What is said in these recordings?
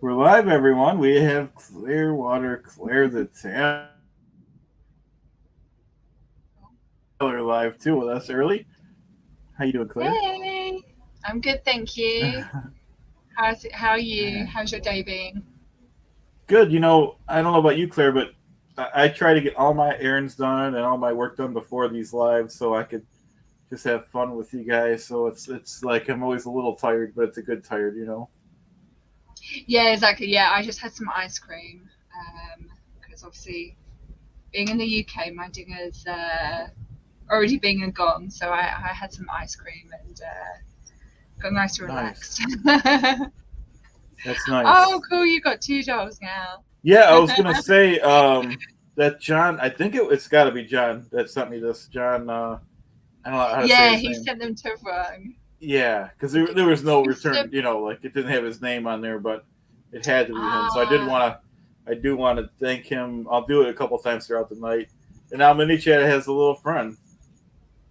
We're live, everyone. We have Clearwater Claire the Taylor live too with us early. How you doing, Claire? Hey, I'm good, thank you. How are you? How's your day been? Good. I don't know about you, Claire, but I try to get all my errands done and all my work done before these lives, so I could just have fun with you guys. So it's like I'm always a little tired, but it's a good tired. Yeah, exactly. Yeah, I just had some ice cream because obviously being in the UK, my dinner's already been and gone, so I had some ice cream and got nice and Nice. relaxed. That's Oh, nice. cool! You got two dogs now. Yeah, I was gonna say that John. I think it's got to be John that sent me this. John. I don't know how to say Yeah, his he name. sent them to everyone. Yeah, because there was no Instead, return. Like it didn't have his name on there, but it had to be him. So ah, I do want to thank him. I'll do it a couple times throughout the night. And now Mini Chat has a little friend.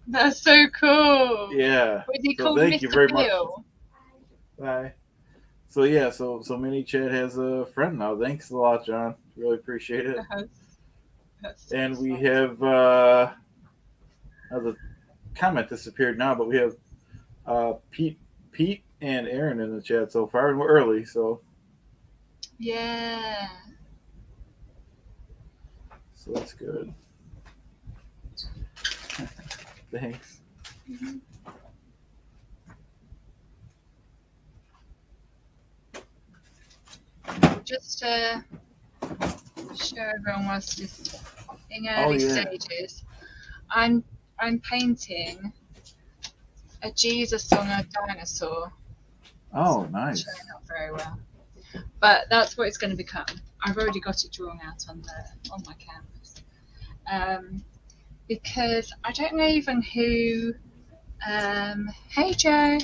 that's so cool. Yeah. Was he So called thank you Mr. very much. Bill? Bye. So yeah, so Mini Chat has a friend now. Thanks a lot, John. Really appreciate it. That's so And we exciting. have the comment disappeared now, but we have Pete and Aaron in the chat so far, and we're early, so Yeah. that's good. Thanks. Mhm. Just to show everyone what's just in Oh early yeah. stages, I'm I'm painting a Jesus on a dinosaur. So Oh it's showing nice. up very well. But that's what it's going to become. I've already got it drawn out on my canvas. Um, because I don't know even who hey Joe,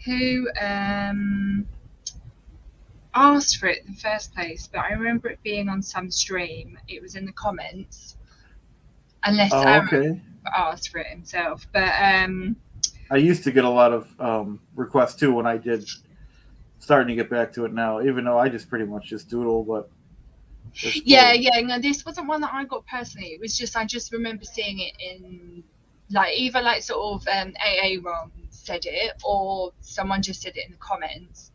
who asked for it in the first place, but I remember it being on some stream. It was in the comments, unless Oh Aaron okay. asked for it himself. But I used to get a lot of requests too when I did starting to get back to it now, even though I just pretty much just doodle, but it's yeah, cool. yeah, no, this wasn't one that I got personally. It was just I just remember seeing it in like either like sort of AA Ron said it or someone just said it in the comments.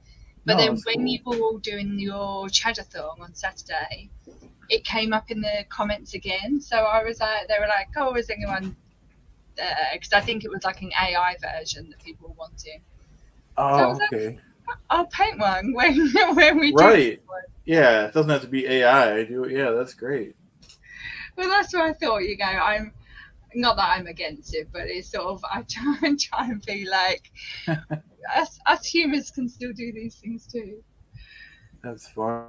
But No, then it's when you cool. were all doing your chadathon on Saturday, it came up in the comments again. So I was like, they were like, "Oh, is anyone there?" Because I think it was like an AI version that people were wanting. So I Oh was like, okay. "I'll paint one when when we do this Right. one." Yeah, it doesn't have to be AI. I do it. Yeah, that's great. Well, that's what I thought. I'm not that I'm against it, but it's sort of I try and be like us humans can still do these things too. That's fun.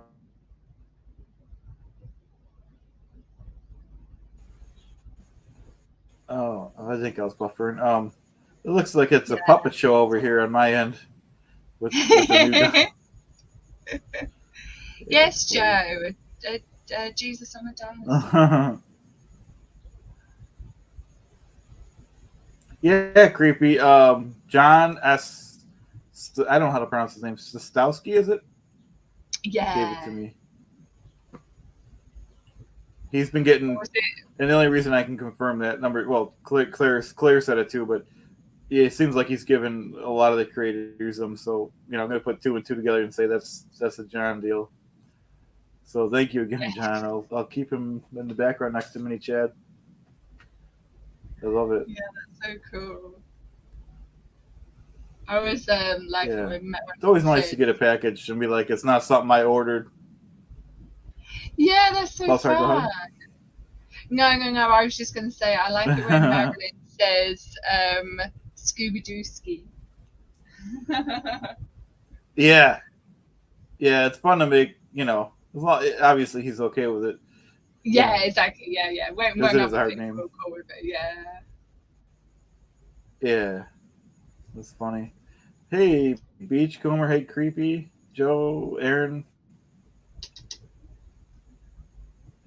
Oh, I think I was buffering. It looks like it's a puppet show over here on my end with a new dog. Yeah. Yeah, it's Yes, funny. Joe. Jesus on a dinosaur. Yeah, creepy. John S. I don't know how to pronounce his name. Stostowski, is it? Gave it to Yeah. me. He's been Or getting, was it? and the only reason I can confirm that number, well, Claire said it too, but yeah, it seems like he's given a lot of the creators them. So I'm gonna put two and two together and say that's a John deal. So thank you again, John. I'll keep him in the background next to Mini Chad. I love it. Yeah, that's so cool. I was like Yeah, when it's always so nice to get a package and be like, it's not something I ordered. yeah, that's so Oh, sorry. Go fun. ahead. No, no, no. I was just gonna say I like it when Marilyn says Scooby Doo ski. Yeah, yeah. It's fun to make. Obviously he's okay with it. You Yeah, know, exactly. Yeah, yeah. because When it is a other hard people name. will call with it. Yeah. Yeah, that's funny. Hey, Beachcomber. Hey, Creepy. Joe, Aaron,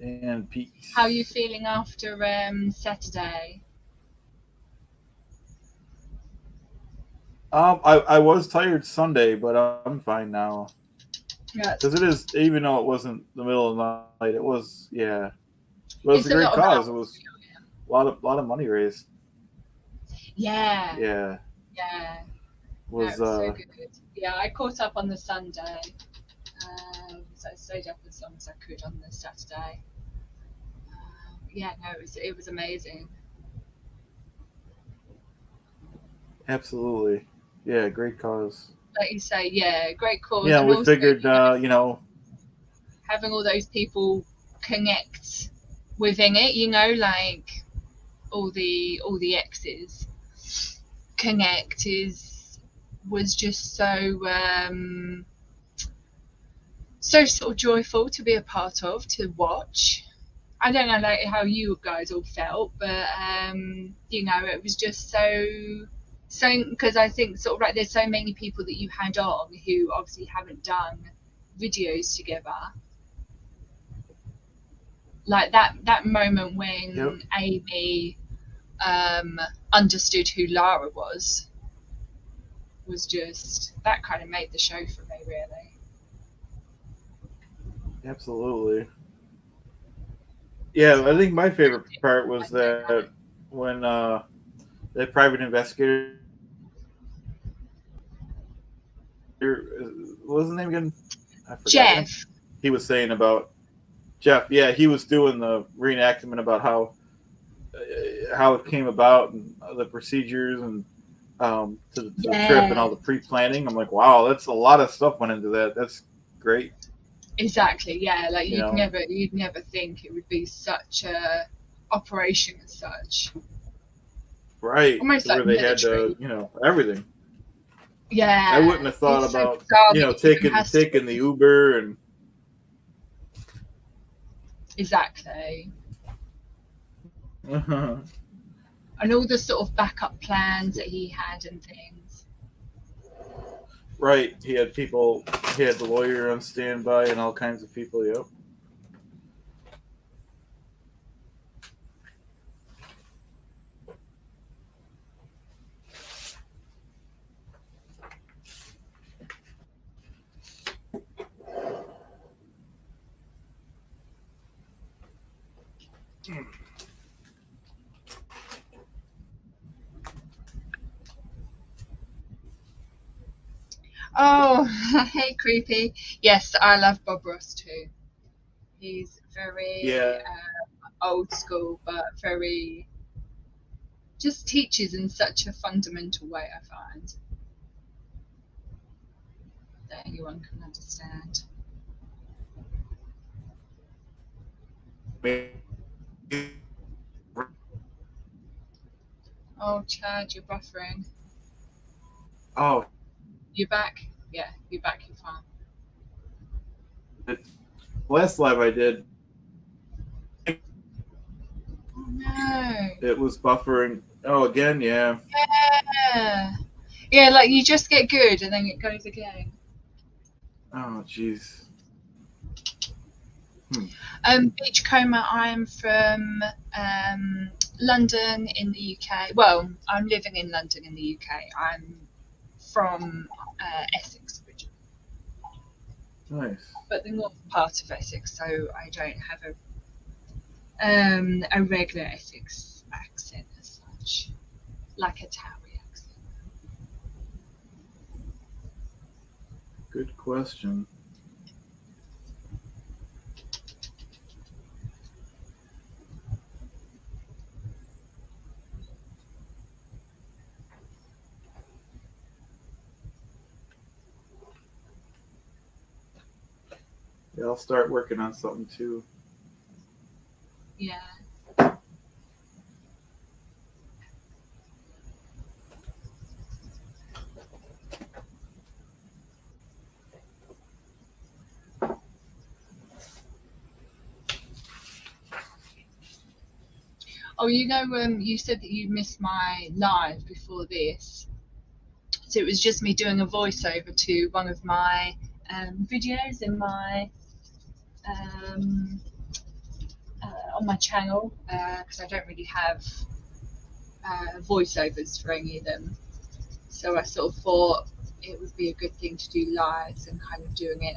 and Pete. How are you feeling after Saturday? I was tired Sunday, but I'm fine now. Yeah, because it is, even though it wasn't the middle of the night, it was, yeah, but it was it's a a great lot of cause. It hours. was a lot of money raised. Yeah, Yeah, yeah. No, it was was so good. Yeah, I caught up on the Sunday, so I stayed up as long as I could on the Saturday. Yeah, no, it was amazing. absolutely, yeah, great cause. Like you say, yeah, great cause, Yeah, and we also figured, having all those people connect within it. Like all the exes connect is was just so sort of joyful to be a part of, to watch. I don't know like how you guys all felt, but it was just so because I think sort of like there's so many people that you had on who obviously haven't done videos together. Like that moment yep, when Amy understood who Lara was just that kind of made the show for me, really. absolutely. Yeah, I think my favorite part was I don't that when that private investigator, what was his name again? I forgot again. Jeff. He was saying about Jeff. Yeah, he was doing the reenactment about how it came about and the procedures and to the trip and Yeah, all the pre-planning. I'm like, wow, that's a lot of stuff went into that. That's great. exactly. Yeah, like You you'd know, never think it would be such a operation as such, right? almost To where like they had to, military. everything. I Yeah, wouldn't have thought it's so about, bizarre that it even has to taking the be. Uber and Exactly. And all the sort of backup plans that he had and things. right. He had the lawyer on standby and all kinds of people. Yep. Oh, hey, creepy. Yes, I love Bob Ross too. He's very Yeah. old school, but very just teaches in such a fundamental way, I find, that anyone can understand. Oh, Chad, you're buffering. Oh, You're back? Yeah, you're back, you're fine. it, last live I did, Oh no. it was buffering. Oh, again, yeah. Yeah. Yeah, like you just get good and then it goes again. Oh, jeez. Hmm. Beachcomber, I'm from London in the UK. Well, I'm living in London in the UK. I'm from Essex originally, Nice. but the north part of Essex, so I don't have a regular Essex accent as such, like a Towie accent. Good question. Yeah, I'll start working on something too. Yeah. Oh, you said that you missed my live before this. So it was just me doing a voiceover to one of my videos in my um, on my channel because I don't really have voiceovers for any of them. So I sort of thought it would be a good thing to do lives and kind of doing it.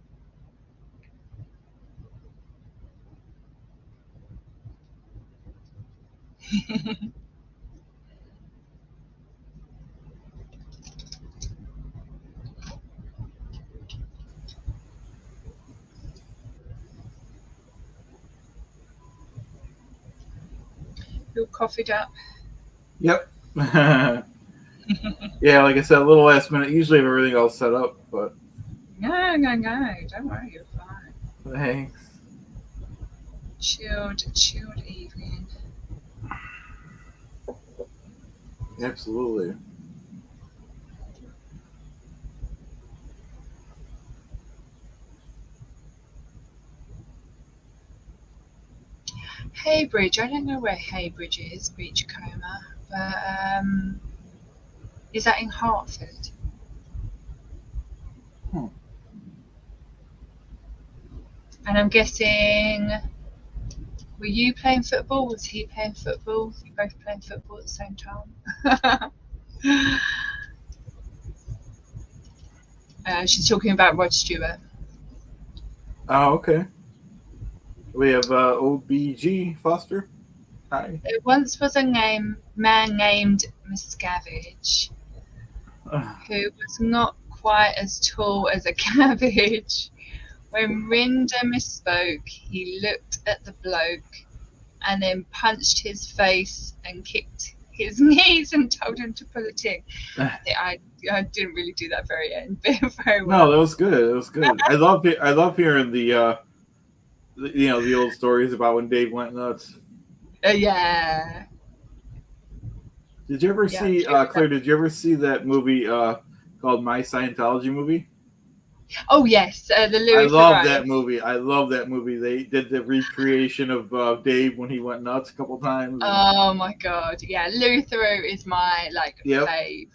You're coffeeed up. Yep. Yeah, like I said, a little last minute. Usually have everything all set up, but No. Don't worry, you're fine. thanks. Chilled evening. Absolutely. Haybridge. I don't know where Haybridge is, Beachcomber, but is that in Hartford? Hmm. And I'm guessing, were you playing football? Was he playing football? You both playing football at the same time? She's talking about Rod Stewart. Oh, okay. We have OBG Foster. Hi. There once was a man named Miscavige who was not quite as tall as a cabbage. When Rinder misspoke, he looked at the bloke and then punched his face and kicked his knees and told him to pull it in. I didn't really do that very very well. No, that was good. It was good. I love hearing the the old stories about when Dave went nuts. Yeah. Did you ever Yeah, see Claire? Did you ever see that movie called My Scientology Movie? Oh yes, the I Louis love Theroux. that movie. I love that movie. They did the recreation of Dave when he went nuts a couple times. Oh my god, yeah, Louis Theroux is my Yep. fave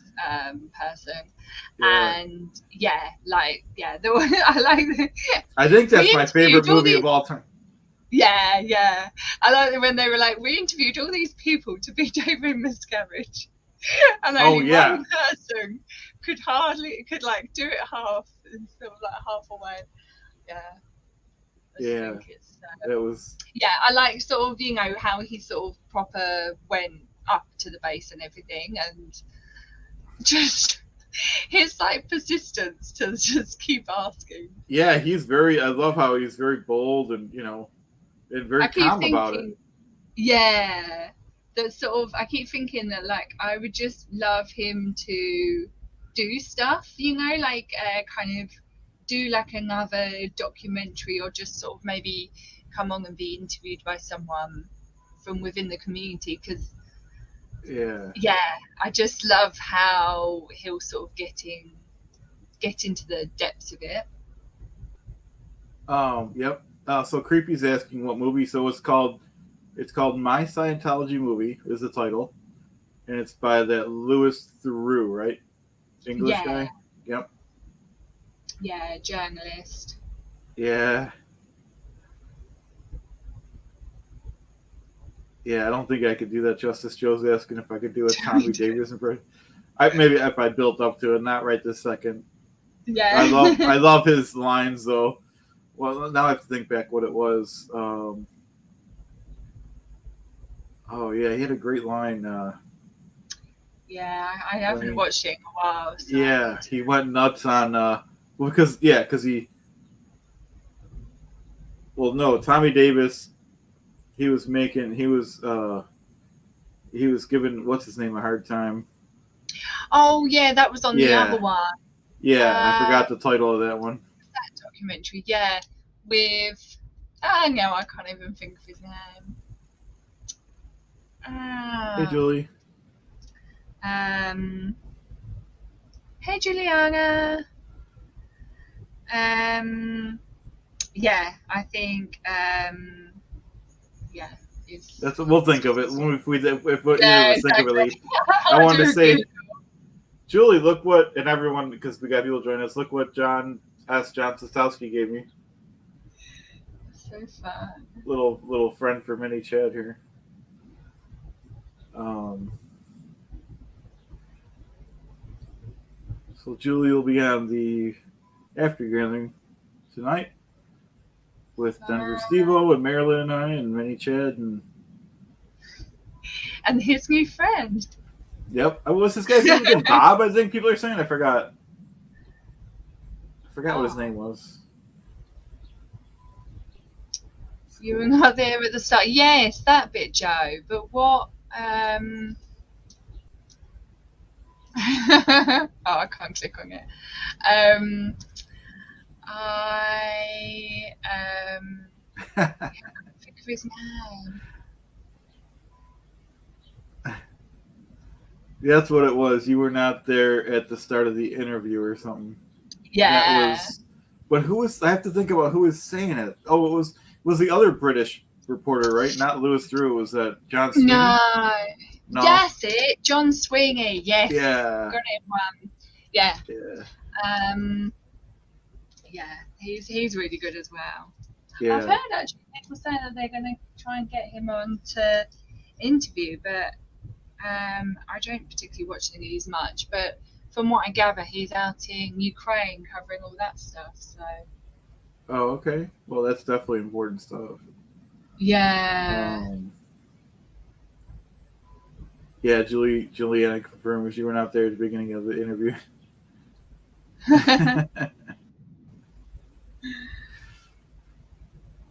person, Yeah. and the one I like. I think that's We my favorite interviewed all movie these- of all time. Yeah, I like it when they were like, we interviewed all these people to be David Miscavige, and only one person could do it half, and sort of half away. Yeah. I think it's, It was. yeah, I like sort of how he sort of proper went up to the base and everything, and just his persistence to just keep asking. Yeah, he's very. I love how he's very bold and and very I keep calm about it. thinking, yeah, that sort of. I keep thinking that I would just love him to do stuff, kind of do another documentary, or just sort of maybe come on and be interviewed by someone from within the community, because I just love how he'll sort of get into the depths of it. Yep. So Creepy's asking what movie. So it's called My Scientology Movie is the title, and it's by that Louis Theroux, right? English guy. Yep. Yeah, journalist. Yeah. Yeah, I don't think I could do that justice. Joe's asking if I could do a Tommy Davis impression. Maybe if I built up to it, not right this second. Yeah. I love his lines though. Well, now I have to think back what it was. Oh yeah, he had a great line. Yeah, I haven't watched it in a while. So yeah, he went nuts on because he. Well, no, Tommy Davis. He was giving what's his name a hard time. Oh yeah, that was on the other one. Yeah, I forgot the title of that one. That documentary, yeah, with no, I can't even think of his name. Hey Julie. Hey Juliana. Yeah, I think yeah. That's what we'll think of it if we think of it. I wanted to say, Julie, look what, and everyone, because we got people joining us. Look what John Sostowski gave me. So fun. Little friend for mini Chad here. So Julie will be on the after gathering tonight with Denver Stevo and Marilyn and I and Mini Chad and and his new friend. Yep. What's this guy's name again? Bob, I think people are saying. I forgot what his name was. You were not there at the start. Yes, that bit, Joe. But what? Oh, I can't click on it. I can't think of his name. That's what it was. You were not there at the start of the interview or something. Yeah. That was. But who was? I have to think about who was saying it. Oh, it was the other British reporter, right? Not Lewis Drew. Was that John Sweeney? No. That's it. John Sweeney. Yes. Yeah. Got it one. Yeah. Yeah. Yeah. He's really good as well. Yeah. I've heard actually people saying that they're going to try and get him on to interview, but I don't particularly watch the news much. But from what I gather, he's out in Ukraine covering all that stuff. So. Oh, okay. Well, that's definitely important stuff. Yeah. Yeah, Juliana confirms you were not there at the beginning of the interview.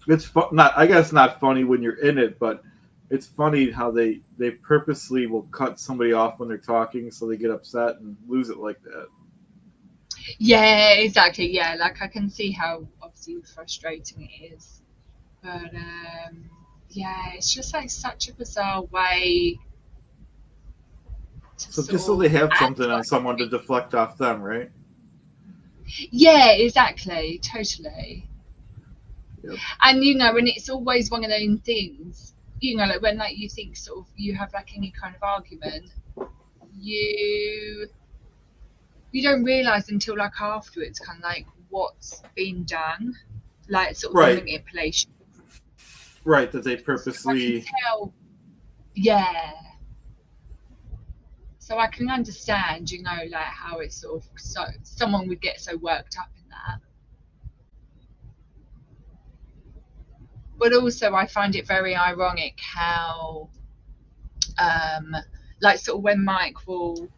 It's I guess not funny when you're in it, but it's funny how they purposely will cut somebody off when they're talking so they get upset and lose it like that. Yeah, exactly. Yeah, like I can see how obviously frustrating it is, but yeah, it's just like such a bizarre way. So just so they have something on someone to deflect off them, right? Yeah, exactly, totally. Yep. And and it's always one of those things. Like when you think sort of you have like any kind of argument, you don't realise until like afterwards, kind of like what's been done, like sort of right. the manipulation. Right, that they purposely. So I can tell, yeah. So I can understand, like how it's sort of someone would get so worked up in that. But also, I find it very ironic how, like sort of when Mike will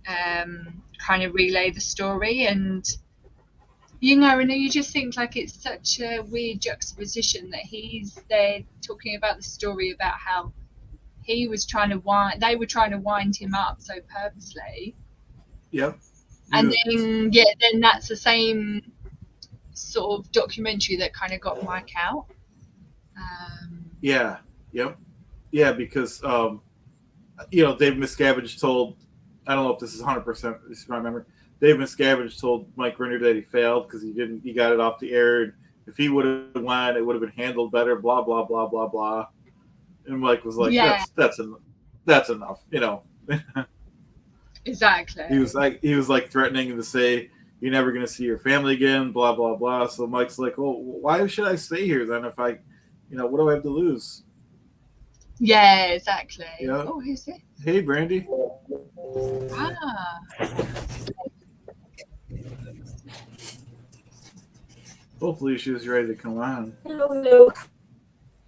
kind of relay the story, and and you just think like it's such a weird juxtaposition that he's there talking about the story about how they were trying to wind him up so purposely. Yep. And then then that's the same sort of documentary that kind of got Mike out. Yeah. Yep. Yeah, because Dave Miscavige told, I don't know if this is 100%, this is my memory. Dave Miscavige told Mike Rinder that he failed because he got it off the air. And if he would have won, it would have been handled better. Blah blah blah blah blah. And Mike was like, yeah. that's enough, Exactly. He was like threatening to say, you're never going to see your family again, blah, blah, blah. So Mike's like, well, why should I stay here then if I, what do I have to lose? Yeah, exactly. Yeah. Oh, who's it? Hey, Brandy. Ah. Hopefully she was ready to come on. Hello.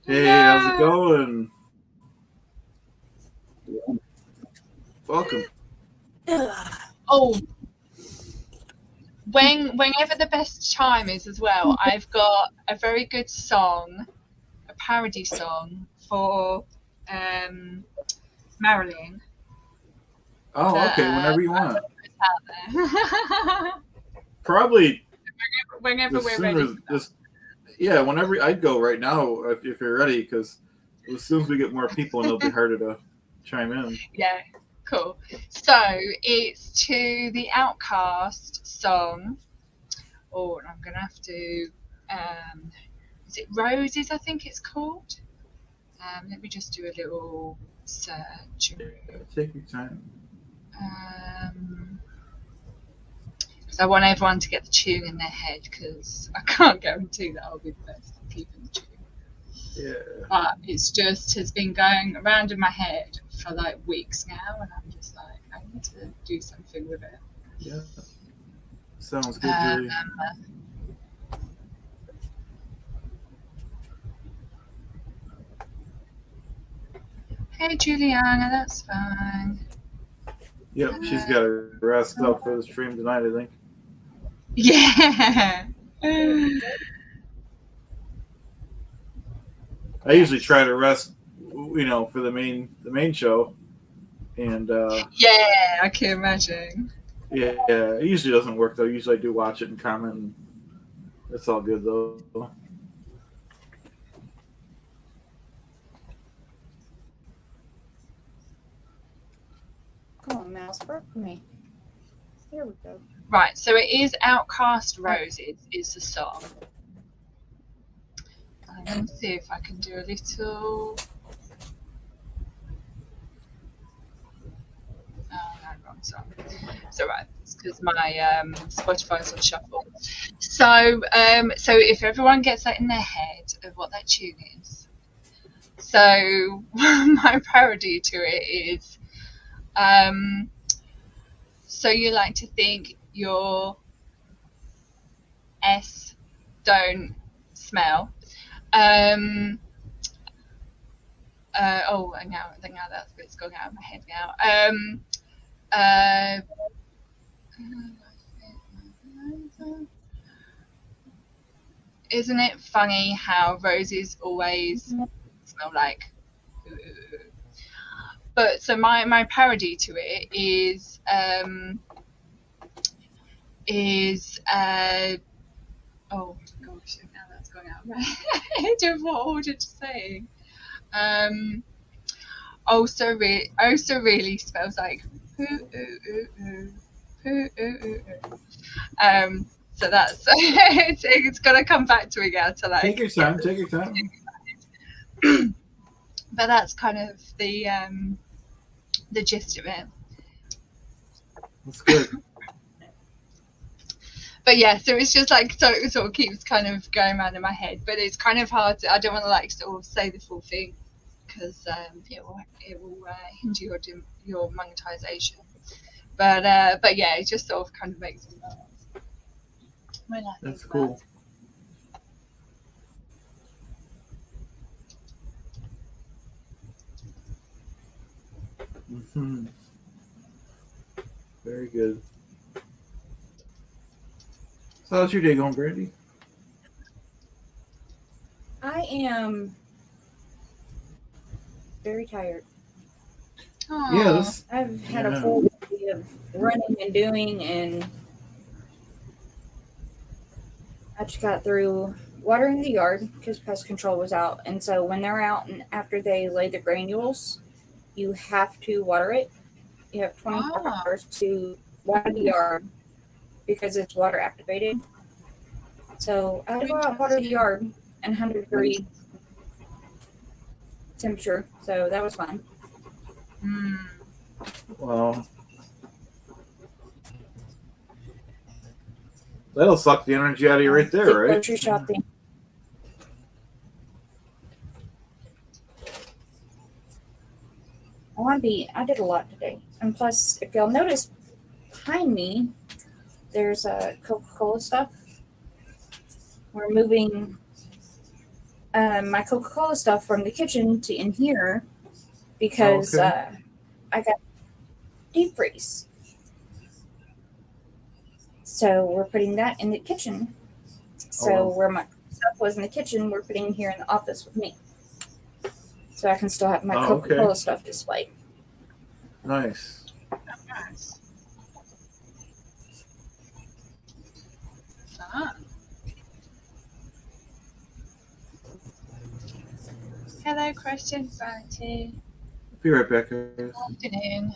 Hey, how's it going? Welcome. Oh, whenever the best time is as well, I've got a very good song, a parody song for Marilyn. Oh, okay. Whenever you want. Probably. Whenever we're ready. Whenever I'd go right now if you're ready, because as soon as we get more people, and it'll be harder to chime in. Yeah, cool. So it's to the Outcast song. Oh, and I'm gonna have to. Is it Roses? I think it's called. Let me just do a little search. Take your time. Because I want everyone to get the tune in their head, because I can't guarantee that I'll be the best at keeping the tune. Yeah. But has been going around in my head for like weeks now, and I'm just like, I need to do something with it. Yeah. Sounds good, Julie. Okay, Juliana, that's fine. Yep, she's got to rest up for the stream tonight, I think. Yeah. I usually try to rest, for the main show, and Yeah, I can imagine. yeah, it usually doesn't work though. Usually I do watch it and comment. And it's all good though. Come on, mouse, work for me. There we go. Right, so it is Outcast Roses is the song. I'm going to see if I can do a little... Oh, no, wrong song. It's alright, it's because my Spotify's on shuffle. So if everyone gets that in their head of what that tune is, so my parody to it is, so you like to think your S don't smell. Now that's it's going out of my head now. Isn't it funny how roses always smell like? But so my parody to it is oh gosh, now that's going out of my head of what I wanted to say. Also really smells like poo ooh ooh ooh poo ooh ooh ooh. So that's it's gonna come back to me now to like Take your time. Take your time. But that's kind of the gist of it. That's good. But yeah, so it's just like so it sort of keeps kind of going around in my head, but it's kind of hard to, I don't want to like sort of say the full thing because it will hinder your monetization. But yeah, it just sort of kind of makes me laugh when I think That's cool. Mm-hmm. Very good. So how's your day going, Brandy? I am very tired. Yeah, I've had a full day of running and doing, and I just got through watering the yard because pest control was out. And so when they're out and after they lay the granules, you have to water it. You have 24 hours to water the yard because it's water activated. So I had to go out and water the yard in 100-degree temperature. So that was fun. Well, that'll suck the energy out of you right there, right? Grocery shopping. I did a lot today. And plus, if y'all notice behind me, there's a Coca-Cola stuff. We're moving my Coca-Cola stuff from the kitchen to in here because I got deep freeze. So we're putting that in the kitchen. So where my stuff was in the kitchen, we're putting it here in the office with me. So I can still have my Coca-Cola stuff displayed. Nice. Nice. Ah. Hello, Christian Friday. Be right back, guys. Afternoon.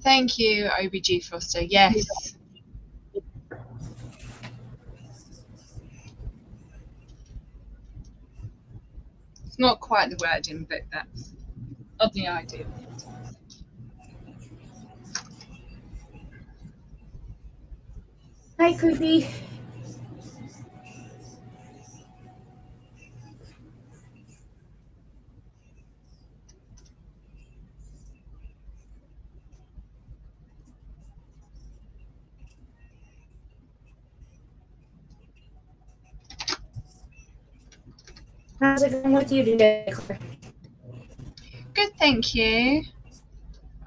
Thank you, OBG Foster. Yes. It's not quite the wording, but that's of the idea. Hi, Creepy. How's it going with you today, Claire? Good, thank you.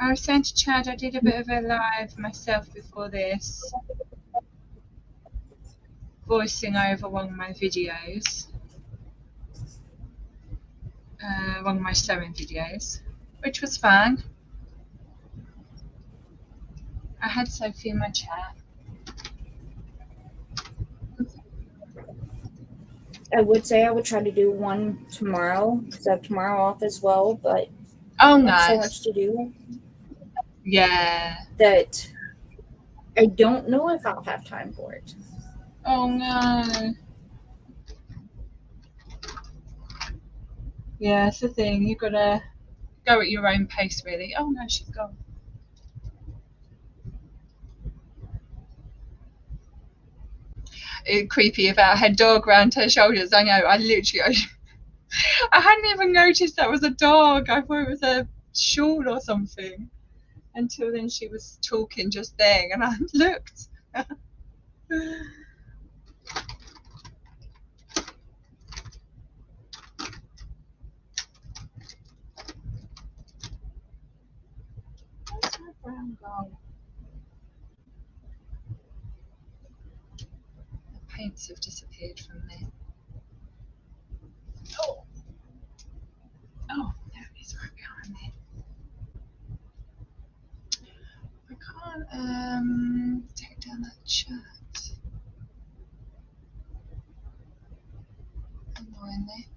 I was saying to Chad, I did a bit of a live myself before this, voicing over one of my videos, one of my sewing videos, which was fun. I had Sophie in my chat. I would say I would try to do one tomorrow because I have tomorrow off as well, but Oh, I have so nice. much to do Yeah. that I don't know if I'll have time for it. Oh, no. Yeah, it's the thing. You've got to go at your own pace, really. Oh, no, she's gone. It's creepy about her dog around her shoulders. I know. I hadn't even noticed that was a dog. I thought it was a shawl or something until then she was talking just then and I looked. Where's my brown gone? The paints have disappeared from there. Oh, there it is, right behind me. I can't take down that shirt. Annoyingly.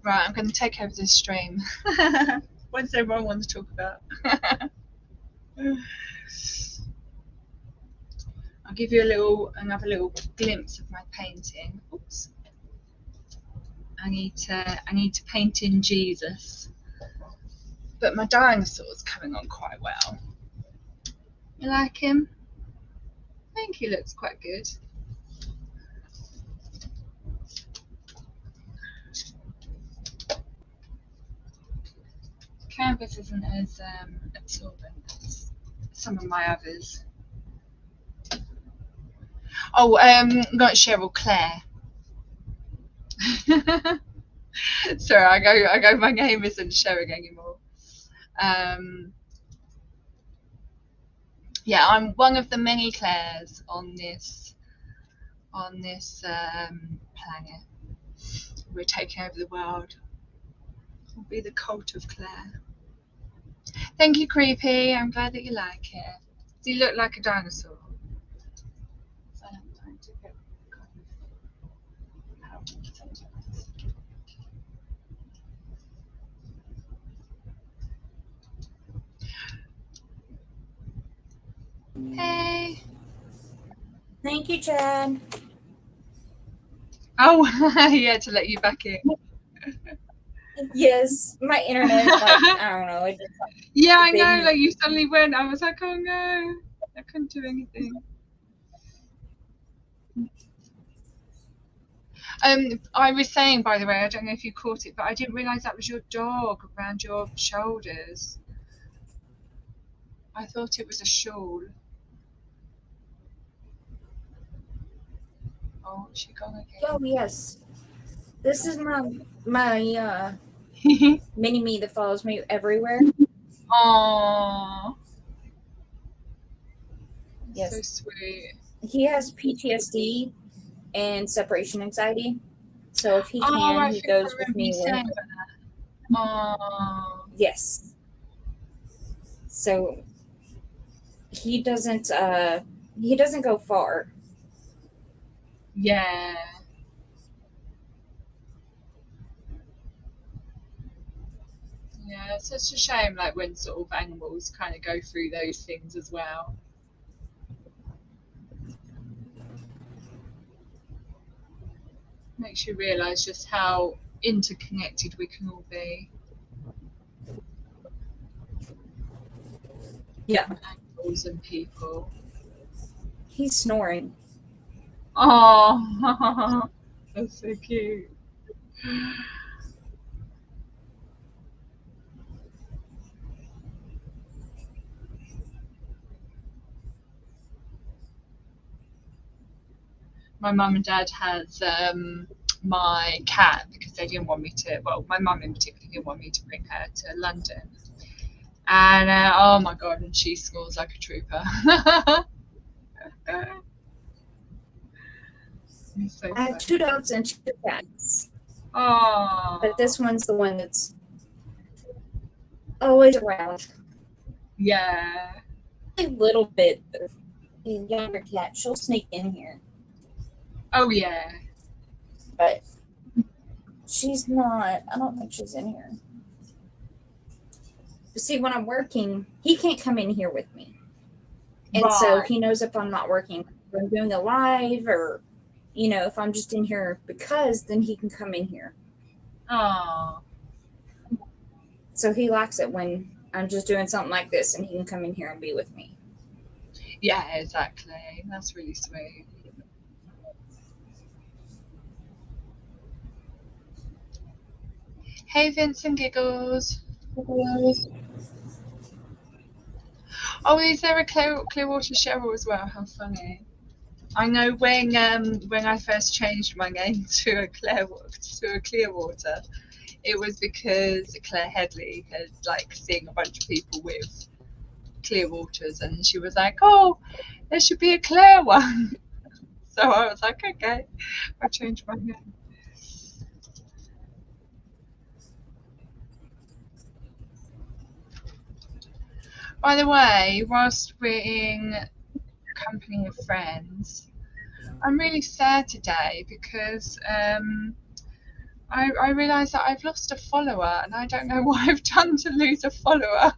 Right, I'm going to take over this stream. What's everyone wants to talk about? I'll give you another little glimpse of my painting. Oops. I need to paint in Jesus, but my dinosaur's coming on quite well. You like him? I think he looks quite good. Canvas isn't as absorbent as some of my others. Oh, not Cheryl, Claire. Sorry, I go. My name isn't sharing anymore. Yeah, I'm one of the many Claires on this planet. We're taking over the world. We'll be the cult of Claire. Thank you, Creepy. I'm glad that you like it. Does he look like a dinosaur? So I'm trying to get kind of how to Hey. Thank you, Chad. Oh, yeah, to let you back in. Yes, my internet, I don't know. It just, Yeah, I know. Like you suddenly went. I was like, oh no, I couldn't do anything. I was saying, by the way, I don't know if you caught it, but I didn't realise that was your dog around your shoulders. I thought it was a shawl. Oh, she gone again. Oh yes, this is my mini me that follows me everywhere. Aww. Yes. So sweet. He has PTSD and separation anxiety, so if he can, he goes with me. Aww. Yes. So he doesn't go far. Yeah. Yeah, it's such a shame, like when sort of animals kind of go through those things as well. Makes you realise just how interconnected we can all be. Yeah. Animals and people. He's snoring. Oh, that's so cute. my mum and dad has my cat because they didn't want me to. Well, my mum in particular didn't want me to bring her to London. And oh my god, and she snores like a trooper. So I have 2 dogs and 2 cats. oh, But this one's the one that's always around. yeah. A little bit. The younger cat, she'll sneak in here. Oh yeah. But she's not, I don't think she's in here. But see, when I'm working, he can't come in here with me. And so Right. he knows if I'm not working, if I'm doing a live or, if I'm just in here because, then he can come in here. Oh. So he likes it when I'm just doing something like this and he can come in here and be with me. Yeah, exactly. That's really sweet. Hey, Vincent Giggles. Oh, is there a Clearwater Cheryl as well? How funny. I know when I first changed my name to a Clearwater, it was because Claire Headley had seen a bunch of people with Clearwaters, and she was like, "Oh, there should be a Claire one." So I was like, "Okay, I changed my name." By the way, whilst we're in company of friends, I'm really sad today because I realised that I've lost a follower and I don't know what I've done to lose a follower.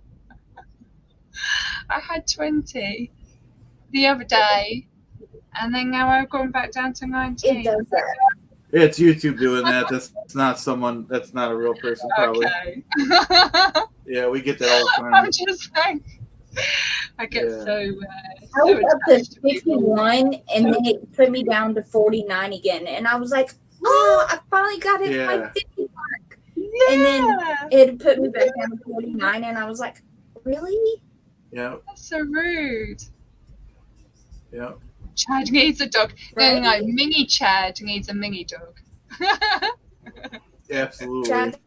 I had 20 the other day and then now I've gone back down to 19. It does that. It's YouTube doing that. That's not someone. That's not a real person, probably. Okay. Yeah, we get that all the time. I'm just saying. I get Yeah. so I was up attached to to people. 51 and then it put me down to 49 again. And I was like, oh, I finally got it Yeah. my 50 mark. Yeah. And then it put me back down to 49 and I was like, really? Yeah, That's so rude. yeah. Chad needs a dog. Right? No, mini Chad needs a mini dog. Absolutely. Chad,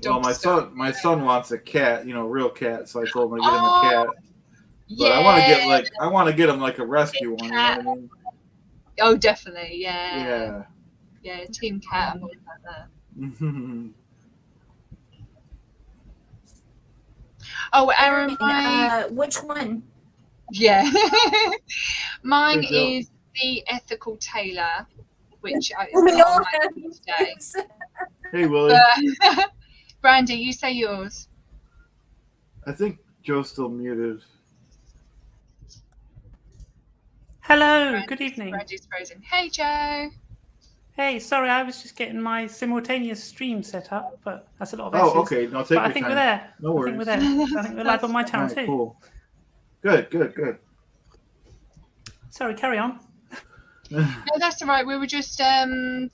Well, my son wants a cat, real cat. So I told him to get him a Oh, cat. But yeah. I want to get him like a rescue one. You know what I mean? Oh, definitely. Yeah. Yeah. Yeah. Team cat. I'm all about that. Oh, Aaron, which one? yeah. Mine Good job. is the ethical tailor, which is We all on my have list today. these. Hey, Willie. Brandy, you say yours. I think Joe's still muted. Hello, good evening. Brandy's frozen. Hey, Joe. Hey, sorry, I was just getting my simultaneous stream set up, but that's a lot of Oh, S's. okay. No, take But your I think time. we're there. No I think we're worries. there. I think we're live on my All channel right, too. cool. Good. Sorry, carry on. No, that's all right. We were just saying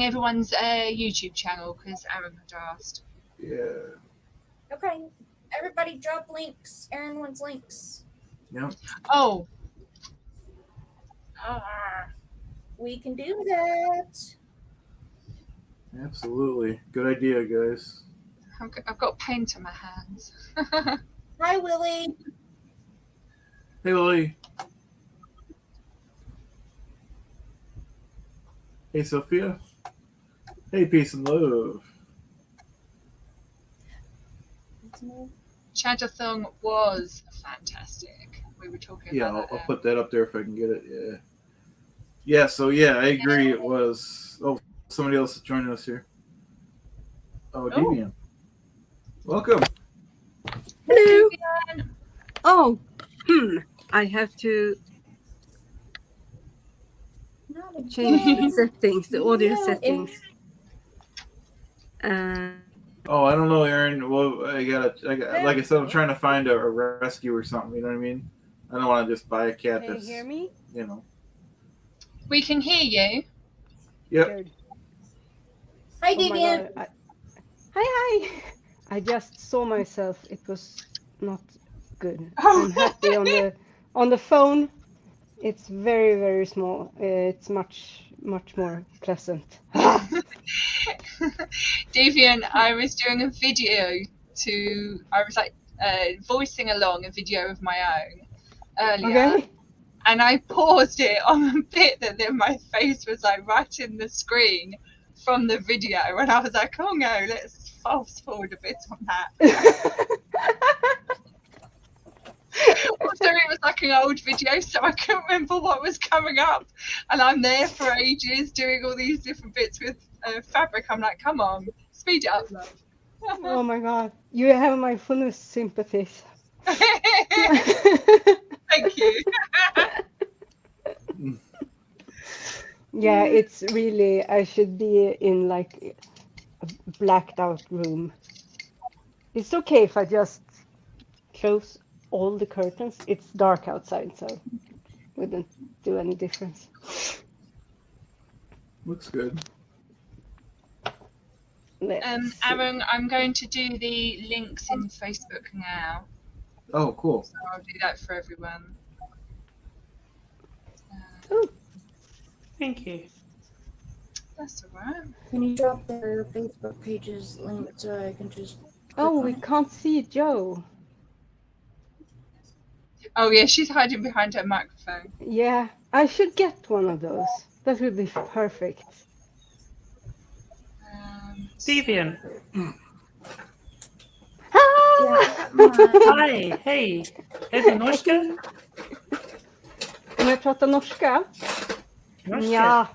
everyone's YouTube channel because Aaron had asked. Yeah. Okay. Everybody drop links. Aaron wants links. Yep. Oh. We can do that. Absolutely. Good idea, guys. I've got paint on my hands. Hi, Willie. Hey, Willie. Hey, Sophia. Hey, peace and love. Chadathon was fantastic. We were talking Yeah, about I'll that. put that up there if I can get it. Yeah. Yeah, so yeah, I agree. It was. Oh, somebody else is joining us here. Oh, Devian. Welcome. Hello. Oh, I have to Not change the again. settings, the audio No, settings. Oh, I don't know, Aaron. Well, I got like I said, I'm trying to find a rescue or something. You know what I mean? I don't want to just buy a cat Can you that's, hear me? We can hear you. Yep. Good. Hi, Oh my Deviant. God. Hi. I just saw myself. It was not good. I'm happy On the phone, it's very, very small. It's much, much more pleasant. Deviant, I was doing a video I was like voicing along a video of my own earlier, Okay. and I paused it on a bit that then my face was like right in the screen from the video, and I was like, oh no, let's fast forward a bit on that. Also, it was like an old video, so I couldn't remember what was coming up, and I'm there for ages doing all these different bits with fabric. I'm like, come on, speed it up, love. Oh my God. You have my fullest sympathies. Thank you. Yeah, it's really, I should be in like a blacked out room. It's okay if I just close all the curtains. It's dark outside, so it wouldn't do any difference. Looks good. Let's see. Aaron, I'm going to do the links in Facebook now, Oh, cool. so I'll do that for everyone. Thank you. That's all right. Can you drop their Facebook pages link so I can just? Oh, we can't see Joe. Oh yeah, she's hiding behind her microphone. Yeah, I should get one of those. That would be perfect. Deviant. Ah! Hi, hej. Är du norska? Om jag pratar norska? Norska? Ja.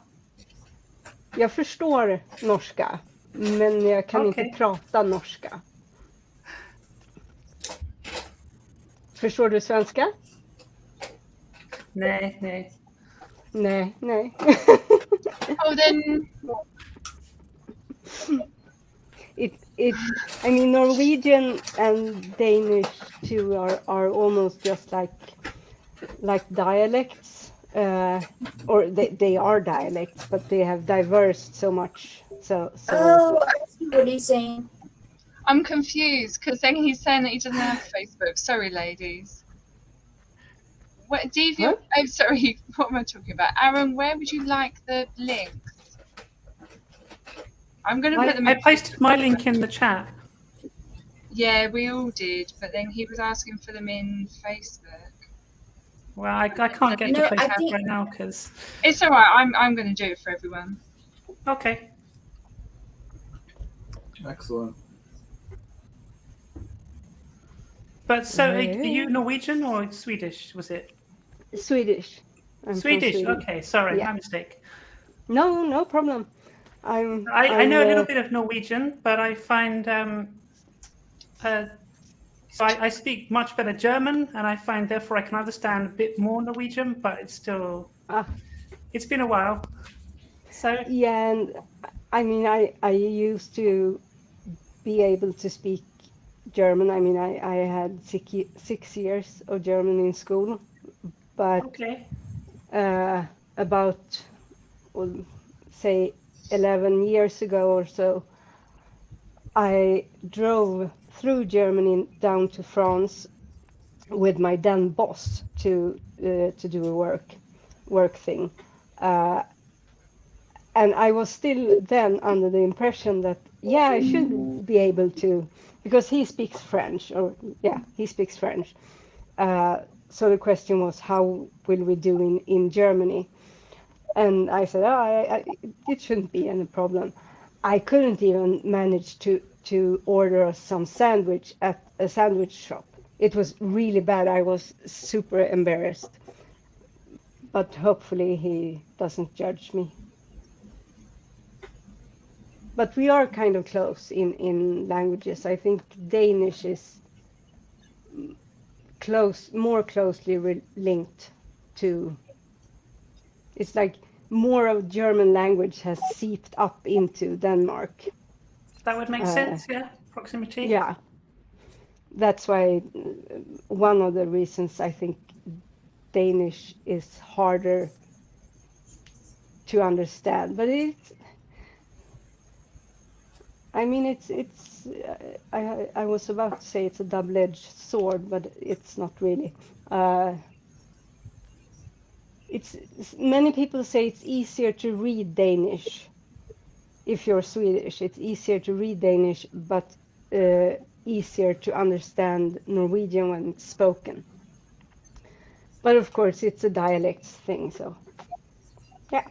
Jag förstår norska, men jag kan Okej. inte prata norska. Förstår du svenska? Nej, nej. Nej, nej. Oh, then I mean, Norwegian and Danish too are almost just like dialects, or they are dialects, but they have diversed so much. So Oh, I see what he's saying. I'm confused because then he's saying that he doesn't have Facebook. Sorry, ladies. What, Deviant? What? I'm sorry. What am I talking about? Aaron, where would you like the links? I'm going to put them. I posted my link in the chat. Yeah, we all did, but then he was asking for them in Facebook. Well, I can't get No, to I Facebook think- right now because. It's all right. I'm going to do it for everyone. Okay. Excellent. But so, are Yeah. you Norwegian or Swedish? Was it Swedish. I'm from Swedish? Sweden. Okay, sorry, Yeah. my mistake. No problem. I I'm, know a little bit of Norwegian, but I find so I speak much better German, and I find therefore I can understand a bit more Norwegian, but it's still it's been a while. So Yeah, and I mean, I used to be able to speak German. I mean, I had 6 years of German in school, but okay, about, well, say, 11 years ago or so, I drove through Germany down to France with my then boss to do a work thing. And I was still then under the impression that, yeah, I should be able to, because he speaks French, he speaks French. So the question was, how will we do in Germany? And I said, it shouldn't be any problem. I couldn't even manage to order some sandwich at a sandwich shop. It was really bad. I was super embarrassed. But hopefully he doesn't judge me. But we are kind of close in languages. I think Danish is more closely linked to. It's like more of German language has seeped up into Denmark. that would make sense. Yeah, proximity. Yeah, that's why one of the reasons I think Danish is harder to understand. But I was about to say it's a double-edged sword, but it's not really. it's many people say it's easier to read Danish if you're Swedish. It's easier to read Danish, but easier to understand Norwegian when it's spoken. But of course, it's a dialect thing, so yeah.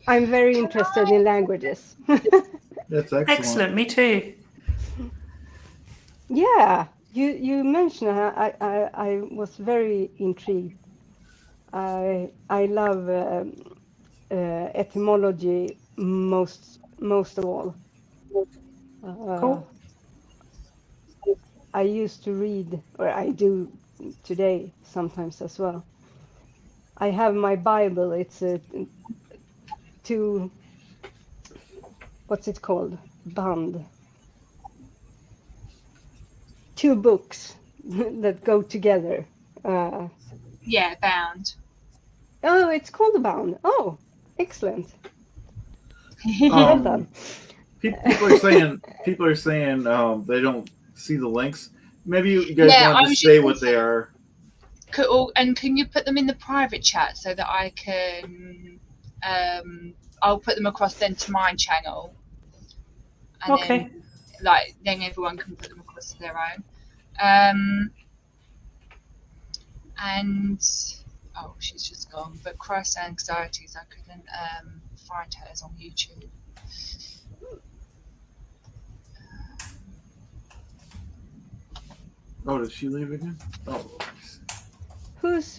I'm very interested in languages. That's excellent. Excellent. Me too. Yeah, you mentioned I was very intrigued. I love etymology most of all. Cool. I used to read, or I do today sometimes as well. I have my Bible. It's what's it called? Band. 2 books that go together. Yeah, bound. Oh, it's called a bound. Oh, excellent. Well done. People are saying they don't see the links. Maybe you guys Yeah, I want to was say just what gonna they say- are. And can you put them in the private chat so that I can? I'll put them across then to my channel. And Okay. then everyone can put them across to their own. And oh, she's just gone. But Christ Anxieties, I couldn't find hers on YouTube. Oh, did she leave again? Oh, Who's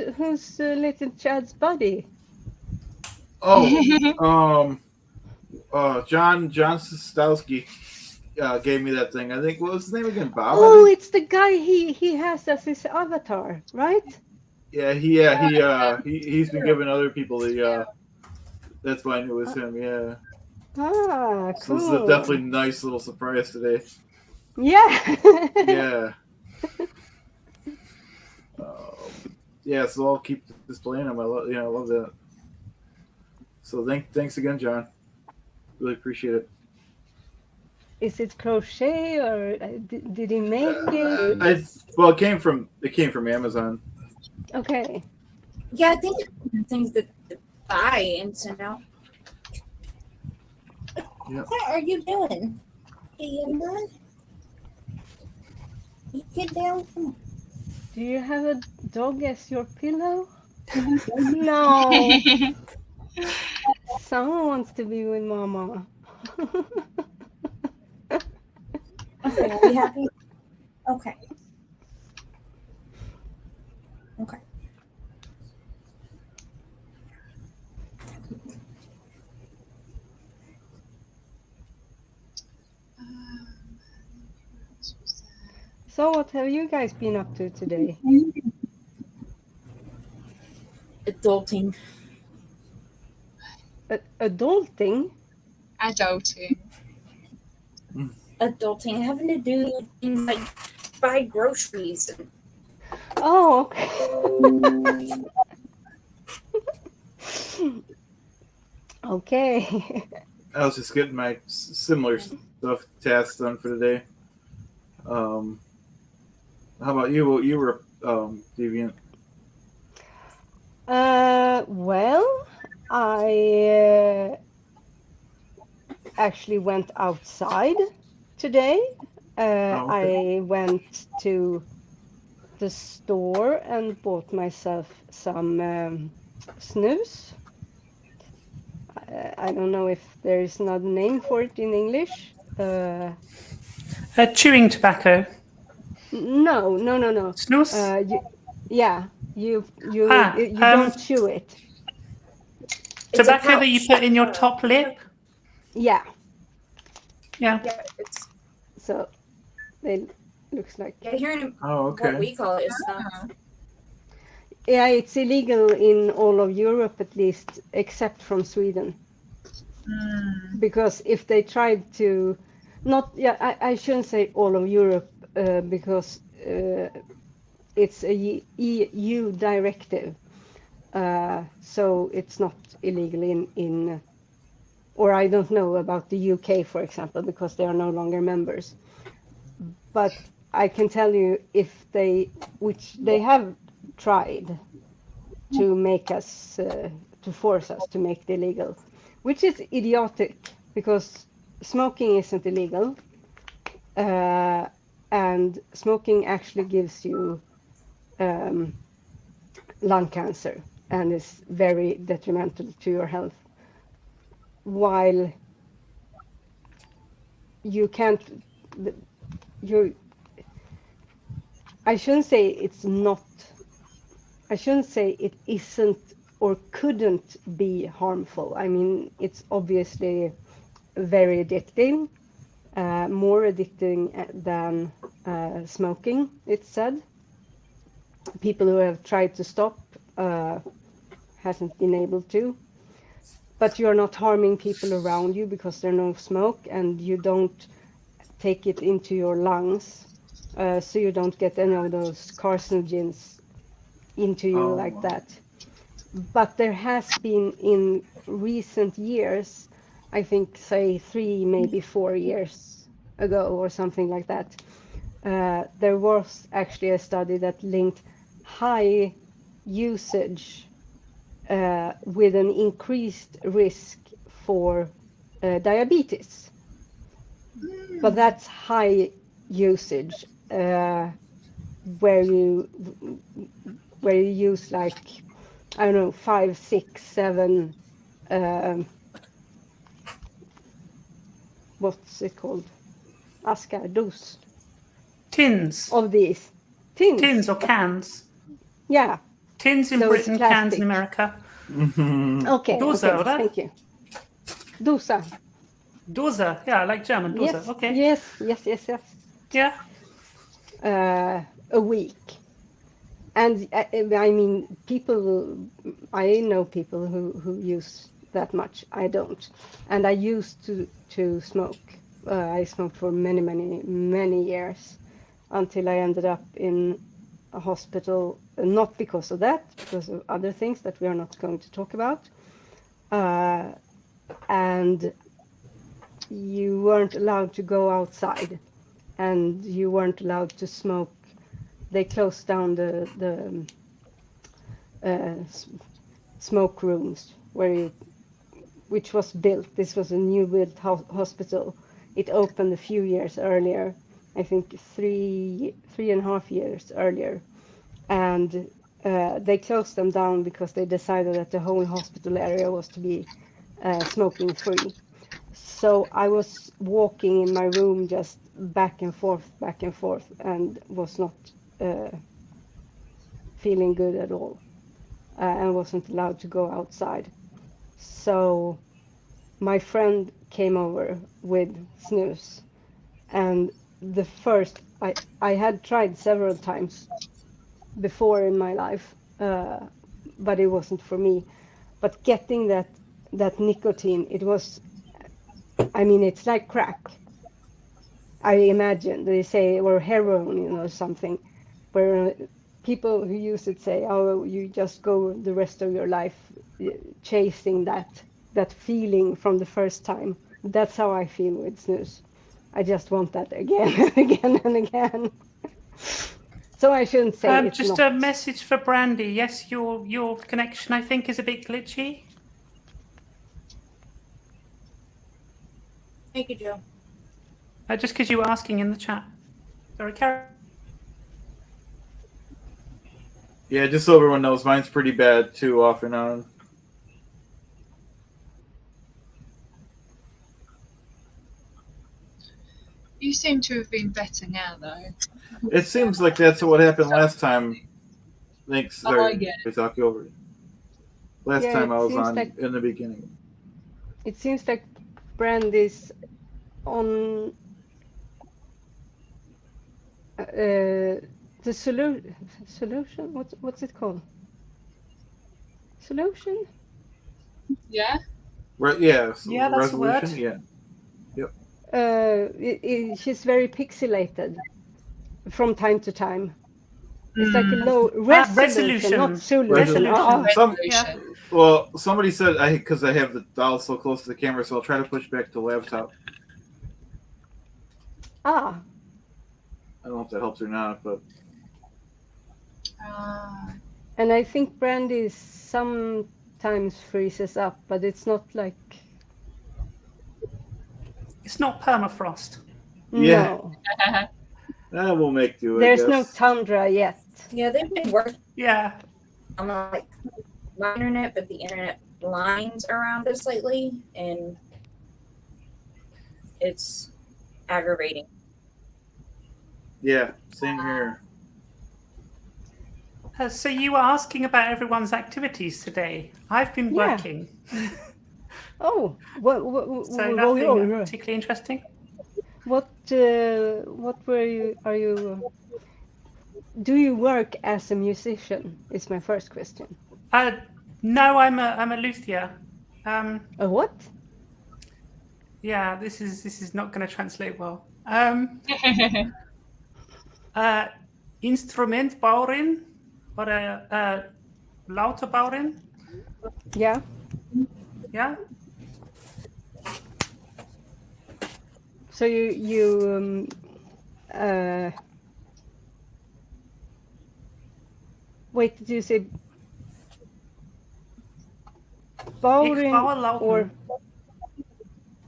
little Chad's buddy? oh, John Stowski gave me that thing. I think what was his name again? Bob. Oh, it's the guy he has as his avatar, right? He's been giving other people the. That's why I knew it was him. Yeah. Ah, So this is cool. a definitely nice little surprise today. Yeah. Yeah. Yeah. So I'll keep displaying them. I love that. So thanks again, John. Really appreciate it. Is it crochet or did he make it? It came from Amazon. Okay. Yeah, I think things that buy and send out. Yep. What are you doing? Hey, young man. You get down. Come on. Do you have a dog as your pillow? No. Someone wants to be with Mama. Okay, are you happy? Okay. Okay. So what have you guys been up to today? Adulting. Adulting? Adulting. Adulting, having to do things like buy groceries. Oh, okay. Okay. I was just getting my similar stuff tasks done for today. How about you? You were Deviant. Well, I actually went outside today. Okay. I went to the store and bought myself some snus. I don't know if there is another name for it in English. Chewing tobacco. No. Snus. You Ah, don't chew it. It's a Tobacco that you pouch. put in your top lip. Yeah. Yeah. Yeah, it's So it looks like. yeah. Here in Oh, okay. what we call it is Yeah, it's illegal in all of Europe at least, except from Sweden. Because if they tried to, I shouldn't say all of Europe because it's a EU directive, so it's not illegal in, or I don't know about the UK, for example, because they are no longer members. But I can tell you which they have tried, to make us to force us to make it illegal, which is idiotic because smoking isn't illegal, and smoking actually gives you lung cancer and is very detrimental to your health. While you can't, you, I shouldn't say it's not, I shouldn't say it isn't or couldn't be harmful. I mean, it's obviously very addicting, more addicting than smoking, it's said. People who have tried to stop hasn't been able to. But you're not harming people around you because there's no smoke, and you don't take it into your lungs, so you don't get any of those carcinogens into you like that. But there has been in recent years, I think, say 3, maybe 4 years ago or something like that, there was actually a study that linked high usage with an increased risk for diabetes. But that's high usage, where you use like, I don't know, 5, 6, 7, what's it called? Askar, dos Tins. of these. Tins. Tins or cans. Yeah. Tins in Those Britain, cans plastic. in America. Okay, Dosa, okay, oder? thank you. Dosa. Dosa, yeah, like German. Dosa, Yes, okay. yes. Yeah. A week. And I mean, I know people who use that much. I don't. And I used to smoke. I smoked for many years until I ended up in a hospital, not because of that, because of other things that we are not going to talk about. And you weren't allowed to go outside, and you weren't allowed to smoke. They closed down the smoke rooms which was built. This was a new built hospital. It opened a few years earlier, I think 3.5 years earlier, and they closed them down because they decided that the whole hospital area was to be smoking free. So I was walking in my room just back and forth, and was not feeling good at all, and wasn't allowed to go outside. So my friend came over with snus, and I had tried several times before in my life, but it wasn't for me. But getting that nicotine, it was, I mean, it's like crack. I imagine they say, or heroin, something, where people who use it say, "Oh, you just go the rest of your life chasing that feeling from the first time." That's how I feel with snus. I just want that again and again and again. So I shouldn't say it's Just not. a message for Brandy. Yes, your connection, I think, is a bit glitchy. Thank you, Joe. Just because you were asking in the chat. Sorry, Karen. Yeah, just so everyone knows, mine's pretty bad too, off and on. You seem to have been better now, though. It seems like that's what happened last time. Thanks. Sorry, yeah. to talk you over. Last Yeah, time it I was seems on like- in the beginning. It seems like Brandy's on the solution. What's it called? Solution? Yeah? Yeah, Yeah, that's the word. resolution. Yeah. She's very pixelated from time to time. It's like a low resolution. not solution. Resolution. Resolution. Well, somebody said because I have the dial so close to the camera, so I'll try to push back the laptop. Ah, I don't know if that helps or not, but And I think brandy sometimes freezes up, but it's not like It's not permafrost. Yeah. no. That will make do. There's I no guess. tundra yet. Yeah, they've been working Yeah. on like my internet, but the internet lines around us lately, and it's aggravating. Yeah, same here. So you were asking about everyone's activities today. I've been Yeah. working, Oh, so nothing particularly interesting. what were you? Are you? Do you work as a musician? Is my first question. No, I'm a luthier. A what? Yeah, this is not going to translate well. Instrumentbauerin oder Lauterbauerin. Yeah. Yeah. So you wait, did you say Ich Baurin baue Lauten. or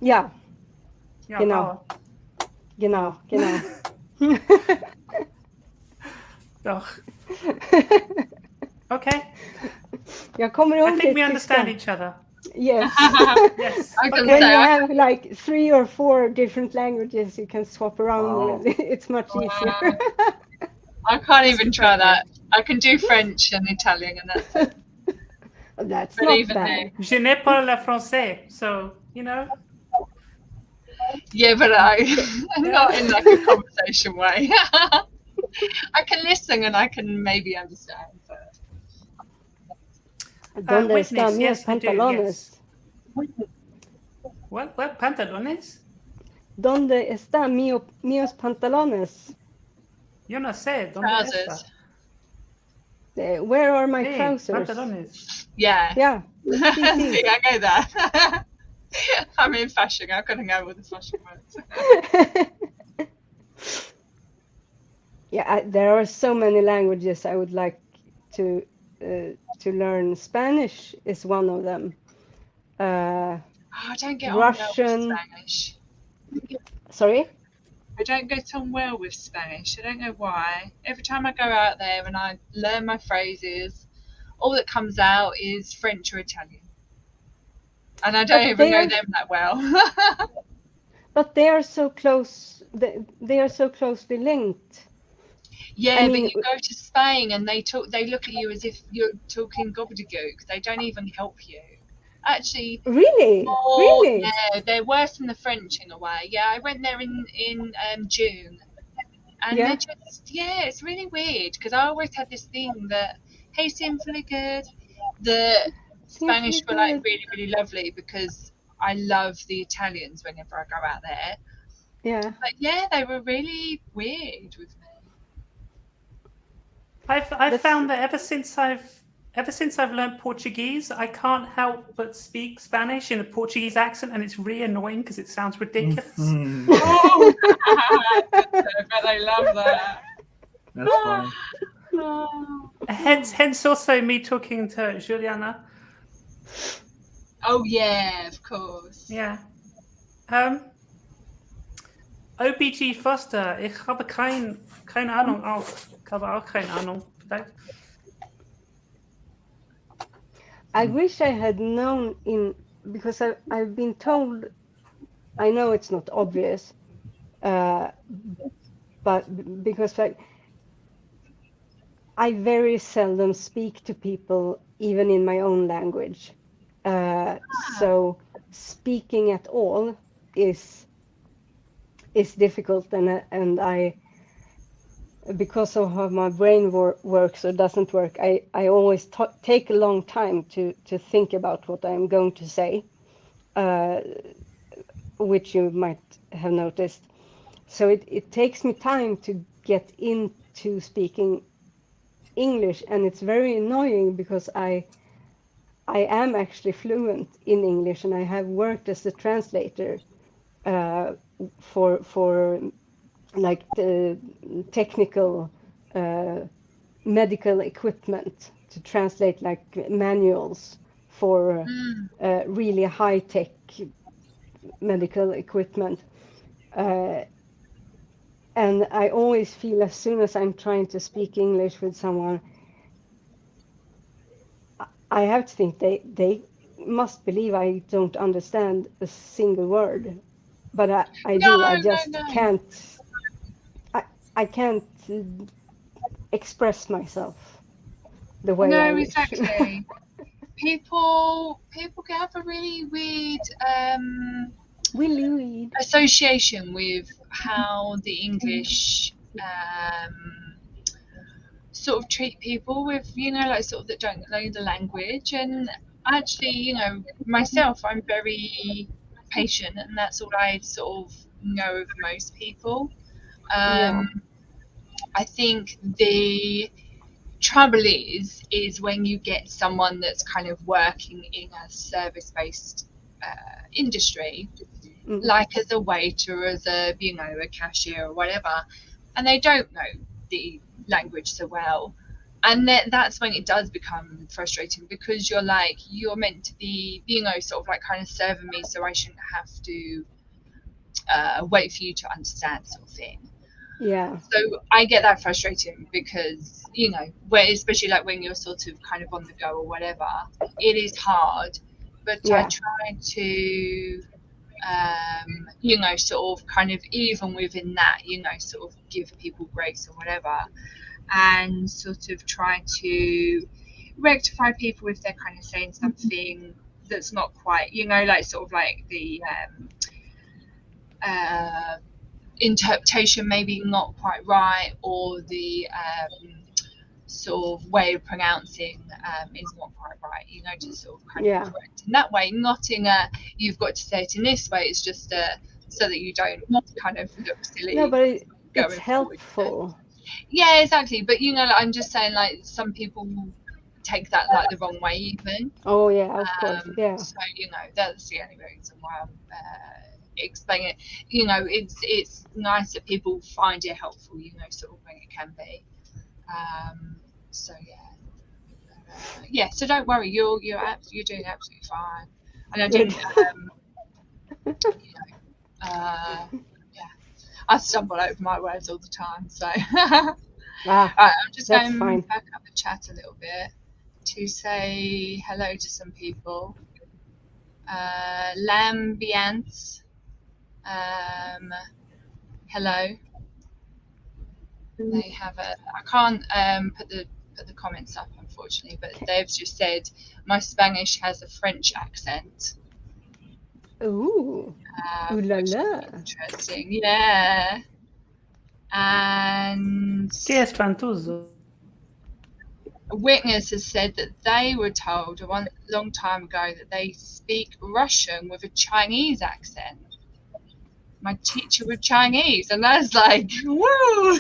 ja, Ja, genau. Bauer. Genau. Doch. Okay. Jag kommer I ihåg think ditt we understand tyska. each other. Yes. Yes. I can When say you I have like 3 or 4 different languages you can swap around Wow. with, it's much easier. can't even try that. I can do French and Italian, and that's it. That's But not even bad. Je ne parle le français, so you know. Yeah, but I'm not in like a conversation way. I can listen and I can maybe understand. But ¿Dónde witness, están mis yes, I do, pantalones? What pantalones? ¿Dónde están míos pantalones? Yo no sé. ¿Dónde trousers. está? Where are my Hey, trousers? pantalones. Yeah. Yeah. See, I go there. I'm in fashion. I couldn't go with the fashion words. Yeah, there are so many languages I would like to learn. Spanish is one of them. Oh, I don't get on well with Russian. Spanish. Sorry? I don't get on well with Spanish. I don't know why. Every time I go out there and I learn my phrases, all that comes out is French or Italian. And I don't even know them that well. But they are so close. They are so closely linked. Yeah, I but mean- you go to Spain and they look at you as if you're talking gobbledygook. They don't even help you. Actually, Really? Really? yeah, they're worse than the French in a way. Yeah, I went there in June, and Yeah. they're just it's really weird because I always had this thing that hey, seems really good. The Spanish were like good. really really lovely because I love the Italians whenever I go out there. Yeah. But yeah, they were really weird with me. I've That's- found that ever since I've learned Portuguese, I can't help but speak Spanish in a Portuguese accent, and it's really annoying because it sounds ridiculous. Mhm. Oh, I bet I love that. That's funny. Oh. Hence also me talking to Juliana. Oh yeah, of course. Yeah. OBG Foster, ich habe keine Ahnung auch. Ich habe auch keine Ahnung. Vielleicht. I wish I had known because I've been told. I know it's not obvious, but because I very seldom speak to people, even in my own language. So speaking at all is difficult, and I, because of how my brain works or doesn't work, I always take a long time to think about what I'm going to say, which you might have noticed. So it takes me time to get into speaking English, and it's very annoying because I am actually fluent in English, and I have worked as a translator for like the technical medical equipment to translate like manuals for really high tech medical equipment. And I always feel as soon as I'm trying to speak English with someone, I have to think they must believe I don't understand a single word. But I No, do. I no, just no. can't. I can't express myself the way I No, wish. exactly. People can have a really weird Willy weed. association with how the English sort of treat people with, like sort of that don't know the language. And actually, myself, I'm very patient, and that's all I sort of know of most people. Yeah. I think the trouble is when you get someone that's kind of working in a service-based industry, like as a waiter, as a a cashier or whatever, and they don't know the language so well, and that's when it does become frustrating, because you're meant to be sort of like kind of serving me, so I shouldn't have to wait for you to understand, sort of thing. Yeah. So I get that frustrating, because where, especially like when you're sort of kind of on the go or whatever, it is hard. But I Yeah. try to sort of kind of, even within that, sort of give people grace or whatever, and sort of try to rectify people if they're kind of saying something that's not quite, like sort of like the interpretation maybe not quite right, or the sort of way of pronouncing is not quite right, just sort of kind of correct in that way, not in a you've got to say it in this way, it's just so that you don't kind of look silly. No, but it's going helpful. Forward, Yeah, exactly. But like, I'm just saying, like, some people take that like the wrong way even. Oh yeah, of course. Yeah. So that's the only reason why I'm explaining it. It's nice that people find it helpful, sort of when it can be. So yeah. So don't worry, you're doing absolutely fine. And I didn't, yeah, I stumble over my words all the time. So I'm just that's going fine. back up the chat a little bit to say hello to some people. Lambiance, hello. They have I can't put the comments up, unfortunately, but they've just said my Spanish has a French accent. Ooh. Ooh la Which la. is interesting, yeah. And Che è spantoso. Witness has said that they were told a long time ago that they speak Russian with a Chinese accent. My teacher was Chinese, and that's like, woo!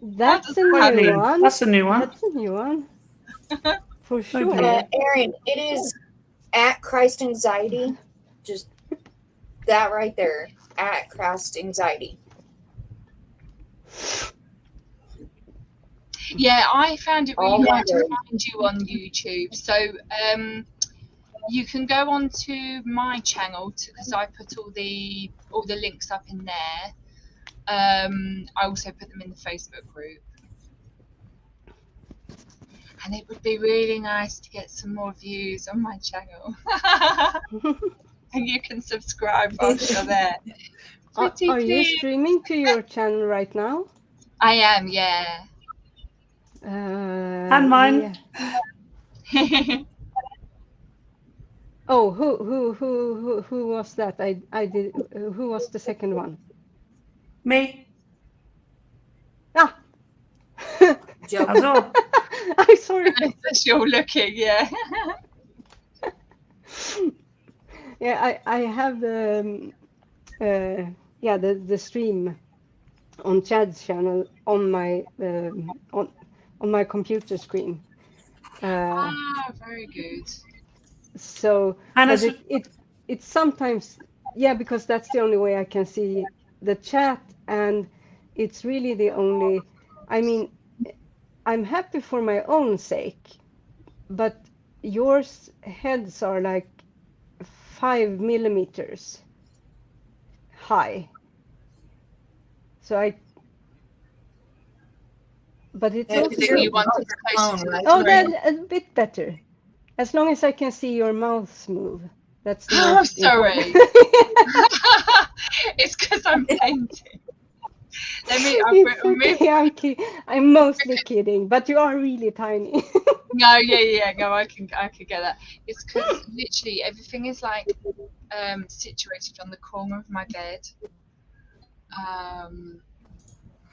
That's a new one. That's a new one. That's a new one. For sure. Aaron, it is at Christ Anxiety. Just that right there. At Christ Anxiety. Yeah, I found it really hard to find you on YouTube. So you can go onto my channel, because I put all the links up in there. I also put them in the Facebook group. And it would be really nice to get some more views on my channel. And you can subscribe whilst you're there. Are you streaming to your channel right now? I am, yeah. And mine. Yeah. Oh, who was that? I did. Who was the second one? Me. Ah. Joke. Also. I'm sorry. As you're looking, yeah. Yeah, I have the the stream on Chad's channel on my on my computer screen. Very good. So, and but it's sometimes, yeah, because that's the only way I can see the chat, and it's really the only. I mean, I'm happy for my own sake but yours heads are like 5 millimeters high. So but it's Yeah, also Is it you want mouth it is closer blown, to the right? oh, screen? that a bit better. As long as I can see your mouth move. That's the I'm most sorry. important. It's because I'm painting. Let me. I'll It's remove. okay. I'm mostly kidding, but you are really tiny. No, yeah. No, I can get that. It's because literally everything is like situated on the corner of my bed. Um,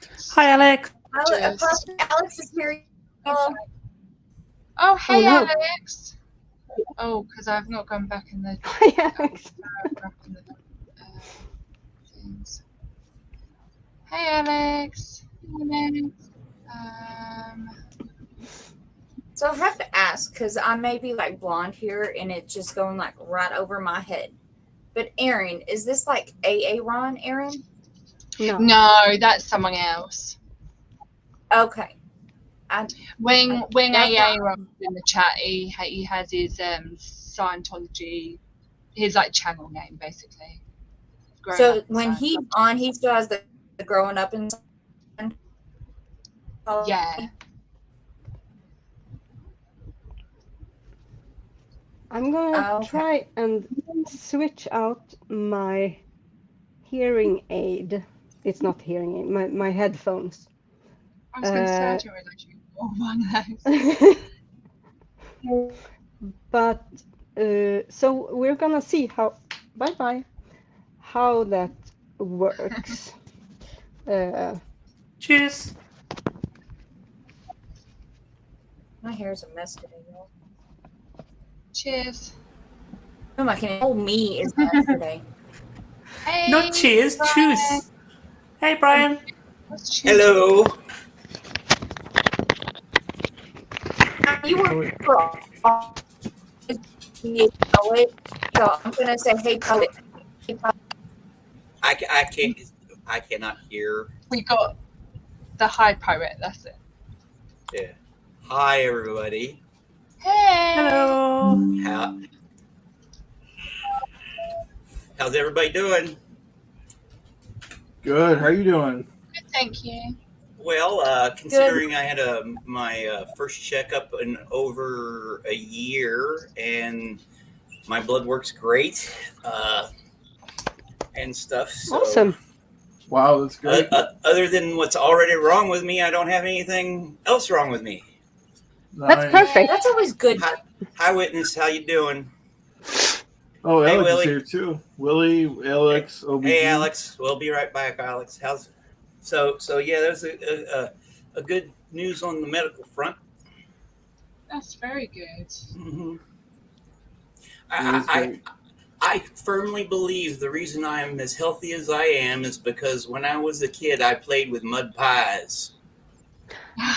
Hi, so Alex. just. Alex is here. Oh, Oh hey, no. Alex. Oh, because I've not gone back in the Hi, Alex. things. Hey, Alex. Hey, Alex. Um, So I have to ask because I may be like blonde here and it's just going like right over my head. But Aaron, is this like AA Ron, Aaron? No. no, that's someone else. Okay. Wing That's AA not, runs in the chat. He has his Scientology, his like channel name basically. Growing up so in when Scientology. he's on, he still has the growing up in Yeah. I'm gonna Oh, okay. try and switch out my hearing aid. It's not hearing aid, my headphones. I was going to say I didn't realize you wore one of those. But so we're gonna see how that works. Cheers. My hair's a mess today, y'all. Cheers. Oh my god, oh me is a mess today. Hey. Not cheers, Brian. choose. Hey, Brian. Let's choose. Hello. You were you poet, so I'm gonna say hey poet. Hey, poet. I cannot hear. We got the high pirate. That's it. Yeah. Hi, everybody. Hey. Hello. How's everybody doing? Good. How you doing? Good, thank you. Well, considering I had my first checkup in over a year, and my blood works great, and stuff. So, Awesome. Wow, that's great. other than what's already wrong with me, I don't have anything else wrong with me. That's Nice. perfect. That's always good. Hi, Witness. How you doing? Oh, Hey, Alex is Willie. here too. Willie, Alex, OBG. Hey, Alex. We'll be right back, Alex. So yeah, there's a good news on the medical front. That's very good. Mm-hmm. It is great. I firmly believe the reason I am as healthy as I am is because when I was a kid, I played with mud pies.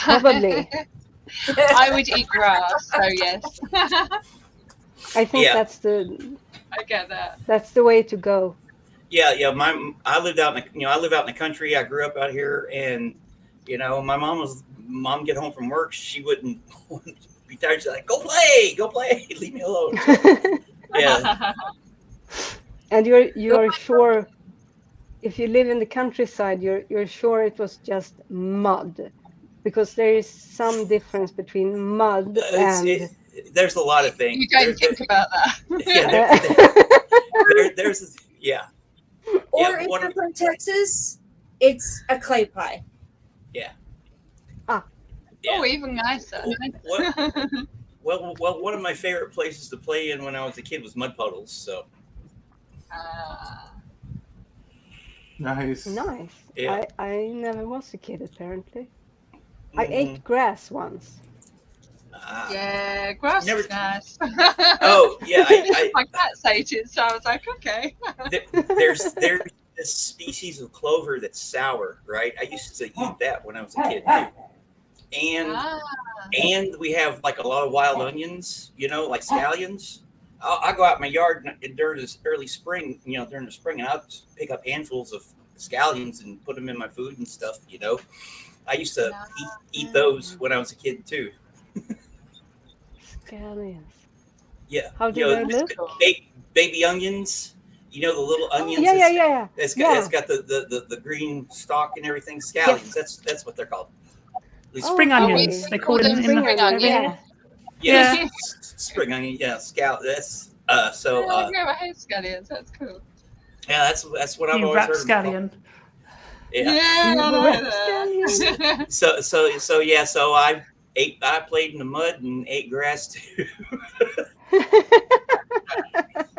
Probably. I would eat grass, so yes. I think Yeah. I get that. that's the way to go. Yeah. I live out in the country. I grew up out here, and my mom get home from work, she wouldn't be tired. She's like, go play, leave me alone. So, yeah. And you're sure if you live in the countryside, you're sure it was just mud, because there is some difference between mud and. There's a lot of things. You don't think about that. Yeah, there's yeah. Or Yeah, if you're from Texas, it's a clay pie. Yeah. Oh, even nicer. Well, one of my favorite places to play in when I was a kid was mud puddles. So Nice. Nice. Yeah. I never was a kid, apparently. I ate grass once. Yeah, grass Never- is nice. Oh yeah, My cats ate it, so I was like, okay. there's this species of clover that's sour, right? I used to eat that when I was a kid too. And we have like a lot of wild onions, like scallions. I go out in my yard during this early spring, during the spring, and I'll just pick up handfuls of scallions and put them in my food and stuff. I used to eat those when I was a kid too. Scallions. Yeah. How do You they know, look? baby onions. You know the little Oh, onions. yeah. It's got the green stalk and everything. Scallions. That's what they're called. Spring Okay. onions. They call it in Spring the onions, over yeah. here. Yes, Yeah. spring onion. Yeah, scout. That's Oh, I've never had scallions. That's cool. yeah. That's what I've You always heard. rapscallion. Yeah. Yeah, I like Rapscallions. that. So yeah. So I played in the mud and ate grass too.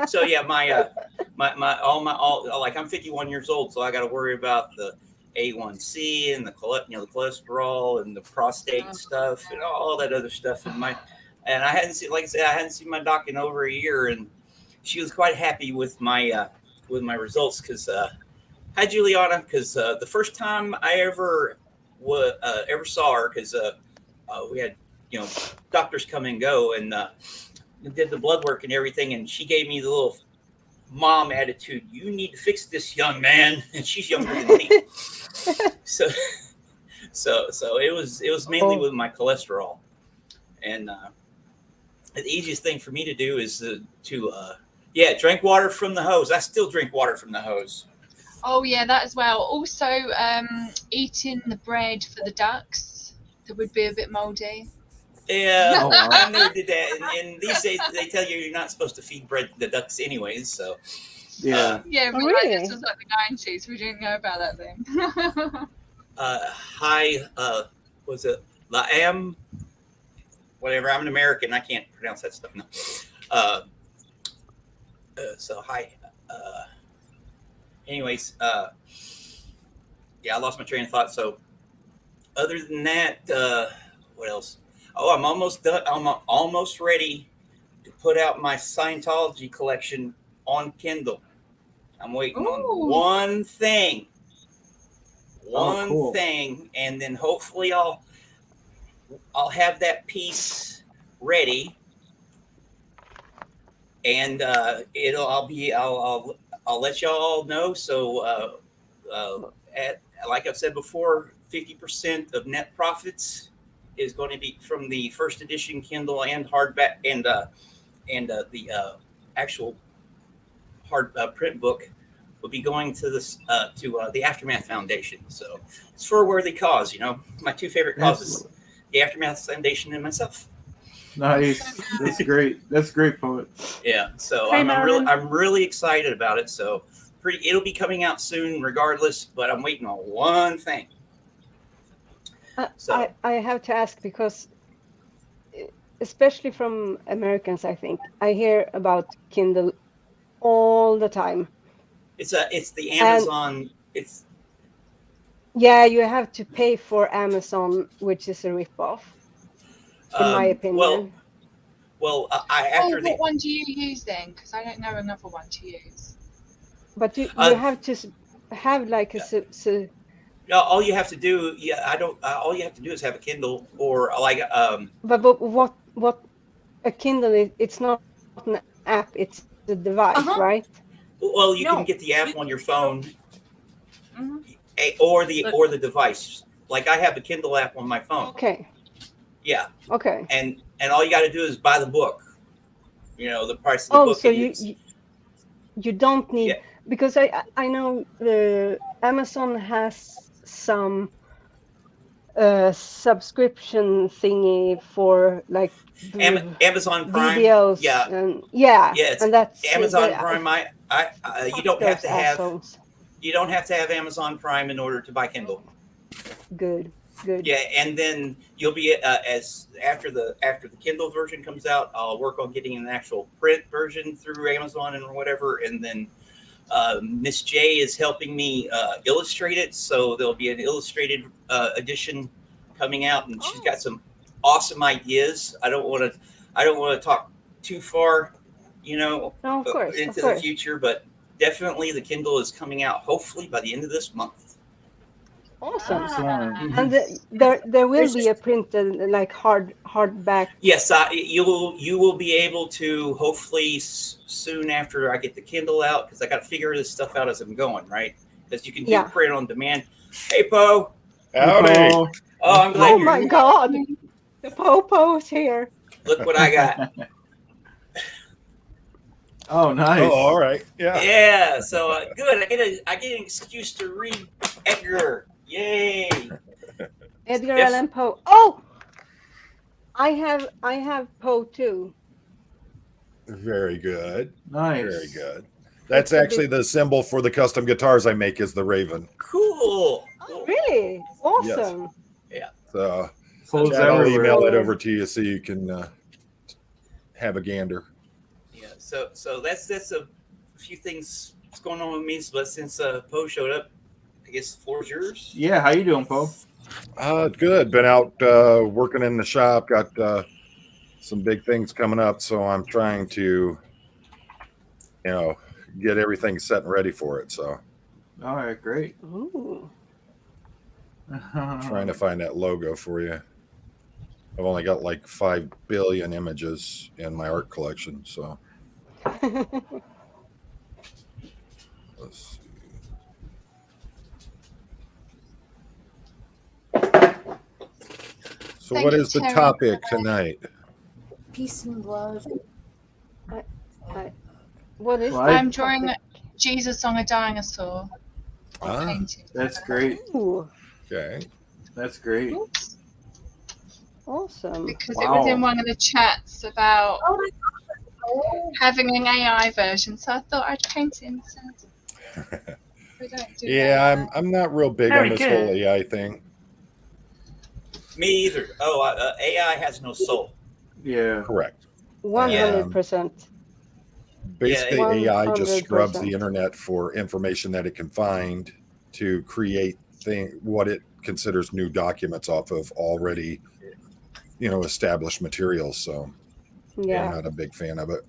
So yeah, all like I'm 51 years old, so I got to worry about the A1C and the cholesterol and the prostate stuff and all that other stuff. And I hadn't seen, like I said, I hadn't seen my doc in over a year, and she was quite happy with my results because hi Juliana, because the first time I ever saw her, because we had doctors come and go and did the blood work and everything, and she gave me the little mom attitude. You need to fix this, young man, and she's younger than me. So it was mainly with my cholesterol, and the easiest thing for me to do is to drink water from the hose. I still drink water from the hose. Oh yeah, that as well. Also, eating the bread for the ducks that would be a bit mouldy. Yeah, Oh, wow. I never did that. And these days they tell you you're not supposed to feed bread to the ducks anyways. So Yeah. Yeah, but Really? this was like the 90s. We didn't know about that thing. was it La Am? Whatever. I'm an American. I can't pronounce that stuff. No. So hi. Anyways, yeah, I lost my train of thought. So other than that, what else? Oh, I'm almost done. I'm almost ready to put out my Scientology collection on Kindle. I'm waiting on one thing. Cool. Thing, and then hopefully I'll have that piece ready, and I'll let y'all know. So like I've said before, 50% of net profits is going to be from the first edition Kindle and hardback and the actual hard print book will be going to this to the Aftermath Foundation. So it's for a worthy cause. My two favorite causes, the Aftermath Foundation and myself. Nice. That's great. That's great, poet. Yeah. So Hey, I'm really excited about it. So it'll be coming out soon, regardless. But I'm waiting on one thing. So I have to ask because, especially from Americans, I think I hear about Kindle all the time. it's the Amazon. Yeah, you have to pay for Amazon, which is a ripoff, in my opinion. Well, what one do you use then? Because I don't know another one to use. But you have to have like a all you have to do, all you have to do is have a Kindle or like But what a Kindle is? It's not an app; it's the device, right? Well, you can get the app on your phone, Mm-hmm. or the device. Like I have the Kindle app on my phone. Okay. Yeah. Okay. And all you got to do is buy the book. The price of the book. So you don't need because I know the Amazon has some subscription thingy for like Amazon Prime videos. Yeah. And It's and that's Amazon Prime. You don't have to have assholes. you don't have to have Amazon Prime in order to buy Kindle. Good. Yeah, and then you'll be after the Kindle version comes out, I'll work on getting an actual print version through Amazon and whatever, and then Miss J is helping me illustrate it, so there'll be an illustrated edition coming out, and she's got some awesome ideas. I don't want to talk too far, No, of course, into the future, but definitely the Kindle is coming out hopefully by the end of this month. Awesome. Excellent. And there will be a printed like hardback. Yes, you will be able to hopefully soon after I get the Kindle out, because I got to figure this stuff out as I'm going, right? Because you can do print on demand. Hey, Poe. Howdy. Oh, I'm glad Oh you're my here. God, the Popo's here. Look what I got. Oh, nice. Oh, all right. Yeah. Yeah, so good. I get an excuse to read Edgar. Yay! Edgar Yes. Allan Poe. Oh, I have Poe too. Very good. Nice. Very good. That's It's a actually bit- the symbol for the custom guitars I make is the raven. Cool. Oh, really? Awesome. So Poe's Chad, I'll everywhere. email it over to you so you can have a gander. Yeah. So that's a few things that's going on with me. But since Poe showed up, I guess the floor's yours. Yeah, how you doing, Poe? Good. Been out working in the shop. Got some big things coming up, so I'm trying to, get everything set and ready for it. So All right, great. Ooh. trying to find that logo for you. I've only got like 5 billion images in my art collection, so let's see. So Thank what you, is the Terry. topic tonight? Peace and love. What is Well, the I'm drawing topic? Jesus on a dinosaur. Or Ah. painting. That's great. Ooh, Okay. That's great. Oops. awesome. Because it was in Wow. one of the chats about Oh, having an AI version, so I thought I'd paint it instead. We don't do Yeah, AI. I'm not real big Very on this good. whole AI thing. Me either. Oh, AI has no soul. Yeah. Correct. 100%. Basically, Yeah. AI just scrubs 100%. the internet for information that it can find to create what it considers new documents off of already, established materials. So I'm Yeah. not a big fan of it.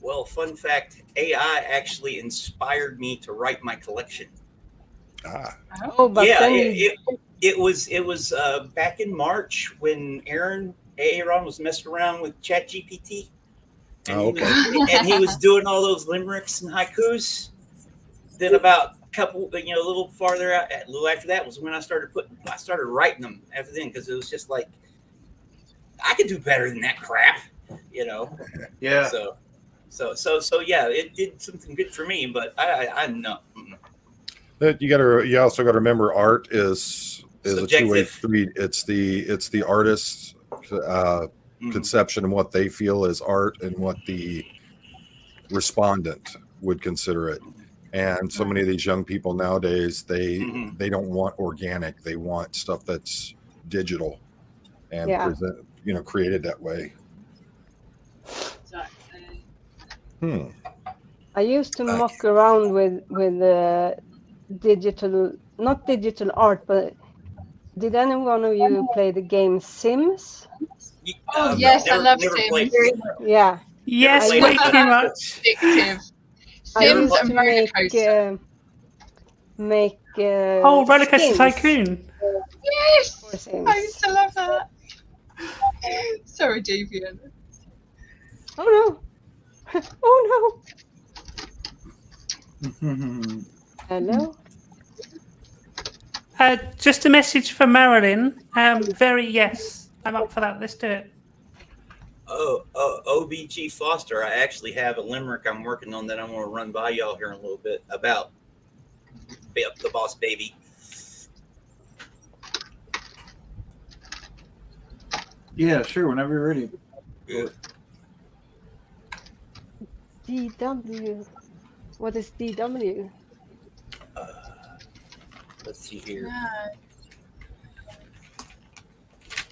Well, fun fact: AI actually inspired me to write my collection. Ah, Oh, but Yeah, then you it was back in March when Aaron was messing around with ChatGPT, and Oh, he was doing all those limericks and haikus. Then about a little farther out, a little after that was when I started writing them after then, because it was just like I could do better than that crap, Yeah. So yeah, it did something good for me, but I know. you also got to remember, art is a two-way Subjective. street. It's the artist's conception and what they feel is art and what the respondent would consider it. And so many of these young people nowadays, they don't want organic. They want stuff that's digital and Yeah. created that way. Exactly. I used to muck around with digital, not digital art, but did any one of you play the game Sims? Oh, yes, I love never Sims. played. Yeah. Yes, played way it, but too I- much. Addictive. I Sims used and to roller coaster. make Oh, Roller Coaster skins Tycoon. Yes, for Sims. I used to love that. Sorry, Deviant. Oh no! Oh no! Hello. Just a message for Marilyn. Very yes. I'm up for that. Let's do it. OBG Foster, I actually have a limerick I'm working on that I'm going to run by y'all here in a little bit about the Boss Baby. Yeah, sure. Whenever you're ready. Good. DW. What is DW? Let's see here. Yeah.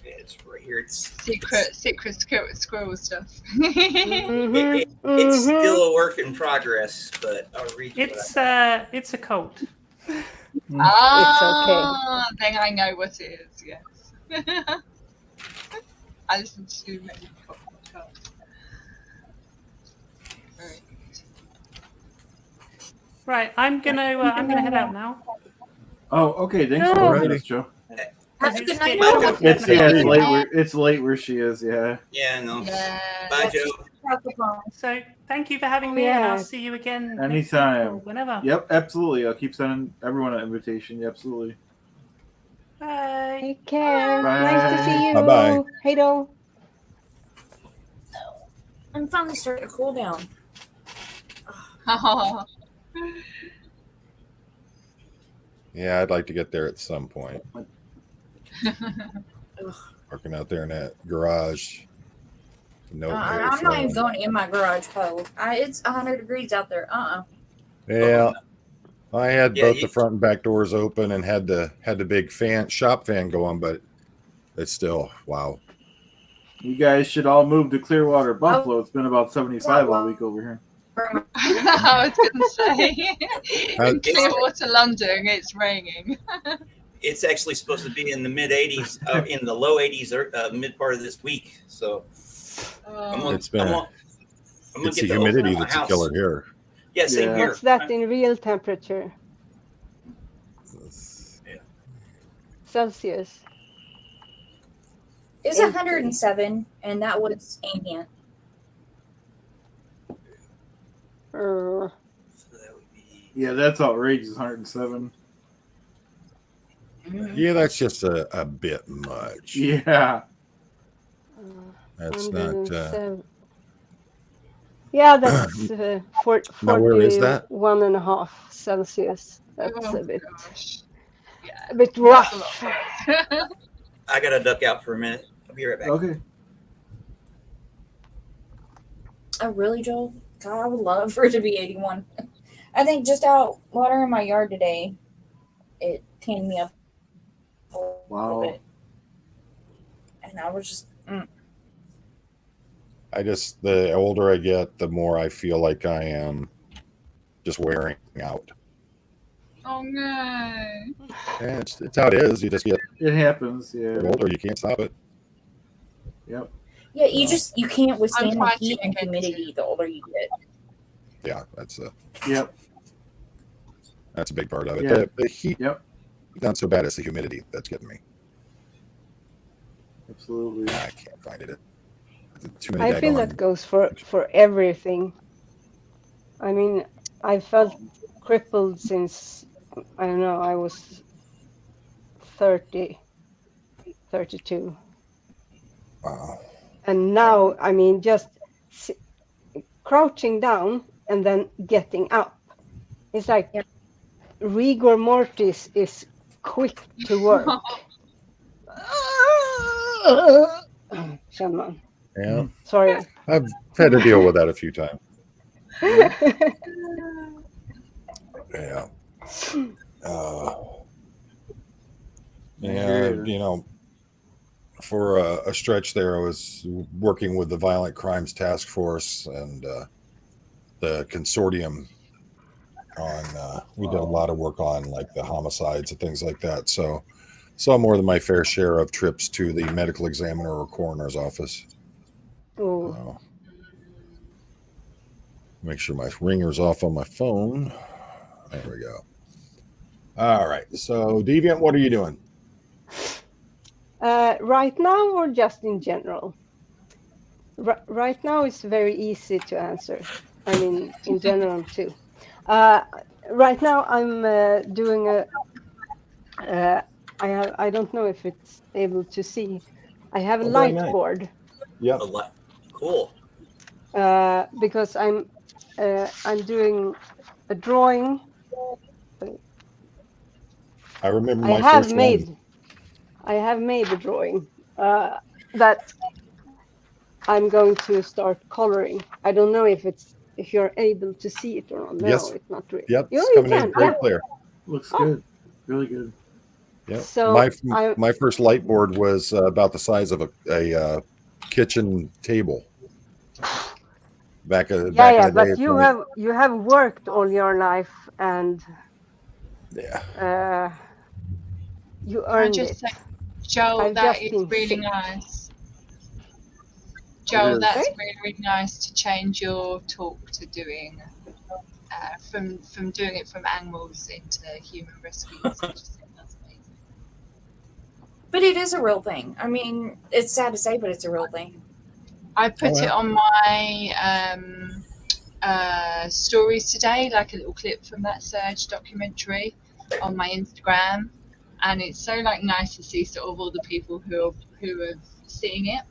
Yeah, it's right here. It's Secret squirrel stuff. Mhm, it's mhm. still a work in progress, but I'll read you what It's a cult. Ah, then I know what it is. Yes. I listen to many podcasts. Right. Right, I'm gonna head out now. Oh, okay. Thanks for No. joining us, Joe. Have a good night. It's late. It's late where she is. Yeah. Yeah, no. Yeah. Bye, Joe. So thank you for having me, and I'll Yeah. see you again next Anytime. week or whenever. Yep. Absolutely. I'll keep sending everyone an invitation. Yeah, absolutely. Bye. Take care. Bye. Nice to see you. Bye-bye. Hey, do. I'm finally starting to cool down. Oh, Yeah, I'd like to get there at some point. Working out there in that garage. No air I'm not even flowing. going in my garage, Poe. It's 100 degrees out there. Yeah, I had Yeah, both you- the front and back doors open and had the big shop fan going, but it's still wow. You guys should all move to Clearwater, Buffalo. It's been about 75 all week over here. I was going to say, in It's- Clearwater, London, it's raining. It's actually supposed to be in the mid 80s, in the low 80s, or mid part of this week. So I'm gonna, It's been- I'm gonna It's get the to open humidity up my that's a house. killer here. Yeah, same Yeah. here. What's that in real temperature? Celsius. It's 107, and that was ambient. Uh, So that would be Yeah, that's outrageous. 107. Yeah, that's just a bit much. Yeah. That's not. 107. Yeah, that's Now, where is that? 41.5 Celsius. That's Oh, a bit gosh. Yeah, a bit that's a rough. lot. I gotta duck out for a minute. I'll be right back. Okay. Oh, really, Joel? God, I would love for it to be 81. I think just out watering my yard today, it tanned me up a little Wow. bit. And I was just, The older I get, the more I feel like I am just wearing out. Oh, no. And it's how it is. You just get It happens. Yeah. older. You can't stop it. Yep. yeah, you can't withstand the trying to heat and get into humidity the older you get. Yeah, that's Yep. a big part of it. Yeah. The heat, Yep. not so bad. It's the humidity that's getting me. Absolutely. I can't find it. Too many I feel daggone- that goes for everything. I mean, I felt crippled since, I don't know, I was 30, 32. Wow. And now, I mean, just crouching down and then getting up. It's like rigor mortis is quick to work. Känner man. Yeah, Sorry. I've had to deal with that a few times. Yeah. And, you know, for a stretch there, I was working with the Violent Crimes Task Force and the consortium on, we did a lot of work on like the homicides and things like that. So saw more than my fair share of trips to the medical examiner or coroner's office. Oh, So, make sure my ringer's off on my phone. There we go. All right. So, Deviant, what are you doing? right now or just in general? Right now it's very easy to answer. I mean, in general too. Right now I'm doing I don't know if it's able to see. I have a Oh, very light nice. board Yeah. A lot. Cool. because I'm doing a drawing. I remember I my have first made one. a drawing that I'm going to start coloring. I don't know if you're able to see it or not. No, Yes. it's not really. Yep. You It's coming can, in very yeah. clear. Looks Oh. good. Really good. Yep. So my first light board was about the size of a kitchen table. Back in the day. but you have worked all your life and Yeah. you Can I earned just it. say, Joel, I've that just is been really sick. nice. Joel, is. that's Sorry? really, really nice to change your talk to doing from doing it from animals into human rescues. I just think that's amazing. But it is a real thing. I mean, it's sad to say, but it's a real thing. I put Oh, it on my stories today, like a little clip from that Surge documentary on my Instagram, and it's so like nice to see sort of all the people who are seeing it.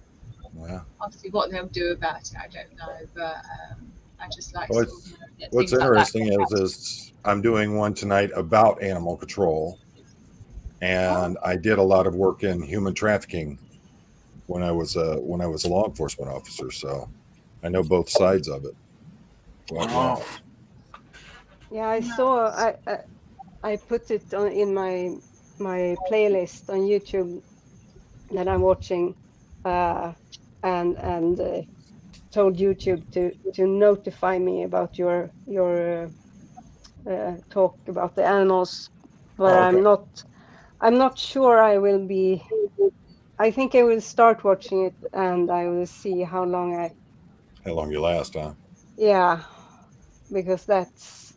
Yeah. Obviously, what they'll do about it, I don't know. But I just like Well, sort of knowing that what's things like that interesting get out. is I'm doing one tonight about animal control, and I did a lot of work in human trafficking when I was a law enforcement officer, so I know both sides of it quite well. Yeah, I saw. Nice. I put it on in my playlist on YouTube that I'm watching, and told YouTube to notify me about your talk about the animals, but Oh, okay. I'm not sure I will be. I think I will start watching it and I will see how long How long you last, huh? yeah, because that's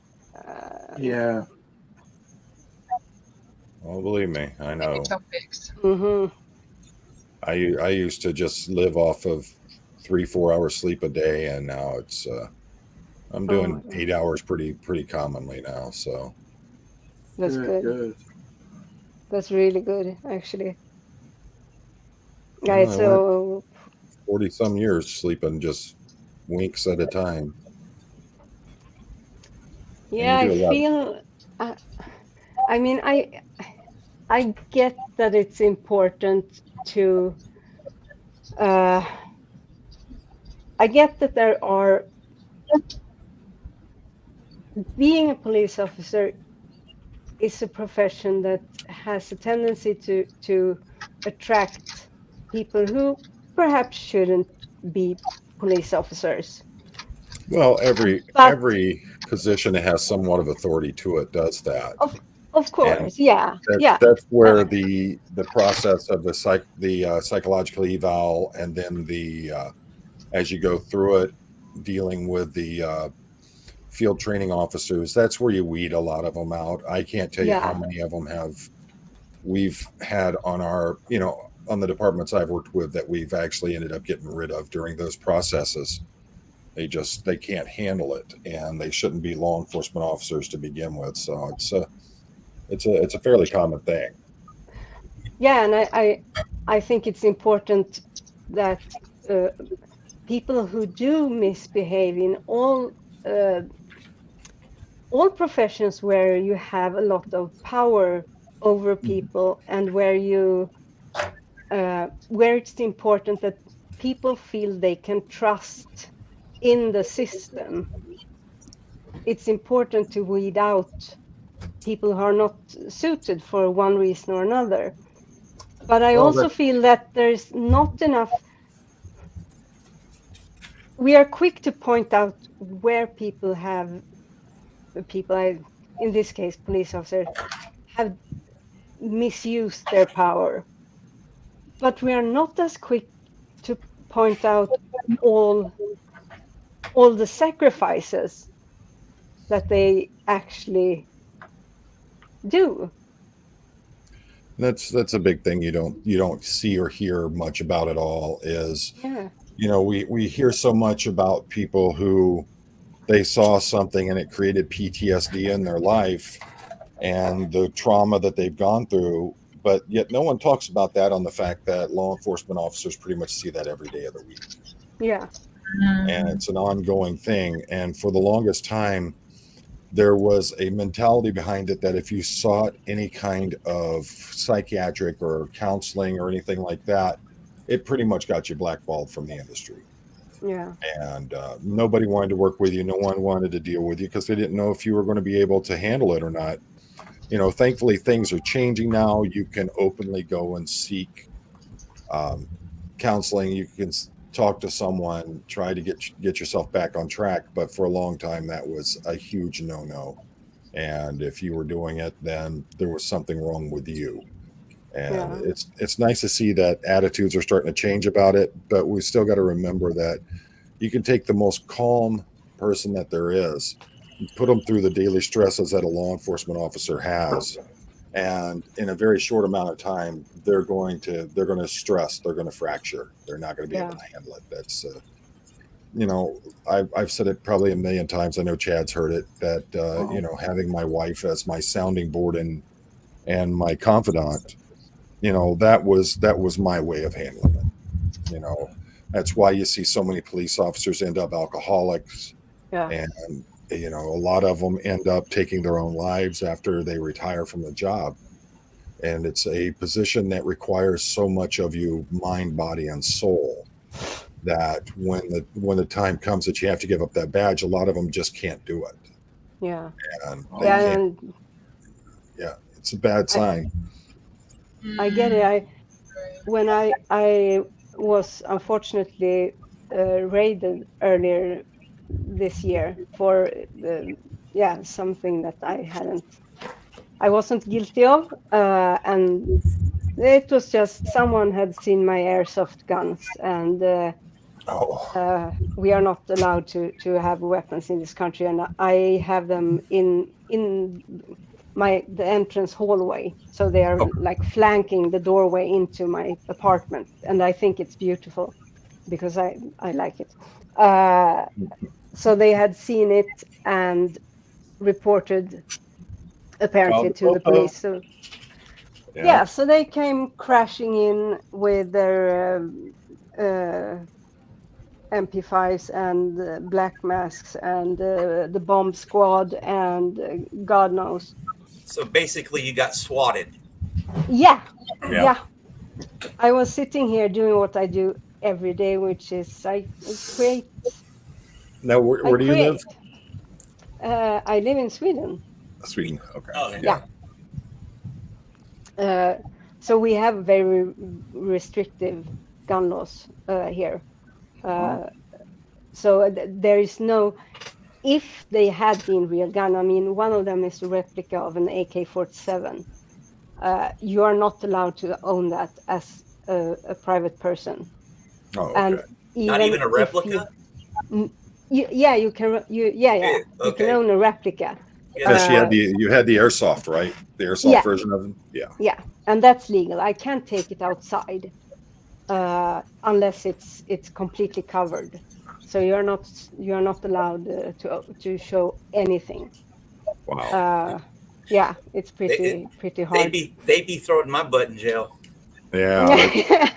Yeah. Well, believe me, I Many know. topics. mhm. I used to just live off of 3-4 hours sleep a day, and now it's I'm Oh my doing God, 8 hours pretty commonly now. So that's Good. good. Good. That's really good, actually. Yeah, well, I went so 40 some years sleeping just winks at a time, and yeah, you I do a lot. feel. Uh, I mean, I get that it's important to. Uh, I get that there are being a police officer is a profession that has a tendency to attract people who perhaps shouldn't be police officers. Well, But every position that has somewhat of authority to it does that, of of and course, yeah, yeah. that's Uh, where the process of the psychological eval, and then the as you go through it, dealing with the field training officers, that's where you weed a lot of them out. I can't tell you how yeah, many of them we've had on our, on the departments I've worked with that we've actually ended up getting rid of during those processes. They can't handle it, and they shouldn't be law enforcement officers to begin with. So it's a fairly common thing. yeah, and I think it's important that uh, people who do misbehave in uh, all professions where you have a lot of power over people and where it's important that people feel they can trust in the system. It's important to weed out people who are not suited for one reason or another. But I Well, also that feel that there's not enough. We are quick to point out where in this case, police officers, have misused their power. But we are not as quick to point out all the sacrifices that they actually do. that's a big thing you don't see or hear much about at all. Is, Yeah, we hear so much about people who they saw something and it created PTSD in their life and the trauma that they've gone through, but yet no one talks about that, on the fact that law enforcement officers pretty much see that every day of the week, yeah, and Mm. it's an ongoing thing. And for the longest time, there was a mentality behind it that if you sought any kind of psychiatric or counseling or anything like that, it pretty much got you blackballed from the industry. yeah, And nobody wanted to work with you. No one wanted to deal with you because they didn't know if you were going to be able to handle it or not. Thankfully, things are changing now. You can openly go and seek um, counseling. You can talk to someone, try to get yourself back on track. But for a long time, that was a huge no-no. And if you were doing it, then there was something wrong with you. And yeah, it's nice to see that attitudes are starting to change about it. But we still got to remember that you can take the most calm person that there is, put them through the daily stresses that a law enforcement officer has, and in a very short amount of time they're going to stress, they're going to fracture, they're not going to be able yeah, to handle it. That's I've said it probably a million times. I know Chad's heard it, that having my wife as my sounding board and my confidant, that was my way of handling it. That's why you see so many police officers end up alcoholics, Yeah. and you know, a lot of them end up taking their own lives after they retire from the job. And it's a position that requires so much of you, mind, body, and soul, that when the time comes that you have to give up that badge, a lot of them just can't do it. Yeah. And Yeah. they can't, And it's a bad sign. I get it. When I was unfortunately raided earlier this year for something that I wasn't guilty of, and it was just someone had seen my airsoft guns, and we are not allowed to have weapons in this country, and I have them in the entrance hallway, so they are like flanking the doorway into my apartment, and I think it's beautiful because I like it. So they had seen it and reported apparently to the police. So yeah, so they came crashing in with their MP5s and black masks and the bomb squad and God knows. So basically, you got swatted. Yeah. I was sitting here doing what I do every day, which is I create. Now, where do you live? I live in Sweden. Sweden. Okay. Oh, Yeah. So we have very restrictive gun laws here. So there is no. If they had been real gun, I mean, one of them is a replica of an AK-47. You are not allowed to own that as a private person. Oh, okay. And not even a replica. You can. You can own a replica. Because you had the airsoft, right? The airsoft version of them. Yeah. Yeah, and that's legal. I can't take it outside unless it's completely covered. So you're not allowed to show anything. Wow. Yeah, it's pretty hard. They'd be throwing my butt in jail. Yeah.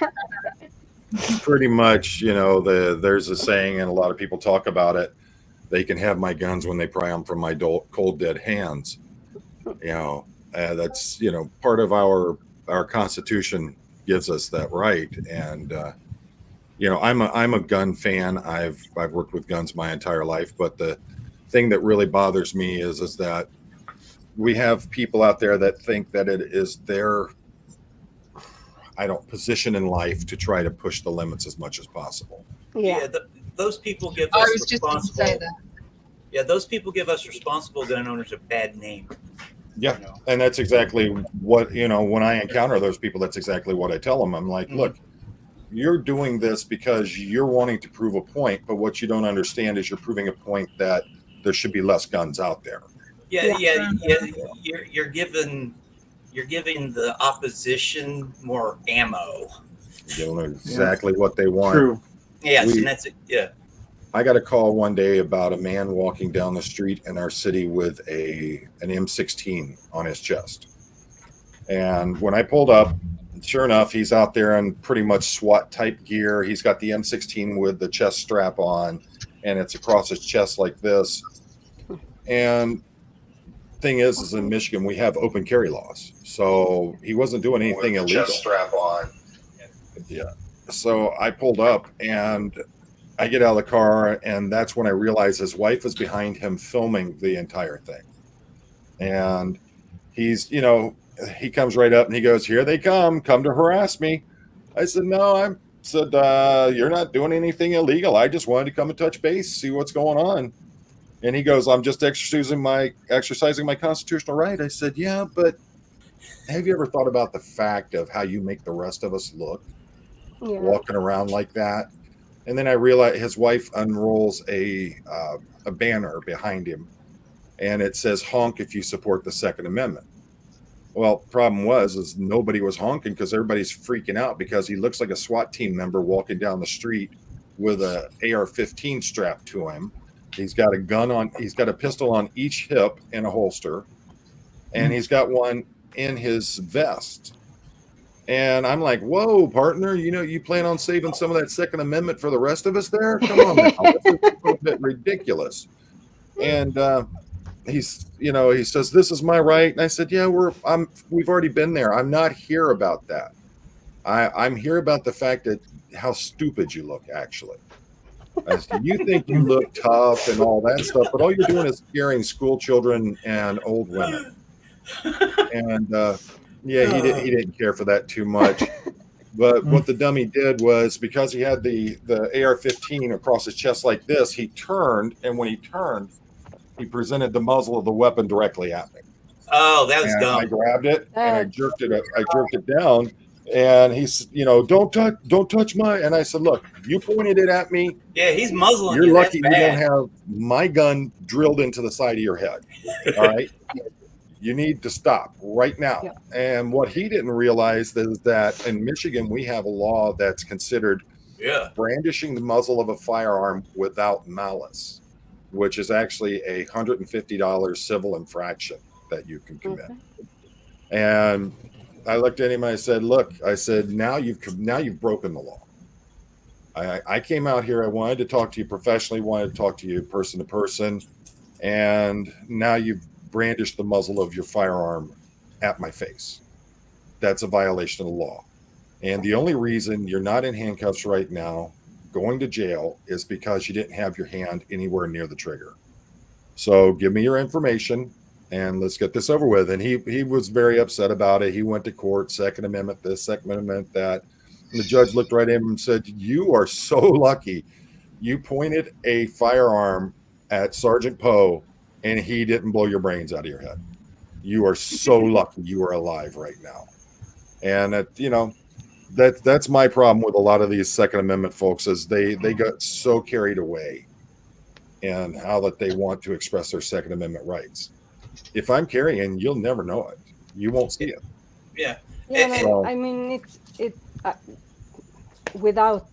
Pretty much, you know, there's a saying, and a lot of people talk about it. They can have my guns when they pry them from my cold dead hands. You know, that's, you know, part of our Constitution gives us that right. And you know, I'm a gun fan. I've worked with guns my entire life, but the thing that really bothers me is that we have people out there that think that it is their position in life to try to push the limits as much as possible. Yeah. Those people give I us was just going to say responsible. that. Yeah, those people give us responsible gun owners a bad name. Yeah, You know? and that's exactly what, you know, when I encounter those people, that's exactly what I tell them. I'm like, look, you're doing this because you're wanting to prove a point, but what you don't understand is you're proving a point that there should be less guns out there. Yeah. You're giving the opposition more ammo. You know exactly what they want. True. Yes, and that's it. Yeah. I got a call one day about a man walking down the street in our city with an M16 on his chest. And when I pulled up, sure enough, he's out there in pretty much SWAT type gear. He's got the M16 with the chest strap on, and it's across his chest like this. And thing is in Michigan, we have open carry laws. So he wasn't doing anything illegal. Chest strap on. Yeah. So I pulled up and I get out of the car, and that's when I realized his wife is behind him filming the entire thing. And he's, you know, he comes right up and he goes, "Here they come to harass me." I said, "No, you're not doing anything illegal. I just wanted to come and touch base, see what's going on." And he goes, "I'm just exercising my constitutional right." I said, "Yeah, but have you ever thought about the fact of how you make the rest of us look walking around like that?" And then I realized his wife unrolls a banner behind him, and it says, "Honk if you support the Second Amendment." Well, problem was nobody was honking because everybody's freaking out because he looks like a SWAT team member walking down the street with a AR-15 strapped to him. He's got a gun on. He's got a pistol on each hip in a holster, and he's got one in his vest. And I'm like, whoa, partner, you plan on saving some of that Second Amendment for the rest of us there? Come on now. This is a little bit ridiculous. And he says, this is my right. And I said, yeah, we've already been there. I'm not here about that. I'm here about the fact that how stupid you look, actually. I said, you think you look tough and all that stuff, but all you're doing is scaring school children and old women. And he didn't care for that too much. But what the dummy did was, because he had the AR-15 across his chest like this, he turned, and when he turned, he presented the muzzle of the weapon directly at me. Oh, that was dumb. I grabbed it and I jerked it down, and he's, don't touch my. And I said, look, you pointed it at me. Yeah, he's muzzling You're you. lucky That's you bad. don't have my gun drilled into the side of your head. All right. You need to stop right now. Yeah. And what he didn't realize is that in Michigan, we have a law that's considered brandishing the muzzle of a firearm without malice, which is actually a $150 civil infraction that you can commit. And I looked at him and I said, look, now you've broken the law. I came out here. I wanted to talk to you professionally, wanted to talk to you person to person. And now you've brandished the muzzle of your firearm at my face. That's a violation of the law. And the only reason you're not in handcuffs right now, going to jail, is because you didn't have your hand anywhere near the trigger. So give me your information and let's get this over with. And he was very upset about it. He went to court, Second Amendment this, Second Amendment that. And the judge looked right at him and said, you are so lucky. You pointed a firearm at Sergeant Poe and he didn't blow your brains out of your head. You are so lucky you are alive right now. And that's my problem with a lot of these Second Amendment folks, is they got so carried away in how that they want to express their Second Amendment rights. If I'm carrying, you'll never know it. You won't see it. Yeah. I mean, without,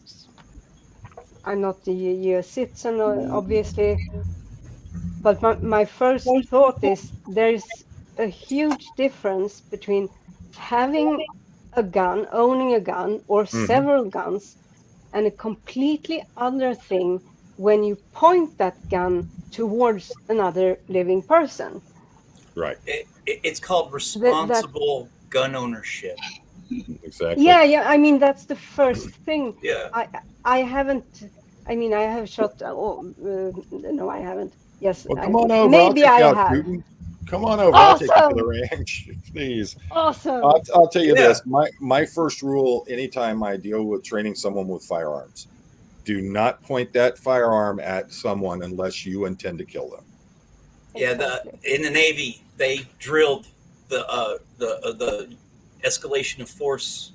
I'm not the US citizen, obviously, but my first thought is there's a huge difference between having a gun, owning a gun, or several guns, and a completely other thing when you point that gun towards another living person. Right. It's called responsible gun ownership. Exactly. Yeah. I mean, that's the first thing. Yeah. I haven't. I mean, I have shot. No, I haven't. Yes. Well, come on over. Maybe I have. Putin. Come on over. Awesome. I'll take you to the range, please. Awesome. I'll tell you this. My first rule, anytime I deal with training someone with firearms, do not point that firearm at someone unless you intend to kill them. Yeah, in the Navy, they drilled the escalation of force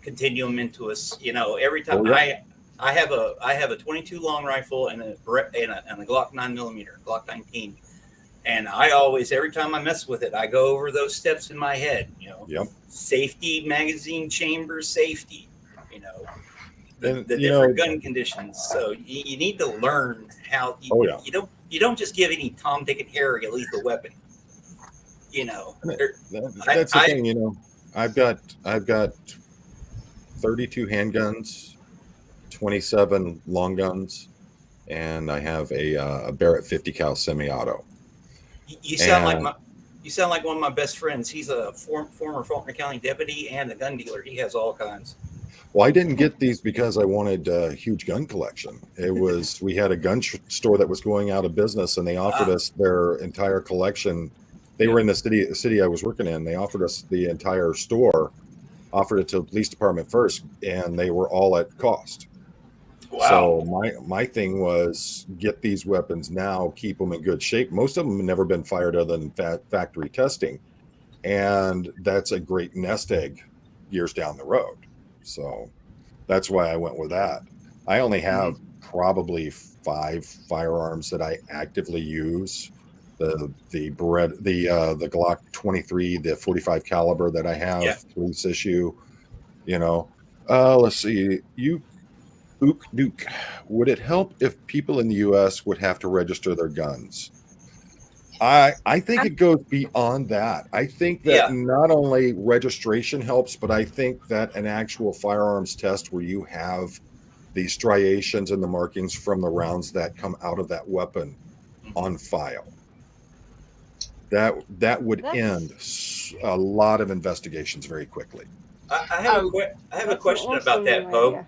continuum into us. Every time I have a 22 long rifle and a Glock 9mm, Glock 19, and I always, every time I mess with it, I go over those steps in my head. Safety, magazine chamber, safety. The different gun conditions. So you need to learn how. You don't just give any Tom, Dick, and Harry a lethal weapon. That's the thing. I've got 32 handguns, 27 long guns, and I have a Barrett 50 cal semi-auto. You sound like one of my best friends. He's a former Faulkner County deputy and a gun dealer. He has all kinds. Well, I didn't get these because I wanted a huge gun collection. It was, we had a gun store that was going out of business, and they offered us their entire collection. They were in the city I was working in. They offered us the entire store, offered it to the police department first, and they were all at cost. Wow. So my thing was, get these weapons now, keep them in good shape. Most of them have never been fired other than factory testing, and that's a great nest egg years down the road. So that's why I went with that. I only have probably 5 firearms that I actively use. The Glock 23, the 45 caliber that I have, police issue. Let's see. Duke, would it help if people in the U.S. would have to register their guns? I think it goes beyond that. I think that Yeah. not only registration helps, but I think that an actual firearms test where you have the striations and the markings from the rounds that come out of that weapon on file, that would end a lot of investigations very quickly. I have a That's question an about that, awesome Poe. idea.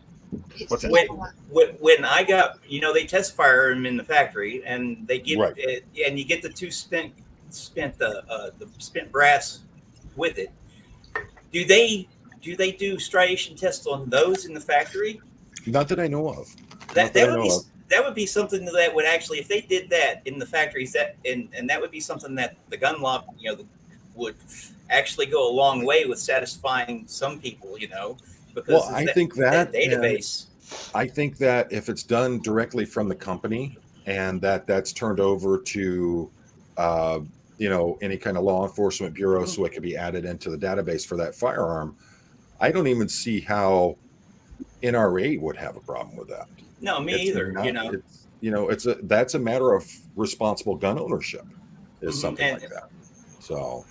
It's What's the that? other one. When I got, they test fire them in the factory, and they give Right. it, and you get the two spent brass with it. Do they do striation tests on those in the factory? Not that I know of. That Not that I would know be of. that would be something that would actually, if they did that in the factories, and that would be something that the gun law, would actually go a long way with satisfying some people, because Well, I think that database. I think that if it's done directly from the company and that's turned over to, any kind of law enforcement bureau, so it could be added into the database for that firearm, I don't even see how NRA would have a problem with that. No, me It's either. not- that's a matter of responsible gun ownership, is Mhm. something And- like that. So,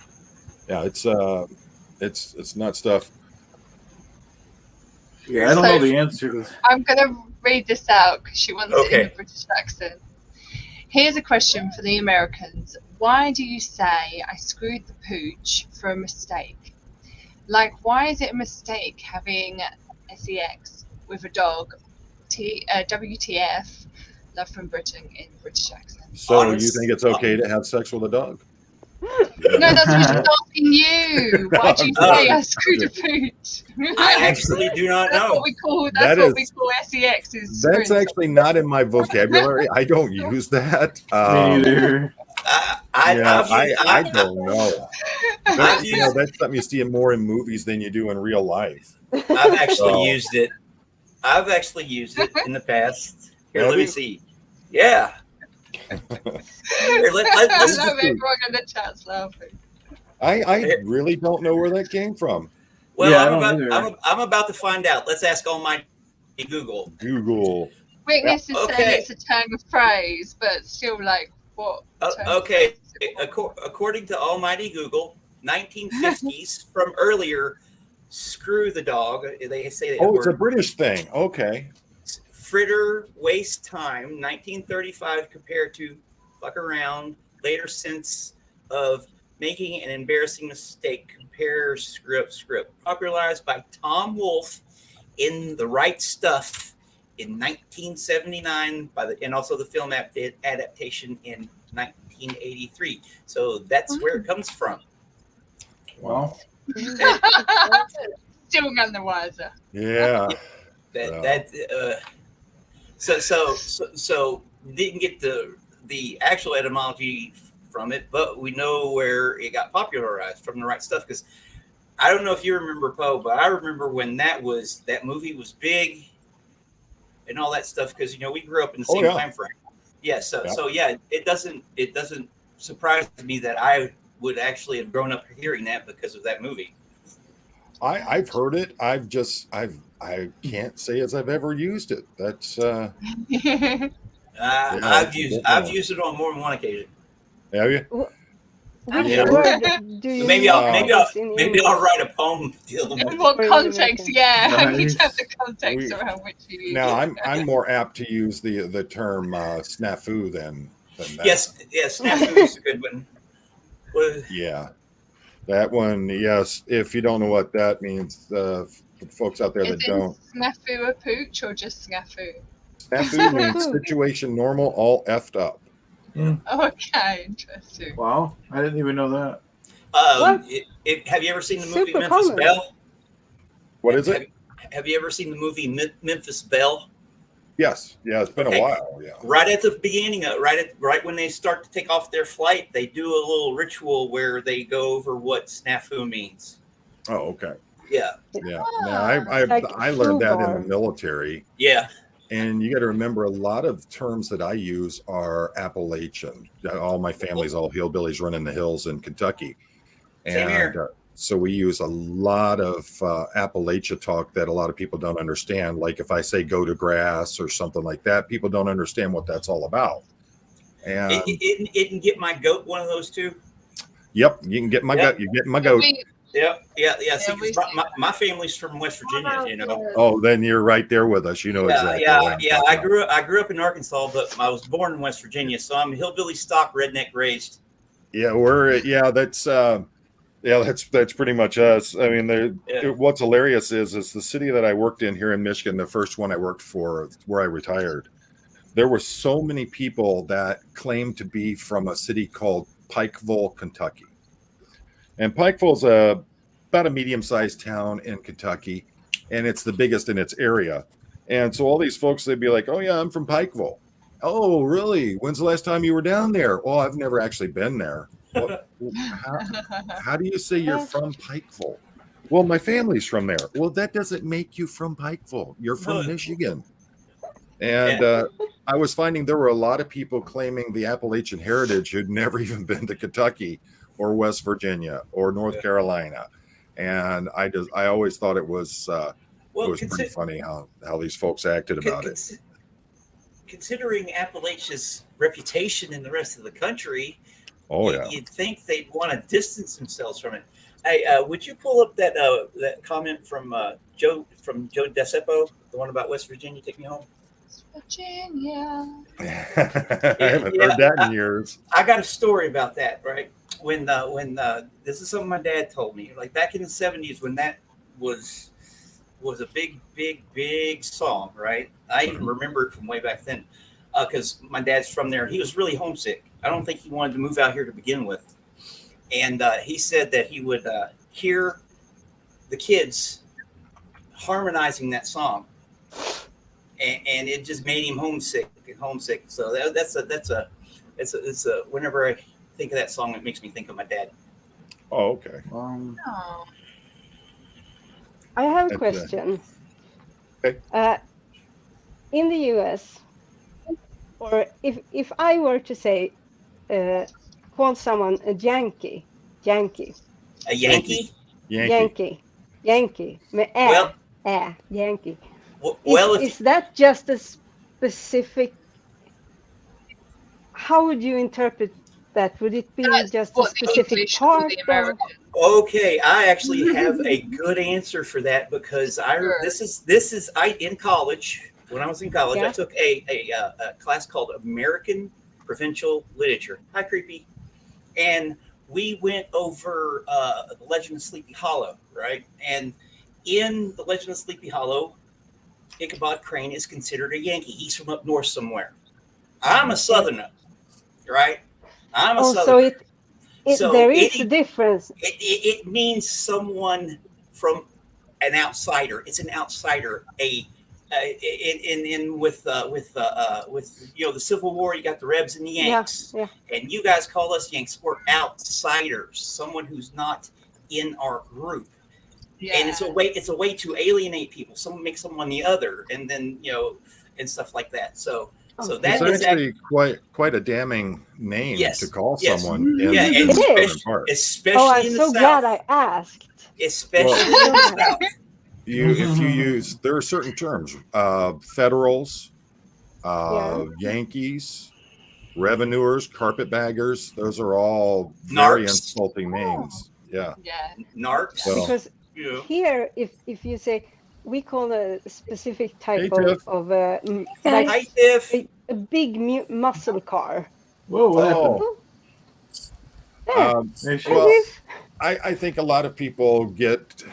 yeah, it's not stuff. Yeah, I don't know the answer to this. I'm going to read this out because she wants it in Okay. a British accent. Here's a question for the Americans. Why do you say I screwed the pooch for a mistake? Like, why is it a mistake having sex with a dog? WTF, love from Britain in British accent. So Honest- you think it's okay to have sex with a dog? No, that's what she's asking you. Why do you say I screwed a pooch? I actually do not That's know. what we call That we call sex. Is That's screwing actually not in my vocabulary. I don't use that. Me neither. I don't know. I've used, That's something you see more in movies than you do in real life. I've actually Oh. used it. I've actually used it in the past. Here, Have let me you? see. Yeah. Here, I let's love everyone in the chat's laughing. I really don't know where that came from. Well, Yeah, I don't either. I'm about to find out. Let's ask Almighty Google. Google. Witness is Okay. saying it's a term of phrase, but still, like, what? term of Okay. phrase is it? According to Almighty Google, 1950s from earlier, screw the dog. They say that Oh, it's a word. British thing. Okay. Fritter, waste time, 1935 compared to fuck around, later sense of making an embarrassing mistake, compare script, popularized by Tom Wolfe in The Right Stuff in 1979 and also the film adaptation in 1983. So that's where it comes from. Well, Still none the wiser. Yeah. So didn't get the actual etymology from it, but we know where it got popularized from The Right Stuff. Because I don't know if you remember, Poe, but I remember when that movie was big and all that stuff. Because we grew up in the same time frame. Yeah. So it doesn't surprise me that I would actually have grown up hearing that because of that movie. I've heard it. I can't say as I've ever used it. That's I've used it on more than one occasion. have you? Which Yeah. word do you Maybe use in maybe English? I'll write a poem dealing with In it. what Or context? American. Yeah, I need Nice. to have the context We- around which you use Now it. I'm more apt to use the term snafu than that. Yes, snafu is a good one. Well, Yeah. That one, yes. If you don't know what that means, for folks out there Is that it don't, snafu a pooch or just snafu? snafu means situation normal, all effed up. Okay, interesting. wow, I didn't even know that. What? Have you ever seen the movie Super Memphis common. Belle? What is it? Have you ever seen the movie Memphis Belle? Yes. Yeah, it's been Okay. a while. Yeah. Right at the beginning, right when they start to take off their flight, they do a little ritual where they go over what snafu means. Oh, okay. Yeah, Yeah. Ah. Now, Like I learned that in foobar. the military. yeah. And you got to remember, a lot of terms that I use are Appalachian. All my family's all hillbillies running the hills in Kentucky. Same here. So we use a lot of Appalachia talk that a lot of people don't understand. Like if I say go to grass or something like that, people don't understand what that's all about. And It can get my goat one of those too. yep, you can get my Yep. goat. You get my goat. Yeah. See, we 'cause my family's from West Virginia, you know. Oh, then you're right there with us. You know exactly. what I'm talking about. I grew up in Arkansas, but I was born in West Virginia, so I'm hillbilly stock, redneck raised. Yeah, that's pretty much us. I mean, what's hilarious is the city that I worked in here in Michigan, the first one I worked for, where I retired. There were so many people that claimed to be from a city called Pikeville, Kentucky, and Pikeville's about a medium-sized town in Kentucky, and it's the biggest in its area. And so all these folks, they'd be like, "Oh yeah, I'm from Pikeville." "Oh, really? When's the last time you were down there?" "Oh, I've never actually been there." How do you say you're from Pikeville? "Well, my family's from there." "Well, that doesn't make you from Pikeville. You're from Michigan. And I was finding there were a lot of people claiming the Appalachian heritage who'd never even been to Kentucky or West Virginia or North Carolina. And I always thought it was pretty funny how these folks acted about it. Considering Appalachia's reputation in the rest of the country, Oh yeah. you'd think they'd want to distance themselves from it. Hey, would you pull up that comment from Joe DeCepo, the one about West Virginia? Take me home. Virginia. I haven't heard that in years. I got a story about that, right? When this is something my dad told me, like back in the 70s when that was a big song, right? I even remember it from way back then because my dad's from there. He was really homesick. I don't think he wanted to move out here to begin with. And he said that he would hear the kids harmonizing that song. And it just made him homesick. So that's a whenever I think of that song, it makes me think of my dad. Oh, okay. Oh. I have a question. Okay. In the US, or if I were to say, call someone a Yankee. A Yankee? Yankee. Well, Yankee. Well, Is that just a specific? How would you interpret that? Would it be just a specific part? Okay, I actually have a good answer for that because this is in college. When I was in college, I took a class called American Provincial Literature. Hi, creepy. And we went over the Legend of Sleepy Hollow, right? And in the Legend of Sleepy Hollow, Ichabod Crane is considered a Yankee. He's from up north somewhere. I'm a Southerner, right? I'm a Southerner. So there is a difference. It means someone from an outsider. It's an outsider. With the Civil War, you got the Rebs and the Yanks, and you guys call us Yanks. We're outsiders. Someone who's not in our group. Yeah. And it's a way to alienate people. Someone makes someone the other, and then and stuff like that. So that is actually quite a damning name to call someone. Especially I'm in the so South. glad I asked. Especially in the South. If you use, there are certain terms, federals, Yankees, revenuers, carpetbaggers. Those are all very insulting names. Yeah. Narcs. So, because here, if you say, we call a specific type of like a big muscle car. Whoa, what happened? I think a lot of people get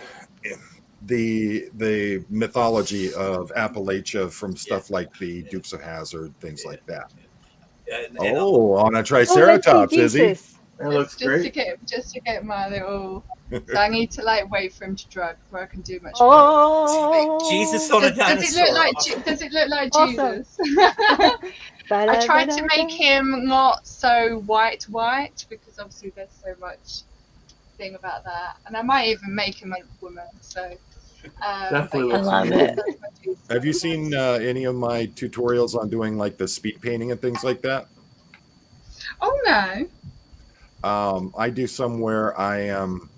the mythology of Appalachia from stuff like the Dukes of Hazzard, things like that. On a Triceratops, is he? That looks great. Just to get my little. So I need to wait for him to drug before I can do much. Jesus on a dinosaur. Does it look like Awesome. Jesus? I tried to make him not so white because obviously there's so much thing about that, and I might even make him a woman. So definitely, I love it. Have you seen any of my tutorials on doing like the speed painting and things like that? Oh no. I do some where I am,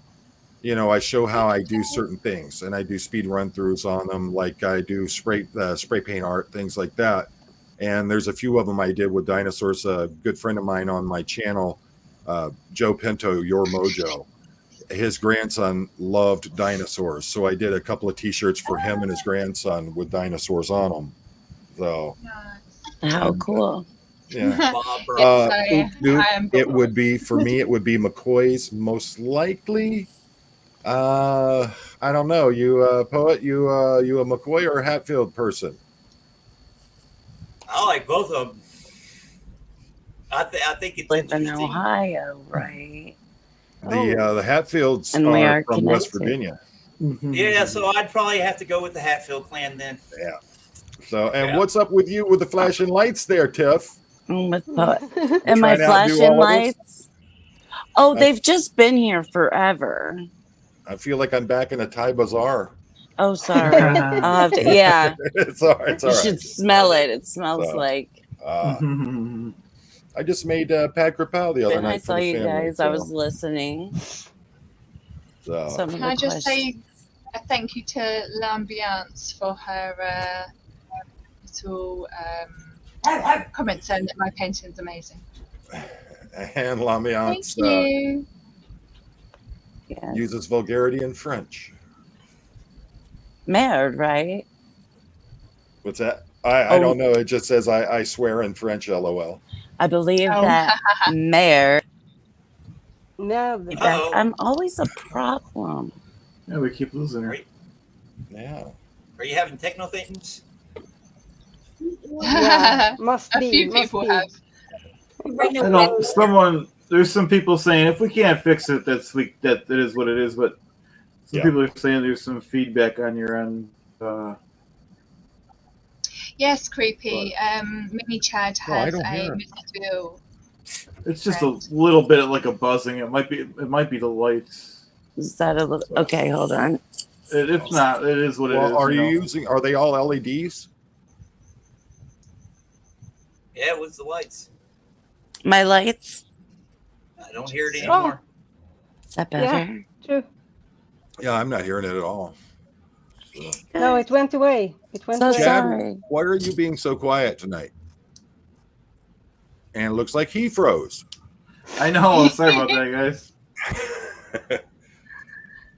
I show how I do certain things, and I do speed run throughs on them. Like I do spray paint art, things like that. And there's a few of them I did with dinosaurs. A good friend of mine on my channel, Joe Pinto, Your Mojo, his grandson loved dinosaurs. So I did a couple of t-shirts for him and his grandson with dinosaurs on them. So How cool. yeah. Bob, Yes, Duke, I am it would be, for me, it would be McCoy's most likely. I don't know. You poet, you a McCoy or a Hatfield person? I like both of them. I think it's Live in interesting. Ohio, right? The Hatfields And we are are from West connected. Virginia. Yeah, so I'd probably have to go with the Hatfield clan then. Yeah. So, and Yeah. what's up with you with the flashing lights there, Tiff? With and my Trying to outdo flashing all of us? lights. Oh, they've just been here forever. I feel like I'm back in a Thai bazaar. Oh, sorry. I'll have to. Yeah, It's all right. It's all you right. should smell it. It smells So, like. I just made pad crepal the other When night. I for saw the you family, guys, I was listening. So. Some of Can the I just say questions. a thank you to L'Ambiance for her little comments saying that my painting's amazing. And Thank L'Ambiance you. Yes. uses vulgarity in French. Merde, right? What's that? I don't know. It just says I swear in French, LOL. I believe Oh. that mayor. Now Uh-oh. I'm always a problem. Yeah, we keep losing her. Yeah. Are you having techno things? yeah, must A be. few must people be. have. Right I now, don't. There's some people saying if we can't fix it, that it is what it is. But some Yeah. people are saying there's some feedback on your end. Yes, creepy. Mini Chad No, I has don't a hear it. mystical. It's just a little bit like a buzzing. It might be the lights. Is that a little? Okay, hold on. If not, it is what it is. Well, are you know? using? Are they all LEDs? Yeah, what's the lights? My lights. I don't hear it anymore. Is that better? True. Yeah, I'm not hearing it at all. No, it went away. It went So away. Chad, sorry. why are you being so quiet tonight? And it looks like he froze. I know. Sorry about that, guys.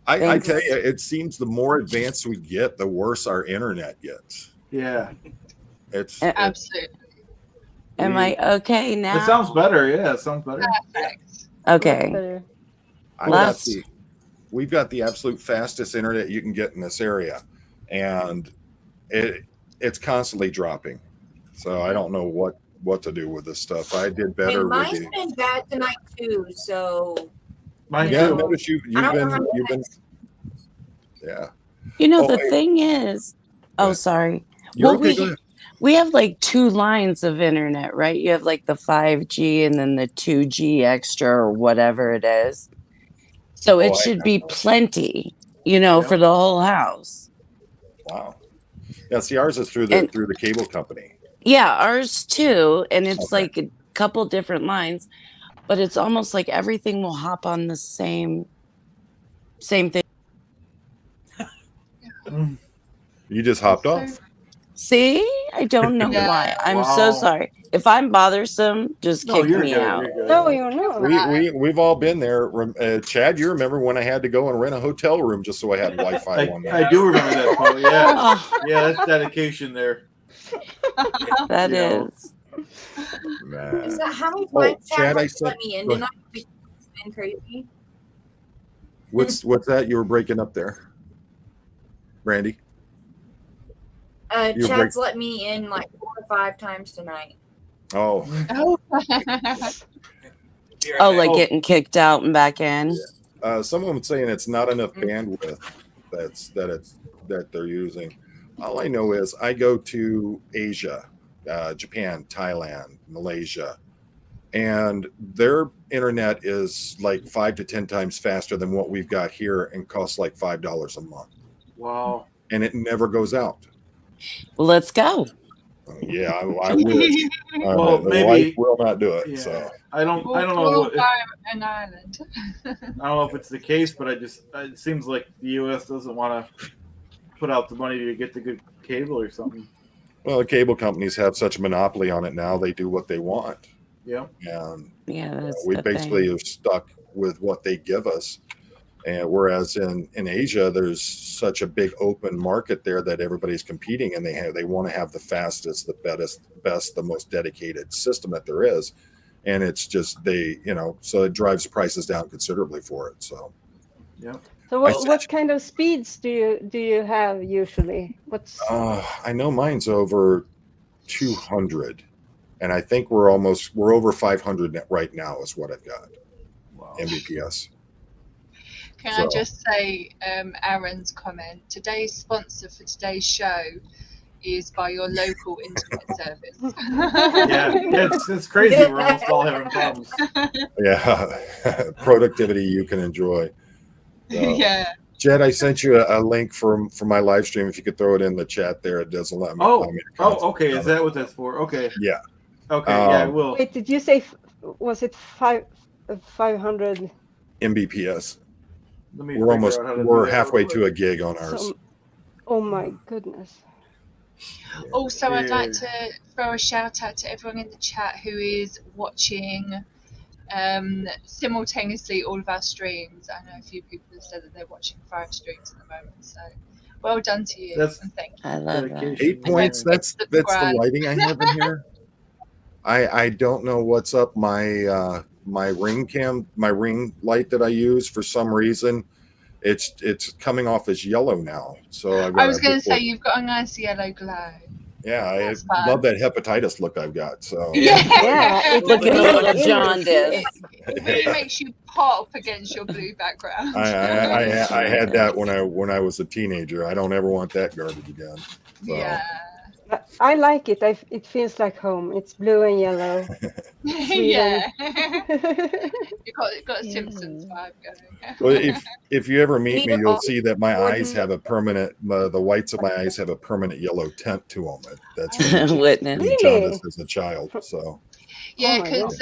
I Thanks. tell you, it seems the more advanced we get, the worse our internet gets. Yeah, It's Absolutely. Am I okay now? it sounds better. Yeah, it sounds better. Perfect. Okay. Better. we've got the absolute fastest internet you can get in this area, and it's constantly dropping. So I don't know what to do with this stuff. I did better and with mine's the. been bad tonight too. So Mine Yeah, too. notice you've I don't know how been. Yeah. You know, Oh, the wait. thing is, Go oh, ahead. sorry. You're Well, okay, go ahead. we have like 2 lines of internet, right? You have like the 5G and then the 2G extra or whatever it is. So it I should be plenty, you know, Yeah. for the whole house. Wow. Yeah, see, ours is through And- the cable company. Yeah, ours too. And it's Okay. like a couple different lines, but it's almost like everything will hop on the same thing. You just hopped off. See? I don't know Yeah. why. I'm Wow. so sorry. If I'm bothersome, just No, kick you're me good. out. You're good. No, you're not. We've all been there. Chad, you remember when I had to go and rent a hotel room just so I had Wi-Fi one night? I do remember that, Paul. Yeah, Oh, yeah, that's dedication there. that Yeah. is. Man. is that how many Oh, times Chad, Chad I has said- let me in go tonight? It's been crazy. What's that? You were breaking up there, Brandy. You Chad's let me in like 4 or 5 times tonight. Oh, Oh. Be right Oh, back. like Oh. getting kicked out and back in. someone was saying it's not enough bandwidth. That they're using. All I know is I go to Asia, Japan, Thailand, Malaysia, and their internet is like 5 to 10 times faster than what we've got here and costs like $5 a month, Wow. and it never goes out. Let's go. Yeah, I wish. Well, The maybe- wife will not do it. Yeah. So I don't know. An island. I don't know if it's the case, but it seems like the U.S. doesn't want to put out the money to get the good cable or something. Well, the cable companies have such a monopoly on it now. They do what they want. Yeah. And Yeah, that's we the basically thing. are stuck with what they give us. And whereas in Asia, there's such a big open market there that everybody's competing, and they want to have the fastest, the best, the most dedicated system that there is. And it's just so it drives prices down considerably for it. So Yeah. So what kind of speeds do you have usually? What's I know mine's over 200, and I think we're over 500 right now is what I've got. Wow. Mbps. Can I just say, Aaron's comment, today's sponsor for today's show is by your local internet service. Yeah, it's crazy. We're almost all having problems. Yeah, productivity you can enjoy. So, Yeah. Jed, I sent you a link for my live stream. If you could throw it in the chat there, it doesn't let me. allow me to Okay. Is that what that's for? Okay. Yeah. Okay. Yeah, I will. Wait, did you say was it 500 Mbps? Let me We're figure out how to do we're that halfway real quick. to a gig on ours. So, oh my goodness. Also, I'd like Yeah. to throw a shout out to everyone in the chat who is watching simultaneously all of our streams. I know a few people have said that they're watching 5 streams at the moment, so well done to you, That's- and thank you. I love that. Dedication. 8 points. That's the Subscribe. lighting I have in here. I don't know what's up. My ring light that I use, for some reason, it's coming off as yellow now. So I was going to say, you've got a nice yellow glow. yeah, I That's fun. love that hepatitis look I've got. So Yeah. It Look at a little really is. jaundice. It really makes you pop against your blue background. I had that when I was a teenager. I don't ever want that garbage again. So. Yeah. I like it. It feels like home. It's blue and yellow. Yeah. You've got a Simpsons vibe going. Well, if you ever meet me, Peter you'll see that my Gordon- eyes have a permanent. The whites of my eyes have a permanent yellow tint to them. That's from Witness. being jaundiced as a child. So Yeah, Oh my because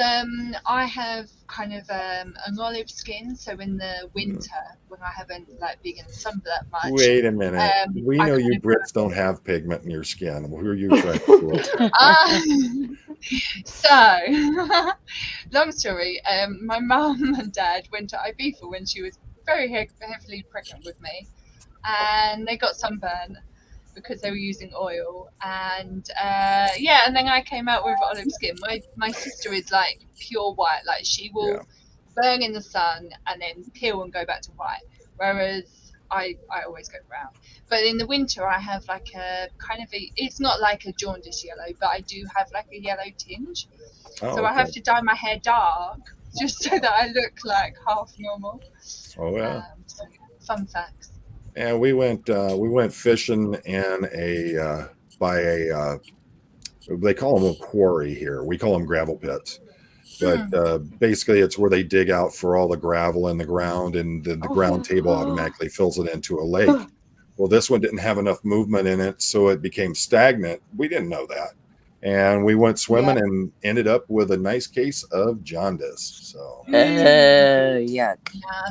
I have kind of an olive skin, so in the winter when I haven't been in the sun that much. wait a minute. We I know kind you of- Brits don't have pigment in your skin. Who are you trying to fool? So, long story. My mum and dad went to Ibiza when she was very heavily pregnant with me, and they got sunburn because they were using oil, and and then I came out with olive skin. My sister is like pure white, like she will burn in the sun and then peel and go back to white, whereas I always go brown. But in the winter I have like a kind of it's not like a jaundice yellow, but I do have like a yellow tinge. Oh, So I have to dye my hair dark just so that I look like half normal. Oh yeah. So, fun facts. And we went fishing in they call them a quarry here. We call them gravel pits. But basically, it's where they dig out for all the gravel in the ground, and the ground table automatically fills it into a lake. Well, this one didn't have enough movement in it, so it became stagnant. We didn't know that. And we went swimming and ended up with a nice case of jaundice. So, Yuck.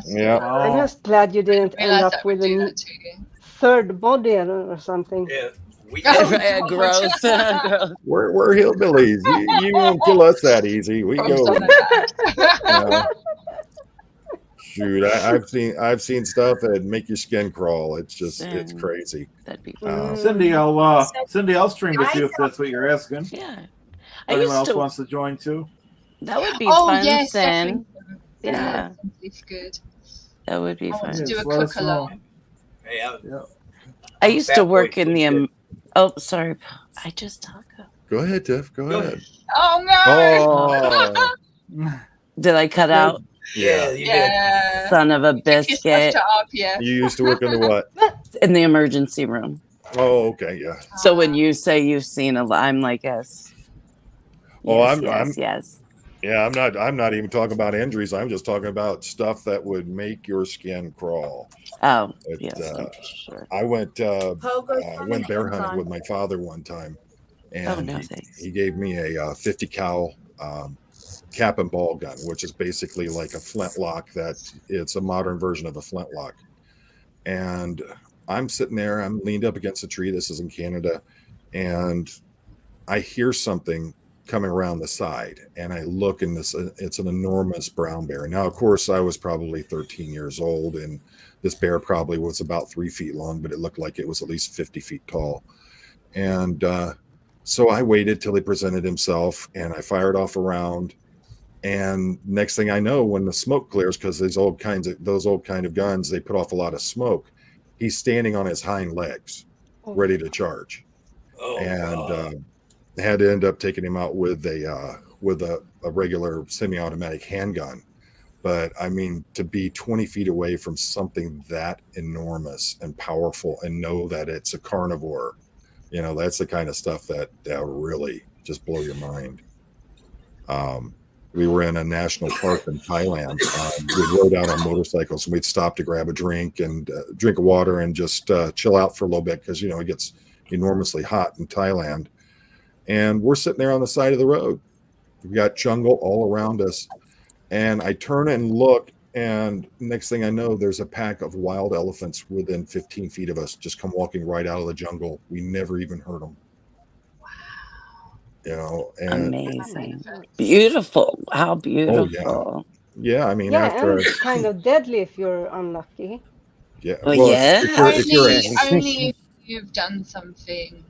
yeah. I'm just glad you didn't end Realize up that would with do a that to you. third body or something. Yeah, we Gross. Gross. We're hillbillies. You won't kill us that easy. We From go. some of that. Shoot, I've seen stuff that make your skin crawl. It's just it's Same. crazy. That'd be Mm. Cindy, I'll stream with you if that's what you're asking. yeah. Anyone else wants to join too? That would be Oh fun, yes, Sin. definitely. Yeah. It's good. That would be I want to fun. do a Let us cook along. Hey, I used to Fat work boy in the. food Oh, sorry. I just talked. Go ahead, Tiff. Go ahead. Oh no! Oh, Did I cut out? Yeah, you did. Yeah. Son of a Took your stuff biscuit to RPF. you used to work in the what? in the emergency room. Oh, okay, yeah. So when you say you've seen a lot, I'm like, yes. Oh, Yes, yes. Yeah, I'm not even talking about injuries. I'm just talking about stuff that would make your skin crawl. Oh, It, yes, I'm sure. I went Pogo's went bear Amazon. hunting with my father one time, and no, thanks. he gave me a 50 cal cap and ball gun, which is basically like a flintlock. It's a modern version of a flintlock. And I'm sitting there, I'm leaned up against a tree. This is in Canada, and I hear something coming around the side, and I look, and it's an enormous brown bear. Now, of course, I was probably 13 years old, and this bear probably was about 3 feet long, but it looked like it was at least 50 feet tall. And so I waited till he presented himself, and I fired off a round. And next thing I know, when the smoke clears, because those old kind of guns, they put off a lot of smoke. He's standing on his hind legs, ready to charge, and had to end up taking him out with a regular semi-automatic handgun. But I mean, to be 20 feet away from something that enormous and powerful, and know that it's a carnivore, that's the kind of stuff that really just blow your mind. We were in a national park in Thailand. We rode out on motorcycles, and we'd stop to grab a drink and drink of water and just chill out for a little bit, because it gets enormously hot in Thailand. And we're sitting there on the side of the road. We got jungle all around us, and I turn and look, and next thing I know, there's a pack of wild elephants within 15 feet of us, just come walking right out of the jungle. We never even heard them. And Amazing. Beautiful. How beautiful. Oh, yeah. I mean, Yeah, after and it's kind of deadly if you're unlucky. yeah, Well, well, yeah. Only if you've done something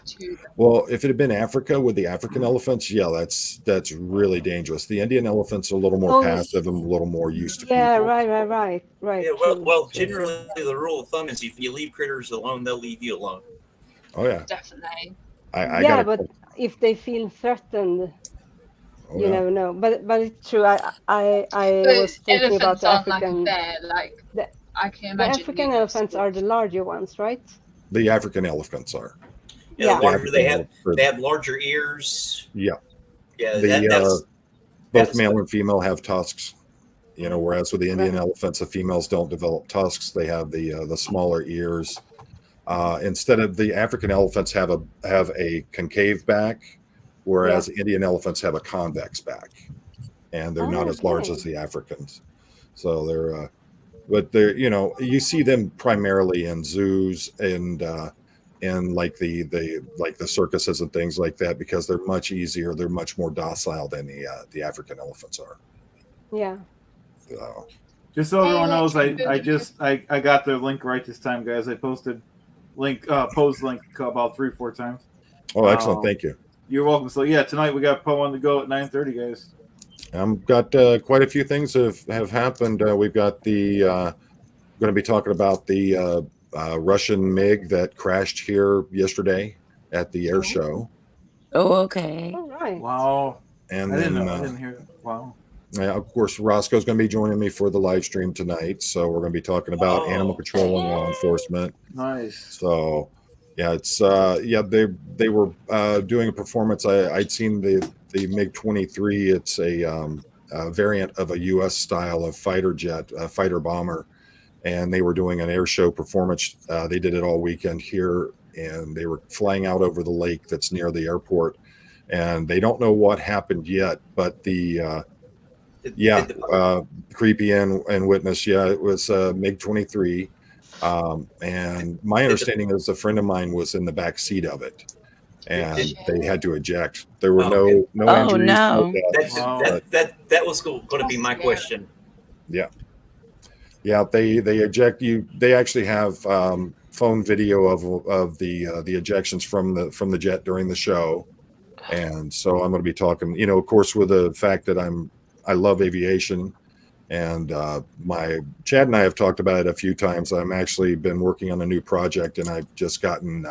to them. well, if it had been Africa with the African elephants, yeah, that's really dangerous. The Indian elephants are a little more passive and a little more used to Yeah, people. right. Yeah, true. well, generally the rule of thumb is if you leave critters alone, they'll leave you alone. Oh yeah, Definitely. I Yeah, got but if they feel threatened, oh, you yeah. know, no. But it's true. I But was thinking about elephants the aren't African. like a bear. Like the- I can The imagine. African elephants are the larger ones, right? The African elephants are. Yeah. The larger they have, African they have larger ears. Yeah. Yeah, Both that's male and female have tusks. Whereas with the Indian elephants, the females don't develop tusks. They have the smaller ears. Instead of the African elephants have a concave back, whereas Indian elephants have a convex back, and they're not as large as the Africans. So they're you see them primarily in zoos and like the circuses and things like that, because they're much easier. They're much more docile than the African elephants are. Yeah. So, Just so everyone knows, I got the link right this time, guys. I posted link about 3-4 times. oh, excellent! Thank you. You're welcome. So yeah, tonight we got Poe on to go at 9:30, guys. Got quite a few things have happened. We've got going to be talking about the Russian MiG that crashed here yesterday at the air show. Oh, okay. All right. Wow. And I then, didn't know. I didn't hear that. Wow. Of course, Roscoe's going to be joining me for the live stream tonight. So we're going to be talking about animal control and law enforcement. Nice. So, yeah, it's they were doing a performance. I'd seen the MiG-23. It's a variant of a U.S. style of fighter jet, fighter bomber, and they were doing an air show performance. They did it all weekend here, and they were flying out over the lake that's near the airport. And they don't know what happened yet, but creepy and witness. Yeah, it was MiG-23. And my understanding is a friend of mine was in the back seat of it, and they had to eject. There were no injuries. No. That was going to be my question. Yeah, they eject you. They actually have phone video of the ejections from the jet during the show, and so I'm going to be talking. Of course, with the fact that I love aviation, and my Chad and I have talked about it a few times. I'm actually been working on a new project, and I've just gotten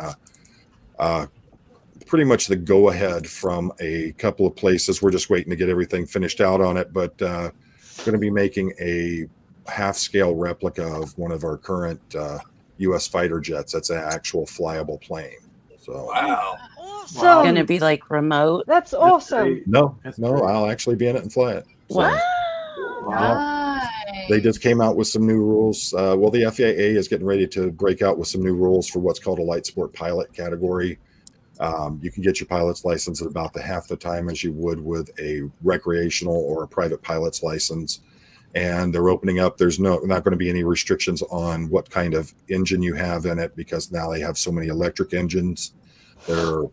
pretty much the go ahead from a couple of places. We're just waiting to get everything finished out on it, but going to be making a half scale replica of one of our current U.S. fighter jets. That's an actual flyable plane. So Wow. Awesome. Gonna be like remote. That's awesome. no, That's great. I'll actually be in it and fly it. So, Wow. Nice. They just came out with some new rules. Well, the FAA is getting ready to break out with some new rules for what's called a light sport pilot category. You can get your pilot's license at about half the time as you would with a recreational or a private pilot's license. And they're opening up. There's not going to be any restrictions on what kind of engine you have in it, because now they have so many electric engines. They're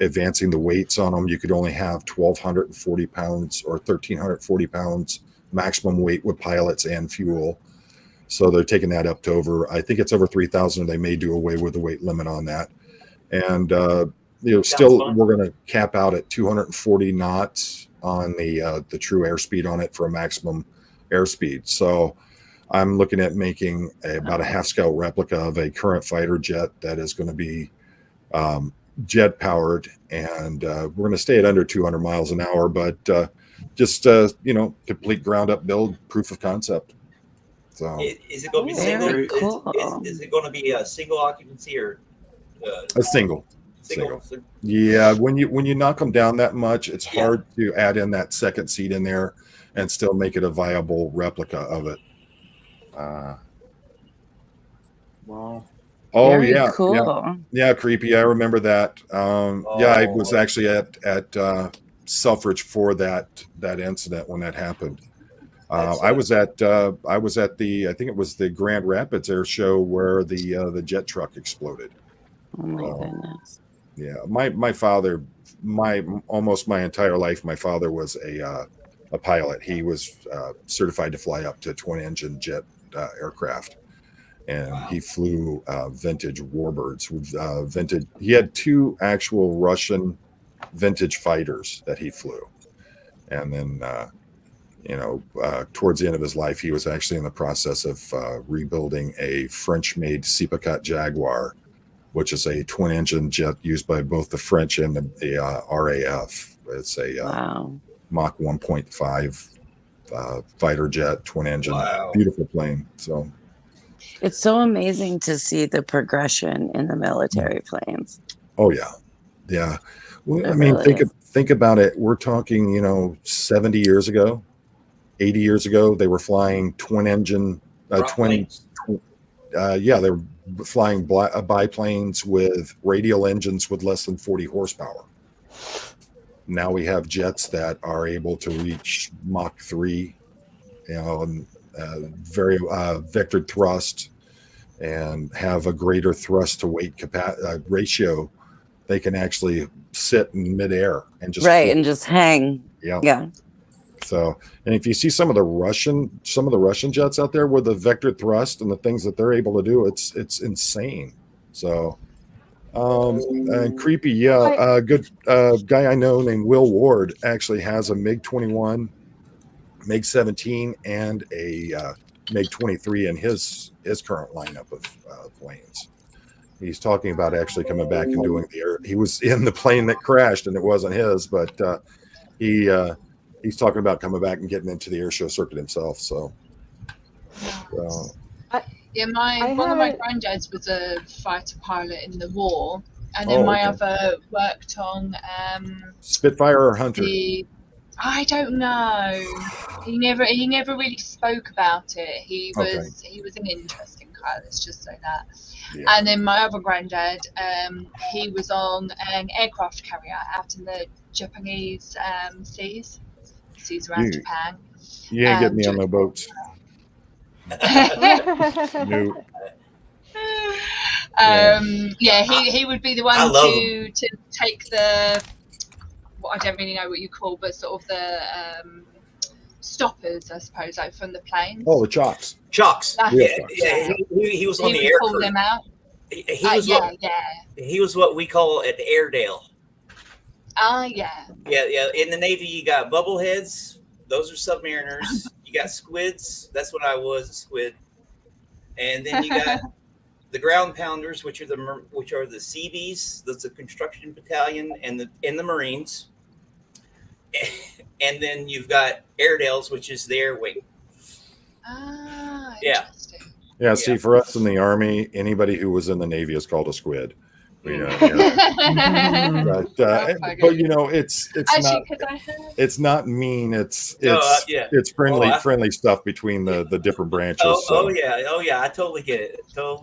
advancing the weights on them. You could only have 1,240 pounds or 1,340 pounds maximum weight with pilots and fuel. So they're taking that up to over, I think it's over 3,000. They may do away with the weight limit on that. And, still we're going to cap out at 240 knots on the true airspeed on it for a maximum airspeed. So I'm looking at making about a half scale replica of a current fighter jet that is going to be jet powered, and we're going to stay at under 200 miles an hour, but just complete ground up build, proof of concept. So is it going to be Very single? cool. Is it going to be a single occupancy or a single? Yeah, when you knock them down that much, it's hard to add in that second seat in there and still make it a viable replica of it. Wow. Oh, Very yeah, cool. yeah, creepy. I remember that. Yeah, I was actually at Selfridge for that incident when that happened. I was at the I think it was the Grand Rapids Air Show where the jet truck exploded. Oh my goodness. Yeah, my father, almost my entire life, my father was a pilot. He was certified to fly up to twin engine jet aircraft. And he flew vintage warbirds. Vintage. He had 2 actual Russian vintage fighters that he flew, and then towards the end of his life, he was actually in the process of rebuilding a French-made Sipacat Jaguar, which is a twin-engine jet used by both the French and the RAF. It's a Mach 1.5 fighter jet, twin-engine, beautiful plane. So. It's so amazing to see the progression in the military planes. Oh yeah, yeah. Well, I mean, think about it. We're talking, 70 years ago, 80 years ago, they were flying twin engine, they were flying biplanes with radial engines with less than 40 horsepower. Now we have jets that are able to reach Mach 3, and very vectored thrust, and have a greater thrust to weight ratio. They can actually sit in midair and just float. And just hang. Yeah. So, and if you see some of the Russian jets out there with the vectored thrust and the things that they're able to do, it's insane. So, and creepy. Yeah. A good guy I know named Will Ward actually has a MiG-21, MiG-17, and a MiG-23 in his current lineup of planes. He's talking about actually coming back and doing he was in the plane that crashed and it wasn't his, but he's talking about coming back and getting into the air show circuit himself. So yeah, one of my granddads was a fighter pilot in the war, and then my other worked on Spitfire or Hunter. I don't know. He never really spoke about it. He was an interesting guy. Let's just say that. Yeah. And then my other granddad, he was on an aircraft carrier out in the Japanese seas around Japan. You ain't getting me on no boats. No. He would be the one to take the. I don't really know what you call, but sort of the stoppers, I suppose, like from the planes. Oh, the chocks. Chocks. He was on the air. Pull them out. He was what we call an Airedale. Yeah. Yeah. In the Navy, you got bubbleheads. Those are submariners. You got squids. That's what I was, a squid. And then you got the ground pounders, which are the Seabees. That's the construction battalion and the Marines. And then you've got Airedales, which is the air wing. Interesting. Yeah, see, for us in the Army, anybody who was in the Navy is called a squid. But it's not mean. It's friendly stuff between the different branches. Oh yeah, I totally get it. The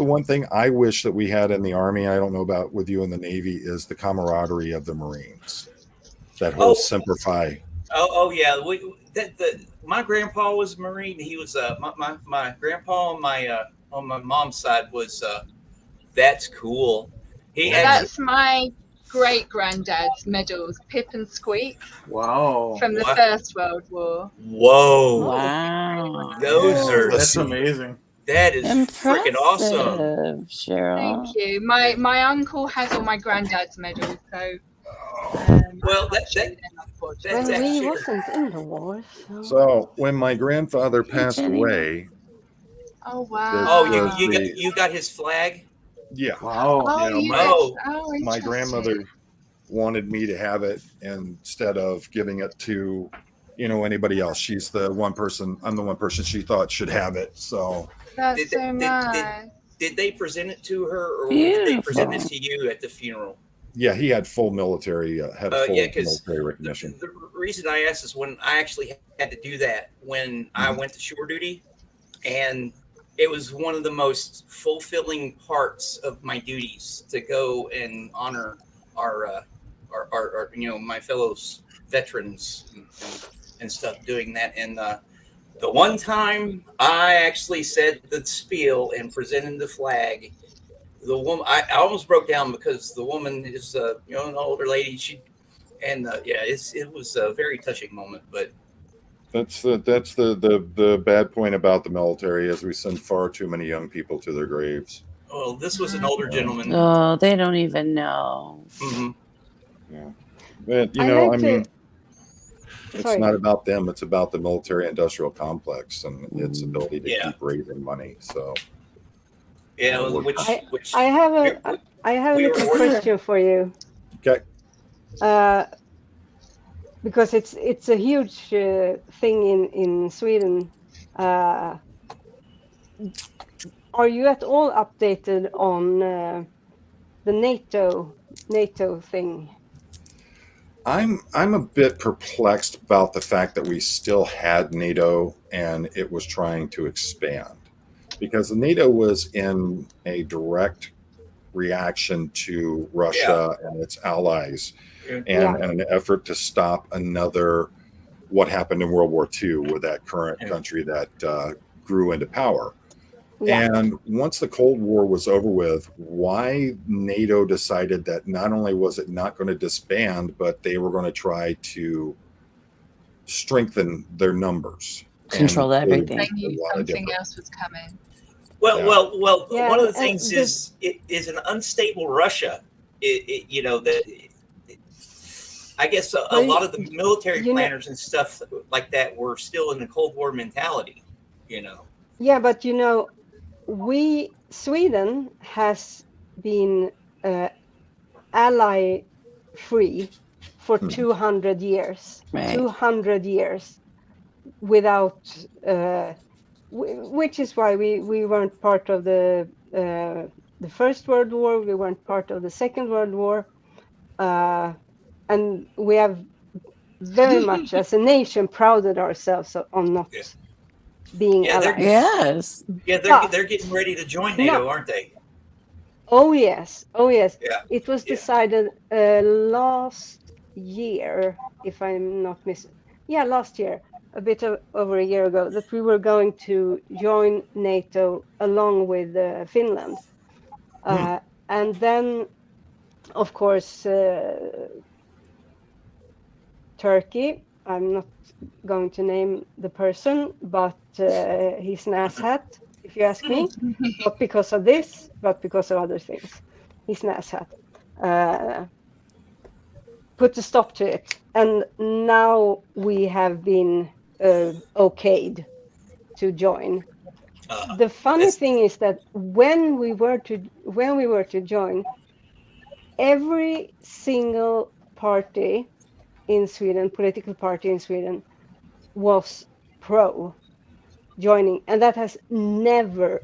one thing I wish that we had in the Army, I don't know about with you in the Navy, is the camaraderie of the Marines. That whole Semper Fi. My grandpa was a Marine. He was my grandpa on my mom's side was. That's cool. He Yeah. actually, That's my great granddad's medals, Pip and Squeak, Wow. from the What? First World War. whoa, Wow. those are That's see. amazing. that is freaking awesome. Impressive, Cheryl. Thank you. My uncle has all my granddad's medals, so Well, I can't show them, unfortunately. that's Well, we actually wasn't in the war, so. So when my grandfather Hey, passed Jenny. away, Oh wow. oh The- you got his flag. yeah, Wow. Oh, you know, you my- get- Oh, oh, my interesting. grandmother wanted me to have it instead of giving it to, anybody else. She's the one person. I'm the one person she thought should have it. So That's Did- so did- nice. did they present it to her, or did they present it Beautiful. to you at the funeral? yeah, he had full military, Yeah, 'cause military recognition. The reason I asked is when I actually had to do that when I went to shore duty, and it was one of the most fulfilling parts of my duties to go and honor our my fellow veterans and stuff doing that. And the one time I actually said the spiel and presented the flag, the woman I almost broke down because the woman is an older lady. It was a very touching moment. But That's the bad point about the military is we send far too many young people to their graves. well, this was an older gentleman. Oh, they don't even know. Mhm. Yeah, but I like to- it's Sorry. not about them. It's about the military-industrial complex and its ability to Yeah. keep raising money. So Yeah, we're- which I have we- a we little were- question for you. Okay. Because it's a huge thing in Sweden. Are you at all updated on the NATO thing? I'm a bit perplexed about the fact that we still had NATO and it was trying to expand, because the NATO was in a direct reaction to Russia and its allies, Yeah. and an effort to stop another what happened in World War II with that current Yeah. country that grew into power. Yeah. And once the Cold War was over with, why NATO decided that not only was it not going to disband, but they were going to try to strengthen their numbers. Control And everything. They a knew lot of something different- else was coming. Well, Yeah. well. Yeah, One of the and things this- is an unstable Russia. I guess a Well, lot of the military you know- planners and stuff like that were still in the Cold War mentality. Yeah, but Sweden has been ally free for 200 years. Right. 200 years without, which is why we weren't part of the First World War. We weren't part of the Second World War, and we have very much, as a nation, prouded ourselves on not Yeah. being Yeah, they're- allies. Yes. Yeah, Ah. they're getting ready to join NATO, aren't they? Oh yes, oh yes. Yeah. It was Yeah. decided last year, if I'm not last year, a bit over a year ago, that we were going to join NATO along with Finland. And then, of course, Turkey. I'm not going to name the person, but he's an asshat, if you ask me. Not because of this, but because of other things. He's an asshat. Put a stop to it. And now we have been okayed to join. The funny thing is that when we were to join, every single party in Sweden, political party in Sweden, was pro joining, and that has never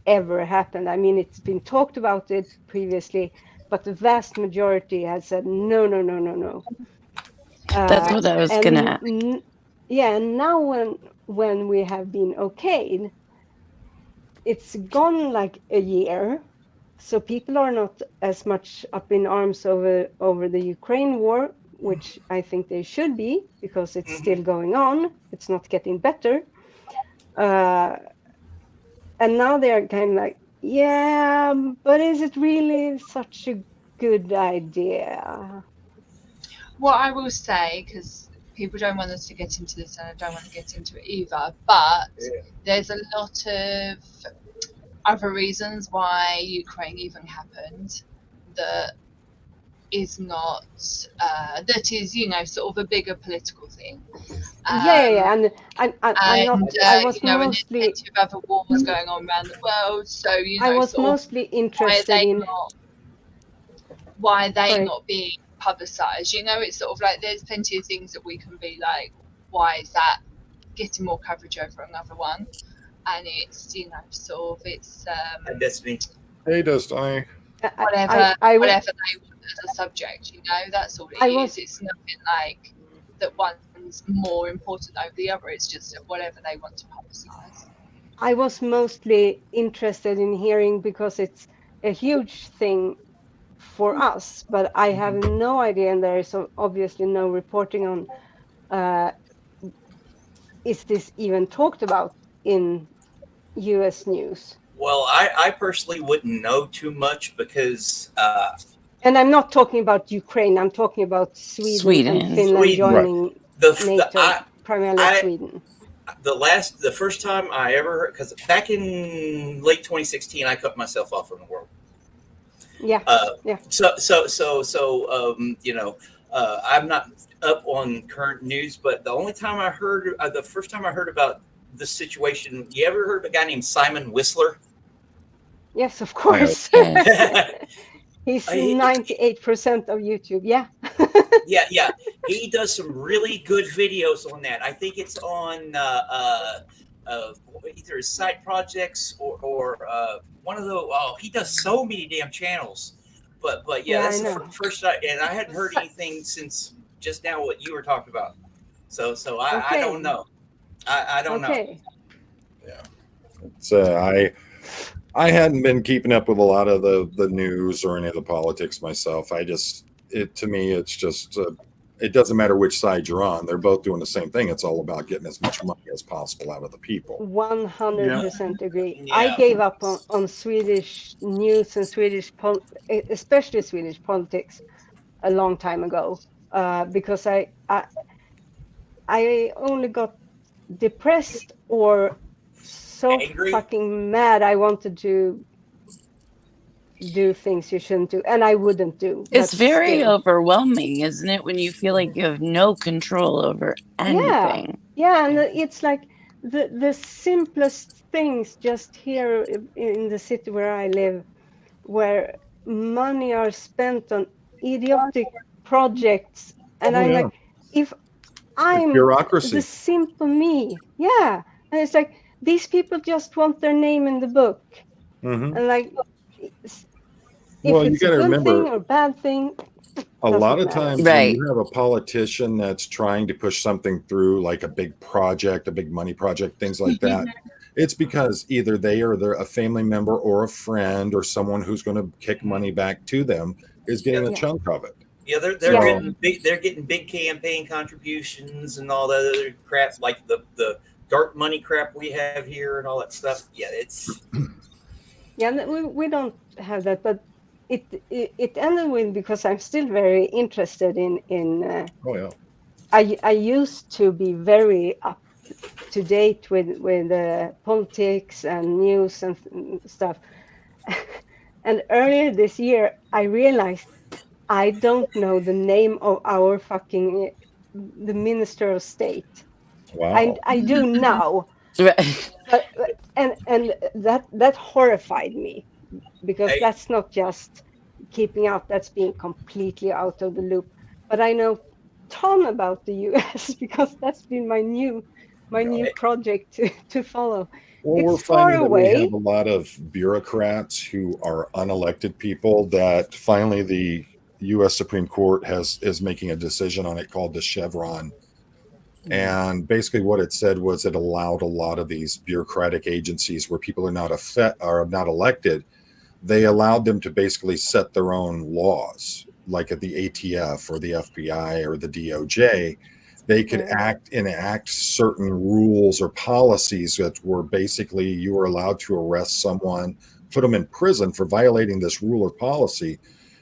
ever happened. I mean, it's been talked about it previously, but the vast majority has said no. That's what I was and gonna ask. and now when we have been okayed, it's gone like a year, so people are not as much up in arms over the Ukraine war, which I think they should be, because it's still going on. It's not getting better. And now they are kind of like, Yeah, but is it really such a good idea? What I will say, because people don't want us to get into this, and I don't want to get into it either, but there's a lot of other reasons why Ukraine even happened that is not that is, you know, sort of a bigger political thing. Yeah, and I'm not. I was You know, and there's mostly plenty of other wars going on around the world. So, you I know, was sort of mostly why are interested they in. not why are they Sorry. not being publicised? You know, it's sort of like there's plenty of things that we can be like, why is that getting more coverage over another one? And it's, you know, sort of it's And Destiny. Hey, Destiny. whatever I whatever they want as a subject, you know, that's all it is. It's nothing like that one's more important over the other. It's just whatever they want to publicise. I was mostly interested in hearing because it's a huge thing for us, but I have no idea, and there is obviously no reporting on. Is this even talked about in U.S. news? Well, I personally wouldn't know too much because. And I'm not talking about Ukraine. I'm talking about Sweden and Finland joining NATO, primarily Sweden. The first time I ever heard, because back in late 2016, I cut myself off from the world. Yeah. So you know, I'm not up on current news, but the first time I heard about this situation, you ever heard of a guy named Simon Whistler? Yes, of course. He's 98% of YouTube. Yeah. yeah. He does some really good videos on that. I think it's on either his side projects or one of those. Oh, he does so many damn channels. But yeah, that's the first time, and I hadn't heard anything since just now what you were talking about. So I don't know. I don't know. Yeah. So I hadn't been keeping up with a lot of the news or any of the politics myself. To me, it's just, it doesn't matter which side you're on. They're both doing the same thing. It's all about getting as much money as possible out of the people. 100% agree. Yeah. I gave up on Swedish news and especially Swedish politics a long time ago because I only got depressed or so fucking mad I wanted to do things you shouldn't do, and I wouldn't do. It's very overwhelming, isn't it, when you feel like you have no control over anything? Yeah, and it's like the simplest things just here in the city where I live, where money are spent on idiotic projects, and I'm like, if I'm bureaucracy, the simple me, and it's like these people just want their name in the book, and like. If it's a good thing or bad thing, a lot of times when you have a politician that's trying to push something through, like a big project, a big money project, things like that, it's because either they're a family member or a friend or someone who's going to kick money back to them is getting a chunk of it. Yeah, they're getting big campaign contributions and all that other crap, like the dark money crap we have here and all that stuff. Yeah, it's we don't have that, but it ended with, because I'm still very interested in I used to be very up to date with politics and news and stuff. And earlier this year, I realized I don't know the name of our the Minister of State. Wow. I do now. But and that horrified me, because that's not just keeping up, that's being completely out of the loop. But I know a ton about the US because that's been my new project to follow. Well, we're finding that we have a lot of bureaucrats who are unelected people that finally the US Supreme Court is making a decision on it called the Chevron. And basically what it said was it allowed a lot of these bureaucratic agencies where people are not elected, they allowed them to basically set their own laws, like at the ATF or the FBI or the DOJ. They could enact certain rules or policies that were basically, you were allowed to arrest someone put them in prison for violating this rule or policy.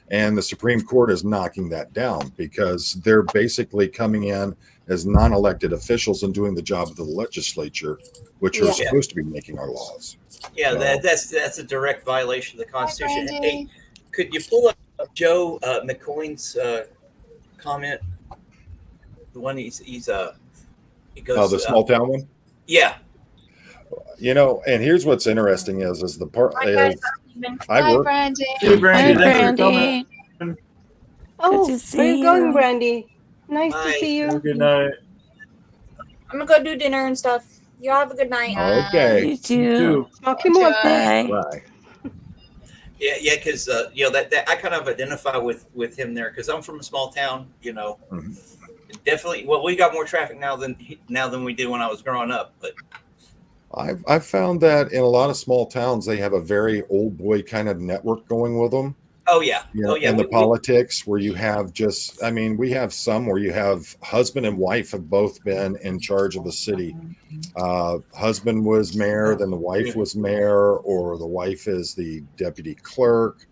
And the Supreme Court is knocking that down because they're basically coming in as non-elected officials and doing the job of the legislature, which are Yeah. supposed to be making our laws. Yeah, So- that's a direct violation of the Constitution. Brandy. Hey, could you pull up Joe McCoy's comment? The one he goes. Oh, the small town one. Yeah. You know, and here's what's interesting is the part is I Hi, work. Brandy. Hey, Brandy, Hi, thanks for coming. Brandy. Oh, to see where are you going, you. Brandy? Nice Hi. to see Have a you. good night. I'm gonna go do dinner and stuff. Y'all have a good night. Okay. You You too. too. Smoky more. Bye. Bye. Yeah, because you know that I kind of identify with him there because I'm from a small town. You know, Mhm. definitely. Well, we got more traffic now than we did when I was growing up. But I've found that in a lot of small towns they have a very old boy kind of network going with them. oh yeah, You know, oh yeah. and the we- politics where you have just, I mean, we have some where you have husband and wife have both been in charge of the city. Husband was mayor, then the wife was mayor, or the wife is the deputy clerk,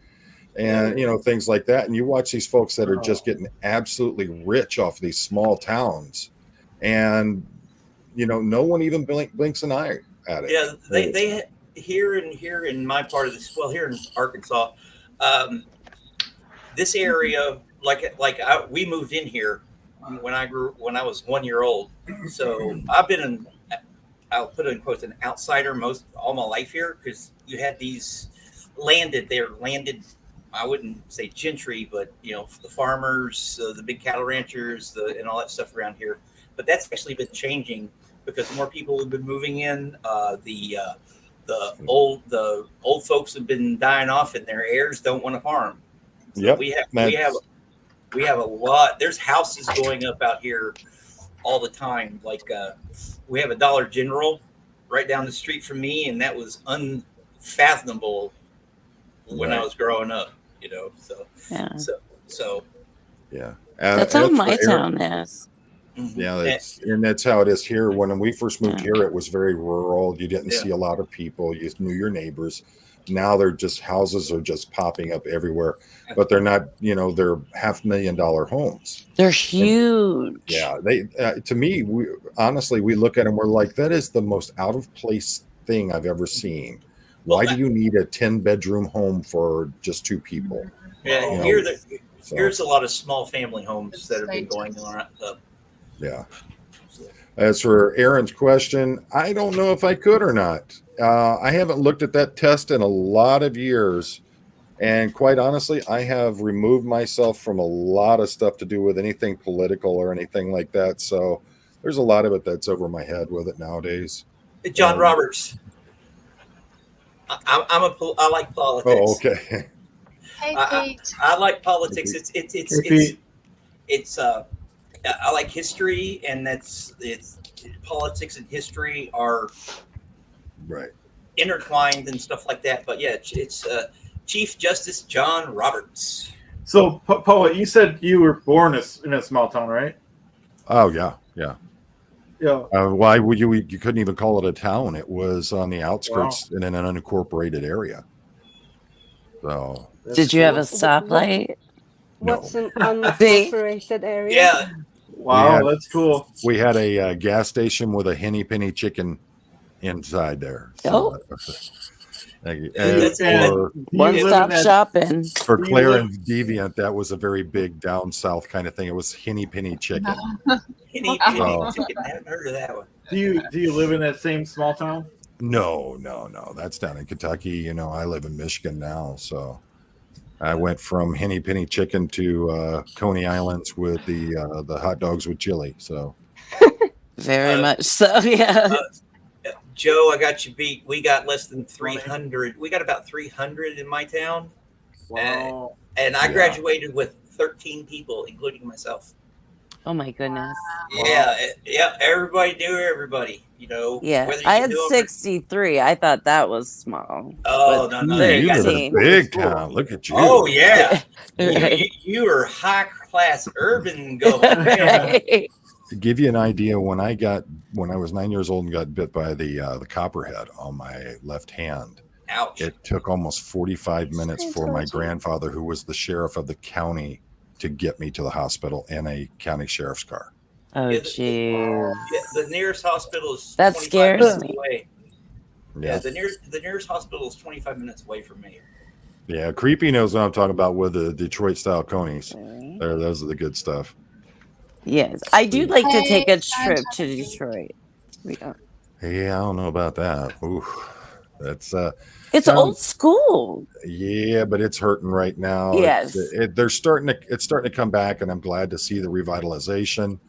and you know, things like that. And you watch these folks that are just getting absolutely rich off these small towns, and you know, no one even blinks an eye at it. Yeah, they here in my part of this. Well, here in Arkansas, this area, we moved in here when I was 1 year old. So I've been I'll put it in quotes, an outsider all my life here because you had these landed. I wouldn't say gentry, but you know, the farmers, the big cattle ranchers, and all that stuff around here. But that's actually been changing because more people have been moving in. The old folks have been dying off, and their heirs don't want to farm. So Yep, we have a lot. There's houses going up out here all the time. Like we have a Dollar General right down the street from me, and that was unfathomable when I Right. was growing up. You know, Yeah. so Yeah, That's how my for town is. Yeah, that's how it is here. When we first moved here, it was very rural. You didn't Yeah. see a lot of people. You knew your neighbors. Now they're just houses are just popping up everywhere, but they're not. You know, they're $500,000 homes. They're huge. Yeah, they. To me, honestly, we look at them. We're like, that is the most out of place thing I've ever seen. Why do you need a 10-bedroom home for just two people? Yeah, You know, so, here's a lot of small family homes that have been going on. yeah. As for Aaron's question, I don't know if I could or not. I haven't looked at that test in a lot of years. And quite honestly, I have removed myself from a lot of stuff to do with anything political or anything like that. So there's a lot of it that's over my head with it nowadays. John Roberts. I like politics. Oh, okay. Hey, Pete. I like politics. Pete. I like history, and it's politics and history are Right. intertwined and stuff like that. But yeah, it's Chief Justice John Roberts. So, Poet, you said you were born in a small town, right? Oh, yeah. Yeah. Yeah. Why would you couldn't even call it a town? It was on the outskirts in an unincorporated area. So Did you have a stoplight? What's No. an unincorporated area? Yeah, Wow, Yeah. that's cool. we had a gas station with a henny penny chicken inside there. Oh. And That's- One stop shopping. for Do you Claire live- and Deviant, that was a very big down south kind of thing. It was henny penny chicken. Henny Wow. chicken. I haven't heard of that one. Do you live in that same small town? No. That's down in Kentucky. You know, I live in Michigan now, so I went from henny penny chicken to Coney Islands with the hot dogs with chili. So Very much so, yeah. Joe, I got you beat. We got less than 300. We got about 300 in my town, Wow. and I Yeah. graduated with 13 people, including myself. Oh my goodness. Yeah. Everybody knew everybody. You know. Yeah. whether I you had knew 'em or- 63. I thought that was small. Oh But no! you live in a 13. big town. Look at you. Oh yeah. Right. You are high class urban going. Right. To give you an idea, when I was 9 years old and got bit by the copperhead on my left hand, Ouch. It took almost 45 minutes I for told my you. grandfather, who was the sheriff of the county, to get me to the hospital in a county sheriff's car. Oh, Yeah, jeez. Yeah, the nearest hospital is That 25 scares minutes me. away. Yeah, Yeah. the nearest hospital is 25 minutes away from me. Yeah. Creepy knows what I'm talking about with the Detroit style conies. Okay. There, those are the good stuff. Yes, I do like to take a Hey, trip to Scientology. Detroit. We don't. Yeah, I don't know about that. Ooh, that's It's Sound- old school. yeah, but it's hurting right now. Yes. It's starting to come back, and I'm glad to see the revitalization.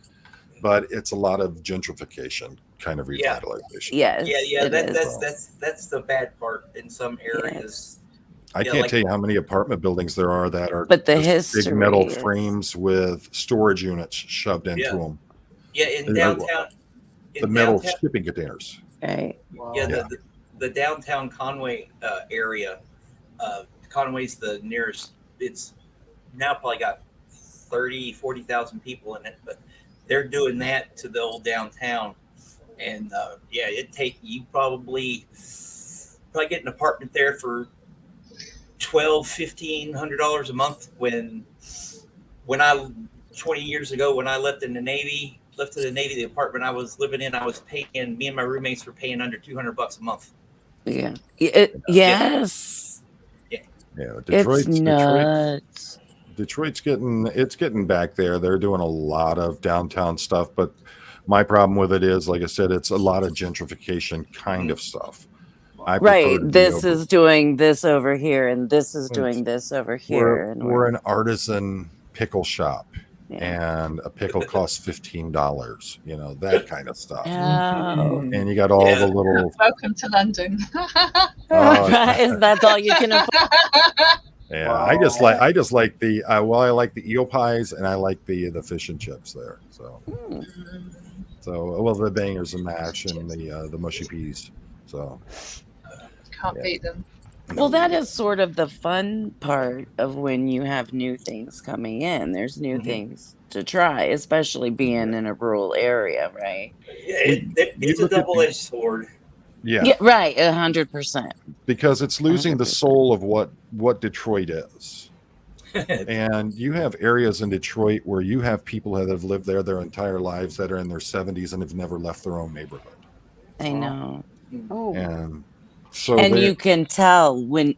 But it's a lot of gentrification kind of Yeah. revitalization. Yes. Yeah, it is. that's the bad part in some areas. I Yeah, can't like- tell you how many apartment buildings there are that are But the just history big metal is- frames with storage units shoved into Yeah. them. Yeah, in The- downtown. The metal shipping containers. Right. Yeah, Yeah. the downtown Conway area. Conway's the nearest. It's now probably got 40,000 people in it, but they're doing that to the old downtown. And yeah, it'd take you probably get an apartment there for $1,200-$1,500 a month. When I 20 years ago, when I left the Navy, the apartment I was living in, I was paying, me and my roommates were paying under $200 a month. Yeah. Yes. Yeah, It's nuts. Detroit's getting back there. They're doing a lot of downtown stuff, but my problem with it is, like I said, it's a lot of gentrification kind of stuff. I prefer Right. to be This over- is doing this over here, and this is doing this over here. we're, And we're an artisan pickle shop, yeah. and a pickle costs $15. You know, that kind of stuff. Oh. And you got all the little. Welcome to London. Oh, That's all you can afford. yeah, Wow. I just like the I like the eel pies, and I like the fish and chips there. So well, the bangers and mash and the mushy peas. So Can't Yeah. beat them. Well, that is sort of the fun part of when you have new things coming in. There's new things to try, especially being in a rural area, right? Yeah, You it's a look at the- double-edged sword. yeah, Right. 100%. because it's losing the 100%. soul of what Detroit is. And you have areas in Detroit where you have people that have lived there their entire lives that are in their 70s and have never left their own neighborhood. I know. Oh, And so And they- you can tell when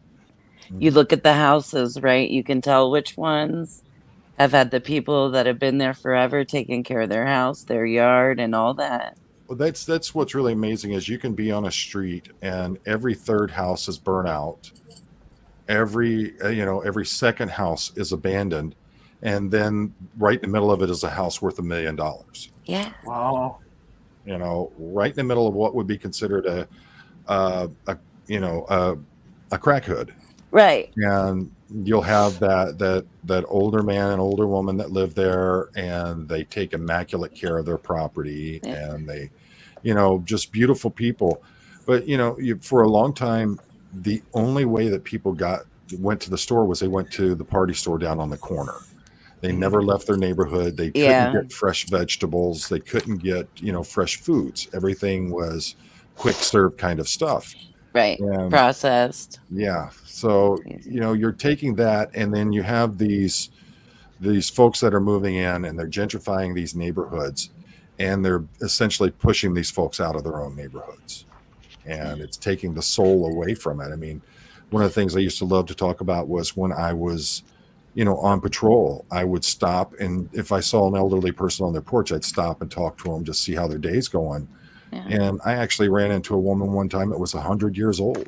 you look at the houses, right? You can tell which ones have had the people that have been there forever taking care of their house, their yard, and all that. well, that's what's really amazing is you can be on a street and every third house is burnt out. Every second house is abandoned, and then right in the middle of it is a house worth $1 million. Yeah. Wow. You know, right in the middle of what would be considered a crack hood. Right. And you'll have that older man and older woman that live there, and they take immaculate care of their property, Yeah. and they, just beautiful people. But for a long time, the only way that people went to the store was they went to the party store down on the corner. They never left their neighborhood. They couldn't Yeah. get fresh vegetables. They couldn't get fresh foods. Everything was quick serve kind of stuff. Right. And Processed. yeah. So, you're taking that, and then you have these folks that are moving in, and they're gentrifying these neighborhoods, and they're essentially pushing these folks out of their own neighborhoods. And it's taking the soul away from it. I mean, one of the things I used to love to talk about was when I was, on patrol, I would stop, and if I saw an elderly person on their porch, I'd stop and talk to them, just see how their day's going. Yeah. And I actually ran into a woman one time that was 100 years old.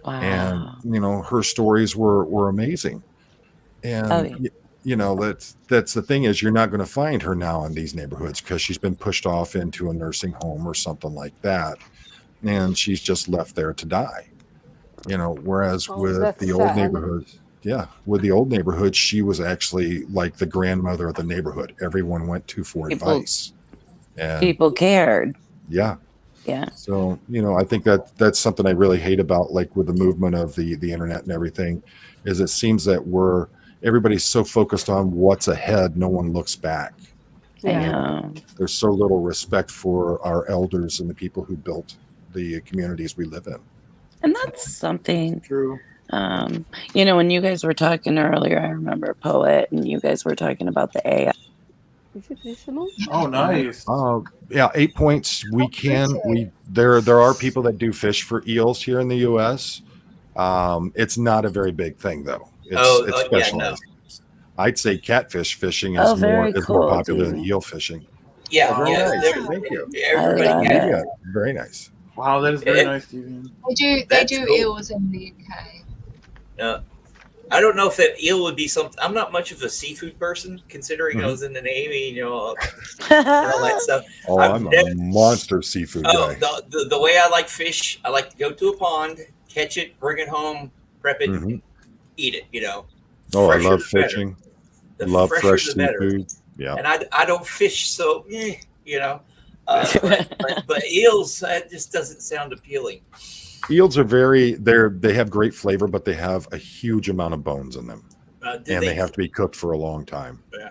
Wow. And her stories were amazing. And that's the thing is, you're not going to find her now in these neighborhoods because she's been pushed off into a nursing home or something like that, and she's just left there to die. Whereas with that's the old sad. neighborhoods, she was actually like the grandmother of the neighborhood. Everyone went to for People- advice. And People cared. yeah. Yeah. So, I think that's something I really hate about, like, with the movement of the internet and everything, is it seems that everybody's so focused on what's ahead, no one looks back. I yeah. know. There's so little respect for our elders and the people who built the communities we live in. And that's something. True. When you guys were talking earlier, I remember Poet, and you guys were talking about the AI. Is it visible? Oh, nice. Yeah, 8 points. There are people that do fish for eels here in the U.S. It's not a very big thing though. It's specialized. I'd say catfish fishing is more popular than eel fishing. Yeah, Very yeah. nice. Thank you. Everybody I love Yeah, very nice. Wow, that is very nice, Steven. They That's do cool. eels in the UK. I don't know if that eel would be something. I'm not much of a seafood person, considering I was in the Navy, and all that stuff. Oh, I'm a monster seafood guy. The way I like fish, I like to go to a pond, catch it, bring it home, prep it, eat it. Oh, I Fresher love the better. fishing. The Love fresher fresh the better. seafood. Yeah. And I don't fish, so but eels, that just doesn't sound appealing. Eels are they have great flavor, but they have a huge amount of bones in them. They have to be cooked for a long time. Yeah.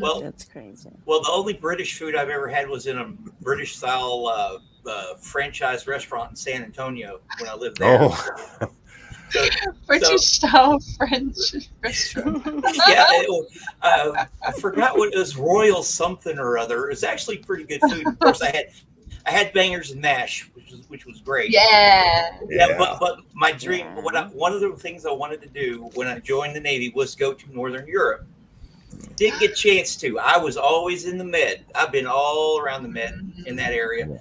Well, That's crazy. Well, the only British food I've ever had was in a British style franchise restaurant in San Antonio when I lived there. Oh, British style French restaurant. Yeah, I forgot what it was. Royal something or other. It was actually pretty good food. Of course, I had bangers and mash, which was great. Yeah. But my dream, one of the things I wanted to do when I joined the Navy was go to Northern Europe. Didn't get a chance to. I was always in the Med. I've been all around the Med in that area.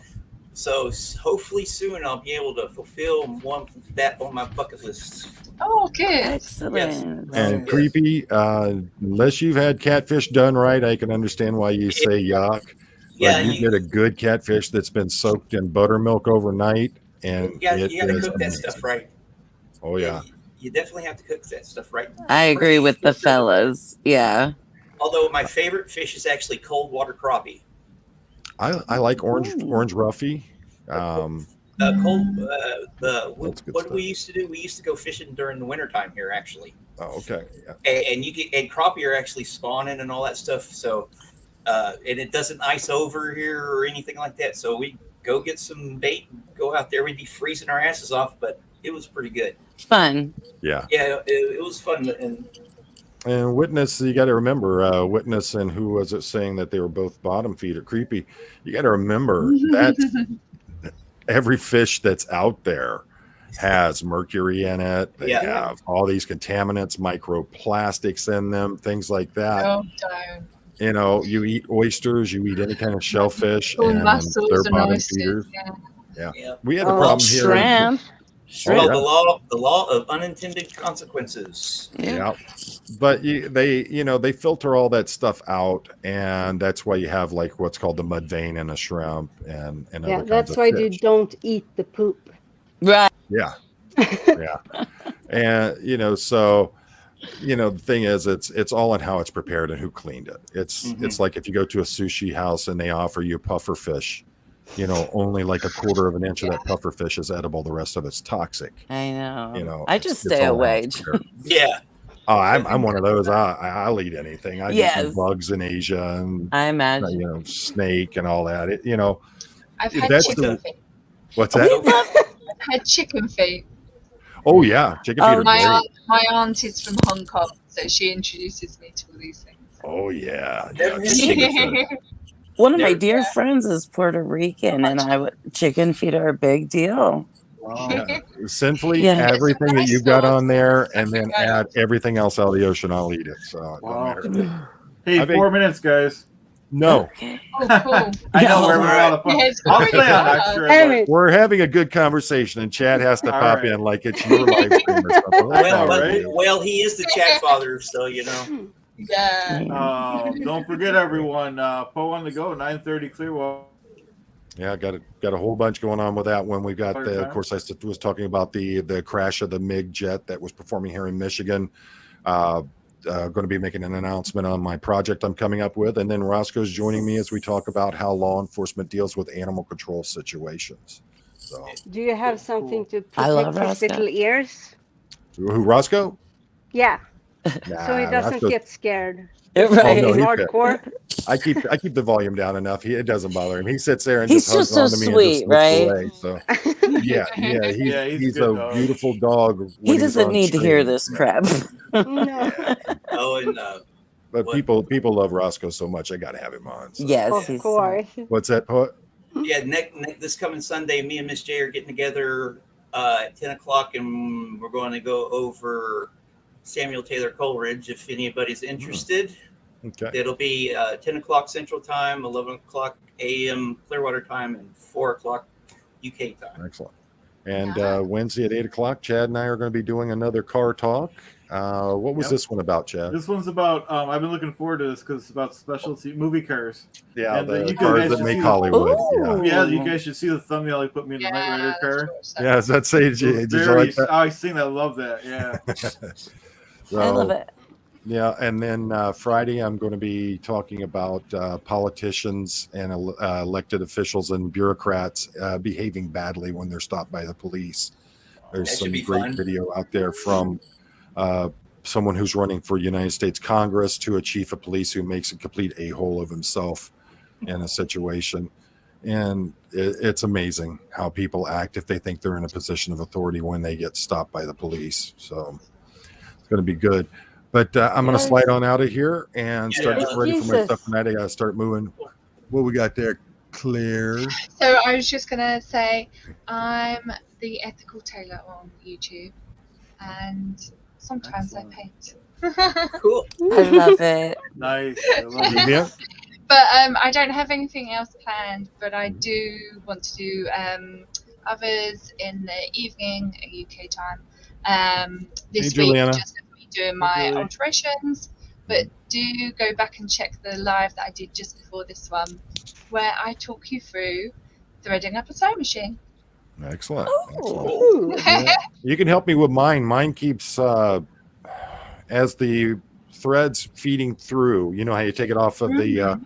So hopefully soon I'll be able to fulfill that on my bucket list. Oh, good. Excellent. Yes. and creepy. Unless you've had catfish done right, I can understand why you say yuck. Yeah, But you get a good catfish that's been soaked in buttermilk overnight, and you got to is cook that amazing. stuff right. Oh yeah. You definitely have to cook that stuff right. I agree with the fellas. Yeah. Although my favorite fish is actually cold water crappie. I like orange roughy. What stuff. we used to do? We used to go fishing during the wintertime here, actually. Oh, okay. Yeah. And crappie are actually spawning and all that stuff. So, and it doesn't ice over here or anything like that. So we go get some bait, go out there. We'd be freezing our asses off, but it was pretty good. Fun. Yeah. Yeah, it was fun. And Witness, you got to remember, Witness and who was it saying that they were both bottom feeder creepy? You got to remember that every fish that's out there has mercury in it. They have all these contaminants, microplastics in them, things like that. Oh, don't. You know, you eat oysters, you eat any kind of shellfish, Cool and mussels they're and bottom oysters. feeders. Yeah. Yeah. We had a Oh, problem here. shrimp. It's called Shrimp. the law of unintended consequences. Yeah. But they filter all that stuff out, and that's why you have like what's called the mud vein in a shrimp and other Yeah, kinds that's of why fish. you don't eat the poop. Right. Yeah. Yeah. And so the thing is it's all in how it's prepared and who cleaned it. It's like if you go to a sushi house and they offer you puffer fish, only like a quarter of an inch of that puffer fish is edible, the rest of it's toxic. I know. I just it's stay all how away. it's prepared. Yeah. Oh, I'm one of those. I'll eat anything. I eat Yes. bugs in Asia and I imagine. snake and all that. I've had That's chicken the- feet. What's We that? love I've had chicken feet. Oh yeah, chicken feet Oh, are My great. aunt is from Hong Kong, so she introduces me to all these things. Oh yeah, Never had chicken feet. One of my Never- dear friends is Puerto Rican, and chicken feet are a big deal. Wow. Yeah. Sinfully, Yeah. everything that you've got on there, and then add everything else out of the ocean. I'll eat it. So it don't Wow. matter. Hey, I think- 4 minutes, guys. No, Okay. Oh, cool. I know No. we're out of fun. Yes, I'll great. stay on extra. Damn but- it. we're having a good conversation, and Chad has to All pop right. in like it's your live stream or something. That's all right. Well, he is the chat father, so Yeah. Don't forget, everyone. Poe on the go, 9:30 Clearwater. Yeah, got a whole bunch going on with that one. We've got of course, I was talking about the crash of the MiG jet that was performing here in Michigan. Going to be making an announcement on my project I'm coming up with, and then Roscoe's joining me as we talk about how law enforcement deals with animal control situations. So, Do you have something to I love protect his Roscoe. little ears? who Roscoe? Yeah, Nah, so he doesn't Roscoe's- get scared. Right. no, he's Hardcore. I keep the volume down enough. It doesn't bother him. He sits there and He's just hugs just so onto me sweet, and just looks right? away, so Yeah, Yeah, he's he's a good a dog. beautiful dog. when He he's doesn't on need to hear screen. this crap. No. Oh, and But What? people love Roscoe so much. I got to have him on. So. Yes, Of he's course. What's that, poet? yeah, this coming Sunday, me and Miss J are getting together at 10 o'clock, and we're going to go over Samuel Taylor Coleridge. If anybody's interested, Okay. it'll be 10 o'clock Central Time, 11 o'clock a.m. Clearwater Time, and 4 o'clock UK time. Excellent. And Nice. Wednesday at 8 o'clock, Chad and I are going to be doing another car talk. What was Yep. this one about, Chad? This one's about. I've been looking forward to this because it's about specialty movie cars. Yeah, and the you cars guys that should make see- Hollywood. Ooh. Yeah, you guys should see the thumbnail I put me in the Knight Yeah, Rider that's car. what it said. Yeah, does that say? It was Did you very. like that? I seen that. I love that. Yeah. I love So, it. Yeah, and then Friday I'm going to be talking about politicians and elected officials and bureaucrats behaving badly when they're stopped by the police. There's That should some be great fun. video out there from someone who's running for United States Congress to a chief of police who makes a complete a-hole of himself in a situation. And it's amazing how people act if they think they're in a position of authority when they get stopped by the police. So it's going to be good. But I'm going to Yes. slide on out of here and start Yeah. getting ready for my Jesus. stuff tonight. I got to start moving. What we got there, Claire? So I was just gonna say, I'm the ethical tailor on YouTube, and sometimes Excellent. I paint. Cool. I love it. Nice. I love it. Yeah. But I don't have anything else planned. But I do want to do others in the evening at UK time. This Hey, week, Juliana. just going to be doing my Julie. alterations. But do go back and check the live that I did just before this one, where I talk you through threading up a sewing machine. Excellent. Excellent. Ooh. Yeah. You can help me with mine. Mine keeps as the threads feeding through. You know how you take it off of the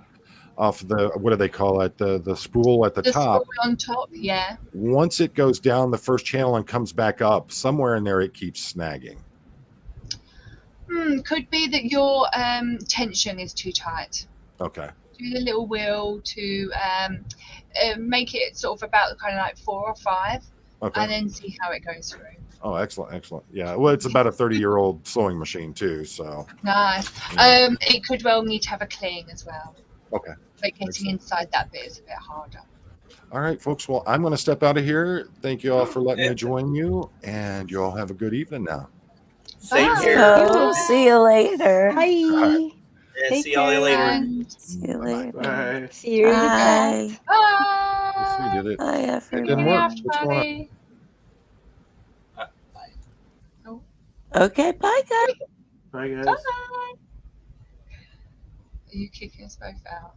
what do they call it? The spool at the The top. spool on top, yeah. Once it goes down the first channel and comes back up, somewhere in there it keeps snagging. Could be that your tension is too tight. Okay. Do the little wheel to make it sort of about kind of like 4 or 5, Okay. and then see how it goes through. Oh, excellent, excellent. Yeah. Well, it's about a 30-year-old sewing machine too. So. Nice. Yeah. It could well need to have a cling as well. Okay. But getting inside that bit is a bit harder. All right, folks. Well, I'm going to step out of here. Thank you all for letting me join you, and you all have a good evening now. Same Bye. here. So, see you later. Bye. Yeah, Take see y'all care. later. And See you Bye-bye. later. Bye. See you in the chat. Bye. Yes, we bye. did it. Bye, Didn't everyone. work. What's going on? Everybody. Okay, bye, guys. Bye, guys. Bye. Are you kicking us both out?